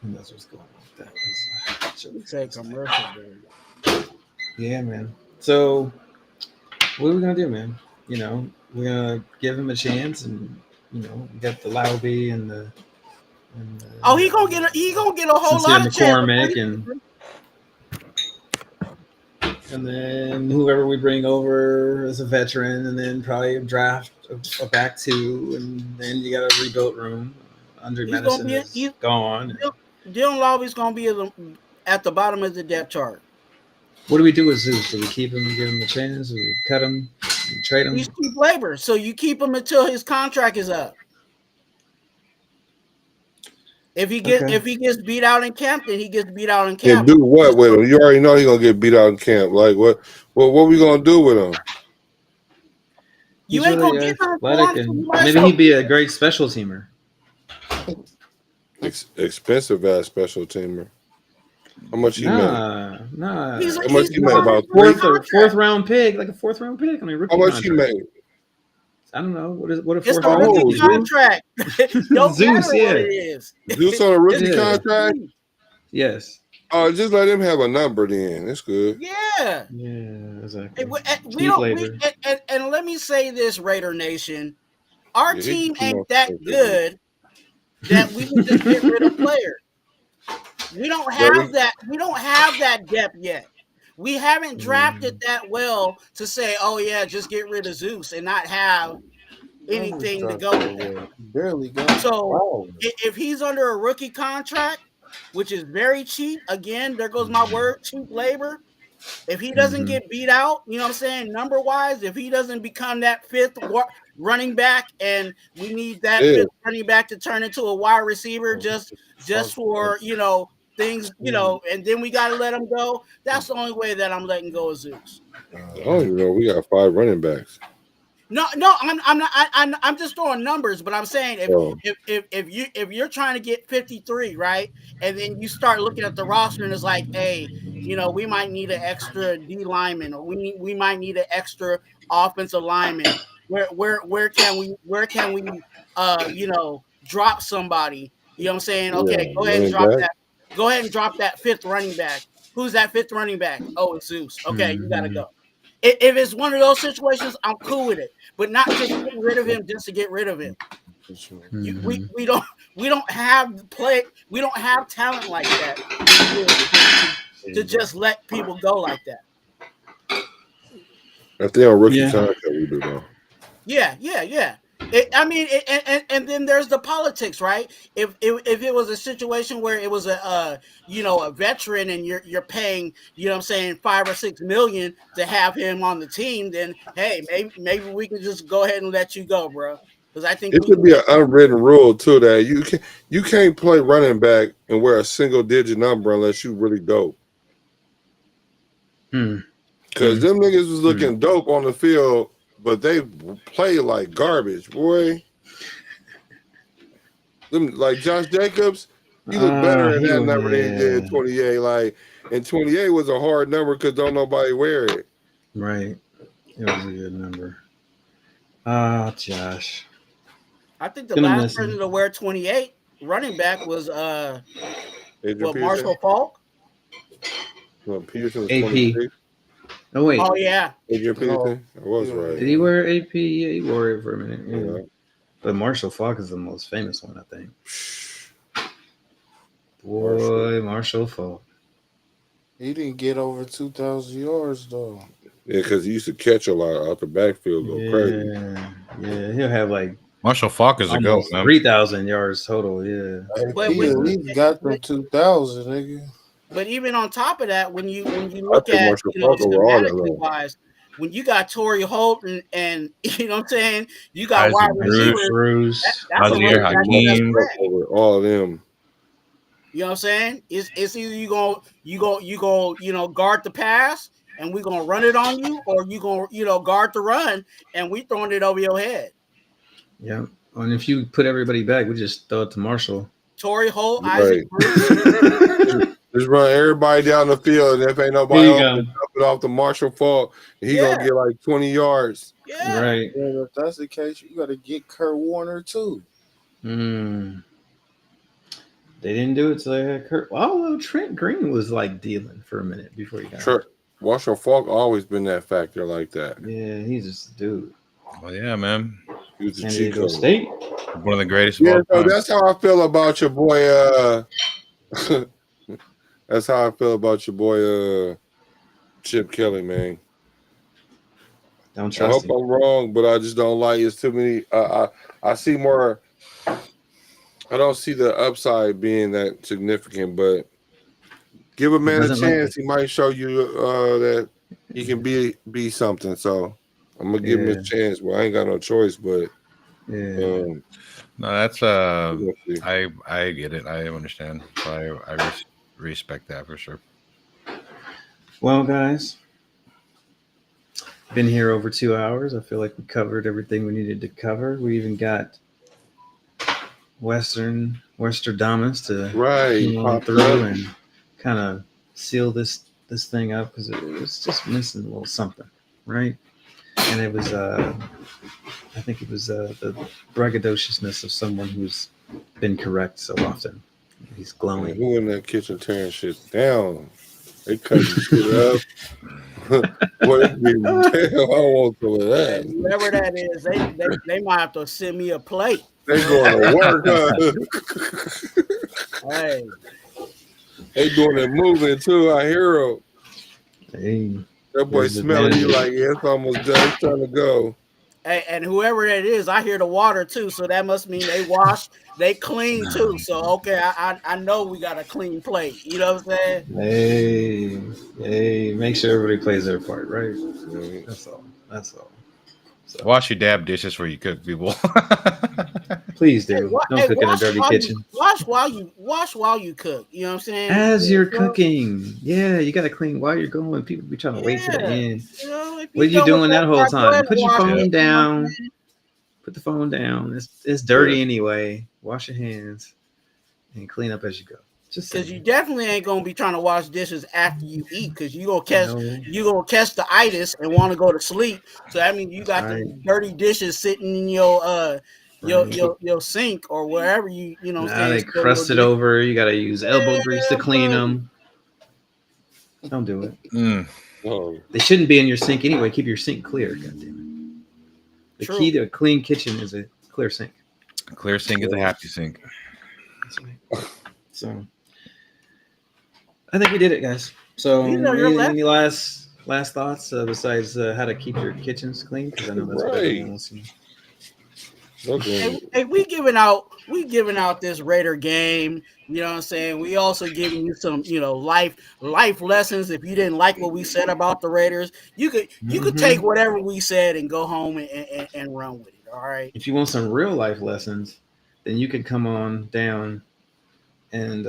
And that's what's going on with that. he said commercial break. Yeah, man. So what are we gonna do, man? We're gonna give him a chance, and we got the Lauby and the. Oh, he gonna get a whole Sincere lot of checks. McCormick and then whoever we bring over as a veteran, and then probably draft a back two, and then you got a rebuilt room. Andre Madison is gone. Dylan Lobby's gonna be at the bottom of the depth chart. What do we do with Zeus? Do we keep him and give him a chance? Do we cut him? Do we trade him? He's cheap labor, so you keep him until his contract is up. If he gets beat out in camp, then he gets beat out in camp. And do what with him? You already know he's gonna get beat out in camp. Like what we gonna do with him? You He's ain't really gonna get athletic, and maybe he'd be a great special teamer. Expensive ass special teamer. How much he made? Nah. How much he made? About fourth round pick, like a fourth round pick. I mean, rookie how much contract. he made? I don't know. What a It's fourth a round rookie pick? contract. Don't Zeus, matter what it is. Zeus on a rookie Yeah. contract? Yes. Oh, just let him have a number then. It's good. Yeah. Yeah, exactly. And let me say this, Raider Nation. Our Yeah, team he ain't that good that we can just get rid of players. We don't have that. We don't have that depth yet. We haven't drafted that well to say, oh yeah, just get rid of Zeus and not have anything to go with that. Barely go. So if he's under a rookie contract, which is very cheap, again, there goes my word, cheap labor. If he doesn't get beat out, you know what I'm saying, number wise, if he doesn't become that fifth running back, and we need that fifth running back to turn into a wide receiver just for things, and then we got to let him go. That's the only way that I'm letting go of Zeus. Oh, we got 5 running backs. No, I'm not. I'm just throwing numbers, but I'm saying if you're trying to get 53, right, and then you start looking at the roster and it's like, hey, we might need an extra D lineman, or we might need an extra offensive lineman. Where can we drop somebody? You know what I'm saying? Okay, go ahead and drop that. Go ahead and drop that fifth running back. Who's that fifth running back? Oh, it's Zeus. Okay, you gotta go. If it's one of those situations, I'm cool with it, but not just getting rid of him just to get rid of him. We don't have we don't have talent like that to just let people go like that. If they're on rookie contract, we do though. Yeah. And then there's the politics, right? If it was a situation where it was a veteran and you're paying, you know what I'm saying, 5 or 6 million to have him on the team, then hey, maybe we can just go ahead and let you go, bro. Because I think It should be an unwritten rule too that you can't play running back and wear a single digit number unless you really dope. Because them niggas was looking dope on the field, but they play like garbage, boy. Them like Josh Jacobs, he looked better in that number than he did 28. Like, and 28 was a hard number because don't nobody wear it. Right. It was a good number. Josh. I think the last person to wear 28 running back was Marshall Faulk. Well, Peterson was AP. 26. Oh wait. Oh yeah. Adrian Peterson. I was right. Did he wear AP? Yeah, he wore it for a minute. Yeah. But Marshall Faulk is the most famous one, I think. Boy, Marshall Faulk. He didn't get over 2,000 yards though. Yeah, because he used to catch a lot out the backfield, go crazy. Yeah, he'll have like Marshall Faulk is a goat, man. 3,000 yards total. Yeah, but he at least got them 2,000, nigga. But even on top of that, when you look at schematically wise, when you got Torrey Holt and you know what I'm saying, you got wide receivers. That's all of them. You know what I'm saying? It's either you go guard the pass and we're gonna run it on you, or you gonna guard the run and we throwing it over your head. Yeah. And if you put everybody back, we just throw it to Marshall. Torrey Holt, Isaac Just run everybody down the field, and if ain't nobody open, dump it off the Marshall Faulk, and he gonna get like 20 yards. Yeah. Right. Yeah, if that's the case, you got to get Kurt Warner too. They didn't do it, so they had Kurt. Although Trent Green was like dealing for a minute before he got it. Marshall Faulk always been that factor like that. Yeah, he's just a dude. Well, yeah, man. He was San Diego State. One of the greatest. Yeah, so that's how I feel about your boy. That's how I feel about your boy Chip Kelly, man. Don't trust him. I hope I'm wrong, but I just don't like it's too many. I see more. I don't see the upside being that significant, but give a man a chance. He might show you that he can be something. So I'm gonna give him a chance. Well, I ain't got no choice, but no, that's I get it. I understand. So I respect that for sure. Well, guys, been here over 2 hours. I feel like we covered everything we needed to cover. We even got Westerdamus to come on through and kind of seal this thing up because it was just missing a little something, right? And it was I think it was the braggadociousness of someone who's been correct so often. He's glowing. Who in that kitchen tearing shit down? They cut shit up. Boy, I want some of that. Whoever that is, they might have to send me a plate. They going to work. Hey, they doing it moving too. I hear him. Hey, that boy smelling you like it's almost done. It's trying to go. Hey, and whoever that is, I hear the water too. So that must mean they wash, they clean too. So okay, I know we got a clean plate. You know what I'm saying? Hey, make sure everybody plays their part, right? That's all. So. Wash your dab dishes before you cook, people. Please do. Don't cook in a dirty kitchen. Wash while you cook. You know what I'm saying? As you're cooking, you got to clean while you're going. People be trying to wait to the end. What are you doing that whole time? Put your phone down. Put the phone down. It's dirty anyway. Wash your hands and clean up as you go. Just because you definitely ain't gonna be trying to wash dishes after you eat, because you gonna catch the itis and want to go to sleep. So that means you got the dirty dishes sitting in your sink or wherever you know. What I'm saying, they crusted over. You got to use elbow grease to clean them. Don't do it. They shouldn't be in your sink anyway. Keep your sink clear. Goddamn it. The key to a clean kitchen is a clear sink. A clear sink is a happy sink. That's right. So I think we did it, guys. So any last thoughts besides how to keep your kitchens clean? Because I know that's what everyone wants to know. Okay. Hey, we giving out this Raider game. You know what I'm saying? We also giving you some, life lessons. If you didn't like what we said about the Raiders, you could take whatever we said and go home and run with it. All right. If you want some real life lessons, then you could come on down and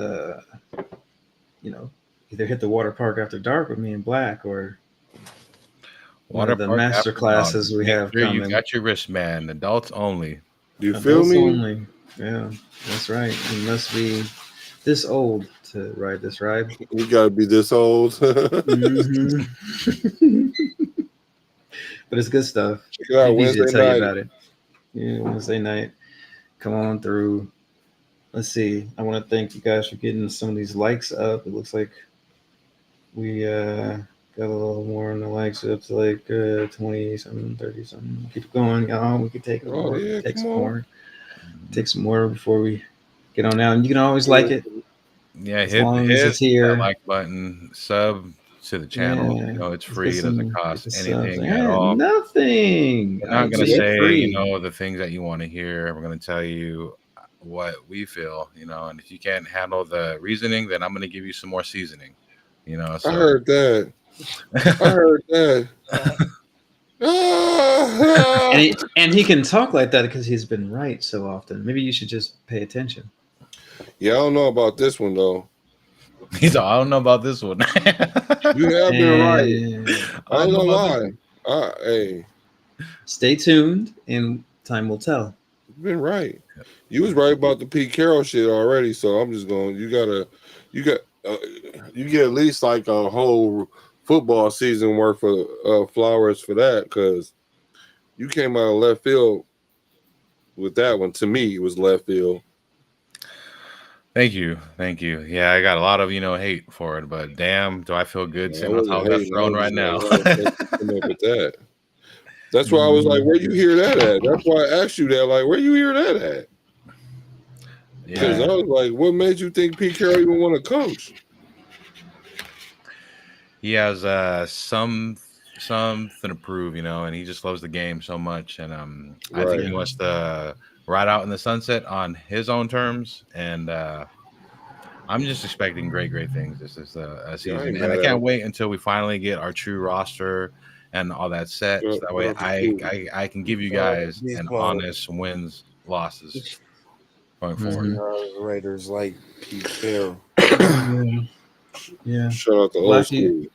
either hit the water park after dark with me and Black, or one Water of the park master after dark. classes we Make have sure you coming. got your wristband. Adults only. Do you feel Adults me? only. Yeah, that's right. You must be this old to ride this ride. We gotta be this old. Mhm. But it's good stuff. Check it out It'd be easy to Wednesday tell you night. about it. Yeah, Wednesday night. Come on through. Let's see. I want to thank you guys for getting some of these likes up. It looks like we got a little more on the likes, up to like 20 something, 30 something. Keep it going, y'all. We could take it Oh more. yeah, Take come some on. more. Take some more before we get on out. And you can always like it Yeah, as hit long as it's that here. like button, sub to the channel. Yeah, You know, it's let's free. get It doesn't get cost the subs. anything at Yeah, all. nothing. We're I not gonna made it say, free. the things that you want to hear. We're gonna tell you what we feel, and if you can't handle the reasoning, then I'm gonna give you some more seasoning. I So heard that. I heard that. And he can talk like that because he's been right so often. Maybe you should just pay attention. Yeah, I don't know about this one though. he's all, I don't know about this one. You have been right. And I ain't know gonna about this lie. Hey, stay tuned, and time will tell. you've been right. You was right about the Pete Carroll shit already, so I'm just going. You get at least like a whole football season worth of flowers for that, because you came out of left field with that one. To me, it was left field. Thank you. Yeah, I got a lot of hate for it, but damn, do I feel good I sitting on top wasn't of that hating. I throne was right just now? like, how the fuck you come up with that? That's why I was like, where you hear that at? That's why I asked you that. Like, where you hear that at? Because I Yeah, was like, what made you think Pete Carroll even want to coach? he has something to prove, and he just loves the game so much, and I think he Right. wants to ride out in the sunset on his own terms, and I'm just expecting great things this is a Yeah, I season, ain't and I mad at can't him. wait until we finally get our true roster and all that set, so that way I can give you guys These an mother- honest wins losses going forward. Raiders like Pete Carroll. Yeah. Shout out to old Blackie, school.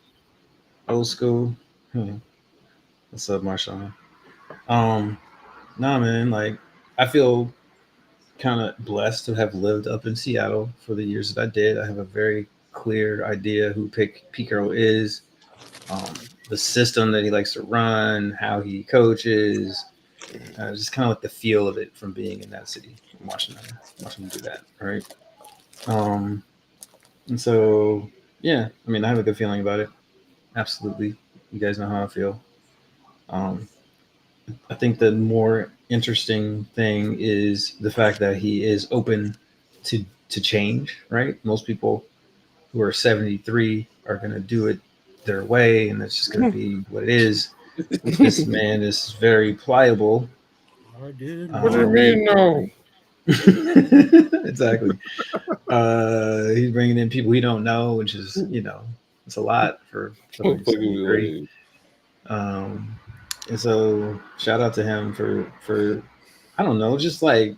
old school. What's up, Marshawn? Nah, man. Like, I feel kind of blessed to have lived up in Seattle for the years that I did. I have a very clear idea who Pete Carroll is, the system that he likes to run, how he coaches, just kind of like the feel of it from being in that city and watching him do that, right? And so, yeah, I mean, I have a good feeling about it. Absolutely. You guys know how I feel. I think the more interesting thing is the fact that he is open to change, right? Most people who are 73 are going to do it their way, and it's just going to be what it is. This man is very pliable. What do you mean, no? Exactly. He's bringing in people he don't know, which is, it's a lot for somebody Fucking me 73. And so shout out to him for I don't know, just like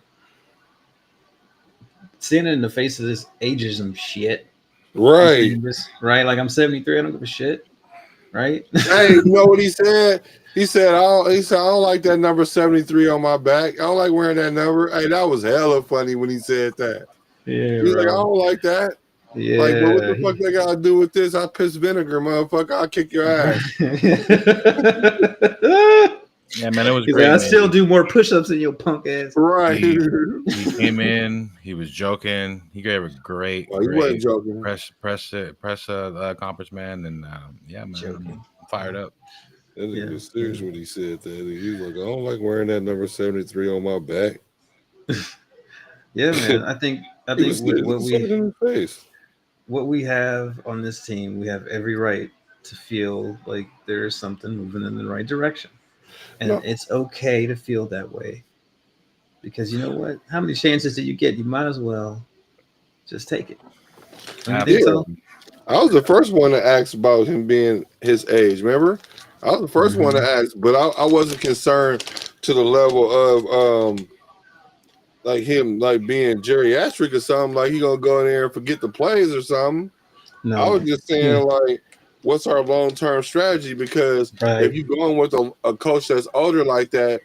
standing in the face of this ageism shit. right. Right? Like, I'm 73, I don't give a shit. Right? Hey, you know what he said? He said, I don't like that number 73 on my back. I don't like wearing that number. Hey, that was hella funny when he said that. Yeah, He's like, I bro. don't like that. Yeah. Like, but what the fuck they gotta do with this? I piss vinegar, motherfucker. I'll kick your ass. Yeah, man, it was He's great. like, I man. still do more push-ups than your punk ass. Right. He came in. He was joking. He gave a great, He wasn't joking. press conference, man, and yeah, man, I'm fired up. That nigga was serious when he said that. He was like, I don't like wearing that number 73 on my back. Yeah, man. I think He was with in his face. what we have on this team, we have every right to feel like there's something moving in the right direction. And it's okay to feel that way. because you know what? How many chances do you get? You might as well just take it. Don't you Yeah. think so? I was the first one to ask about him being his age. Remember, I was the 1st one to ask, but I wasn't concerned to the level of like him like being geriatric or something. Like he gonna go in there and forget the plays or something. No, I was just saying like, what's our long term strategy? Because Right. if you're going with a coach that's older like that,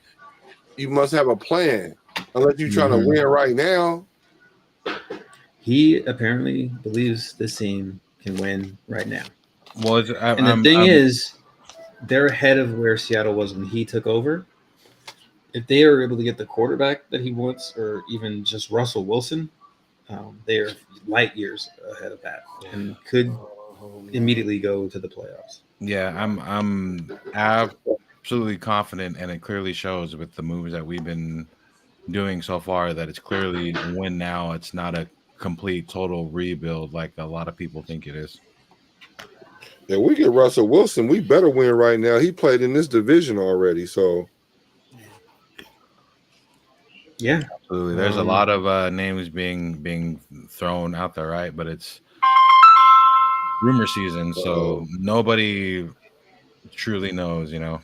you must have a plan. Unless you're trying to win right now. He apparently believes this team can win right now. Well, And the thing is, they're ahead of where Seattle was when he took over. If they are able to get the quarterback that he wants, or even just Russell Wilson, they are light years ahead of that and could immediately go to the playoffs. yeah, I'm absolutely confident, and it clearly shows with the moves that we've been doing so far that it's clearly a win now. It's not a complete total rebuild like a lot of people think it is. If we get Russell Wilson, we better win right now. He played in this division already, so Yeah, Absolutely. There's a lot of names being thrown out there, right? But it's rumor season, so nobody truly knows, you know,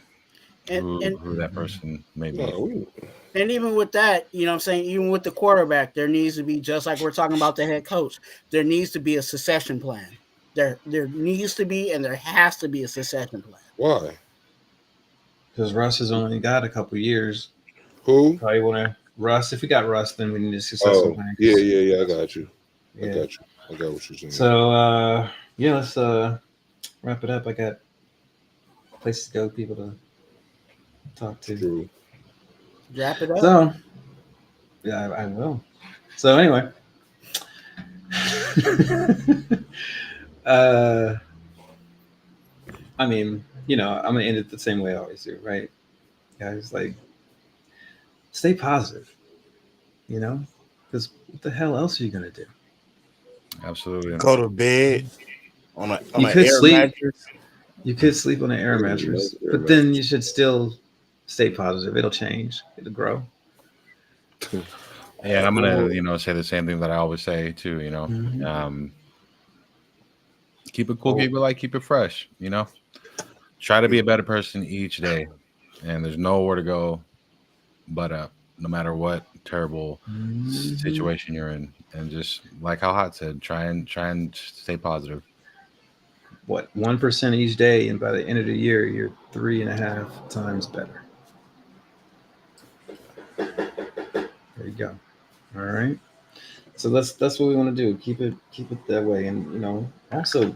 And who that person may be. and even with that, you know what I'm saying, even with the quarterback, there needs to be, just like we're talking about the head coach, there needs to be a succession plan. There needs to be, and there has to be a succession plan. Why? because Russ has only got a couple years. Who? Probably want to Russ. If we got Russ, then we need a succession plan. Yeah. I got you. Yeah. I got what you're saying. So yeah, let's wrap it up. I got places to go, people to talk to. True. Wrap it up. So yeah, I will. So anyway, I mean, you know, I'm gonna end it the same way I always do, right? Guys, like, stay positive, you know, because what the hell else are you gonna do? Absolutely. Go to bed on an could air sleep. mattress. You could sleep on an air mattress, but then you should still stay positive. It'll change. It'll grow. Yeah, and I'm gonna, you know, say the same thing that I always say too. You know, keep it cool, keep it light, keep it fresh. You know, try to be a better person each day, and there's nowhere to go but up, no matter what terrible situation you're in. And just like how Hot said, try and stay positive. What, 1% each day, and by the end of the year, you're 3.5 times better. There you go. All right. So that's what we want to do. Keep it that way, and you know, also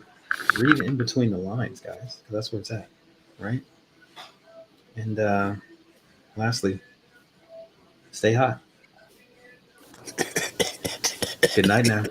read in between the lines, guys, because that's where it's at, right? And lastly, stay hot. Good night now.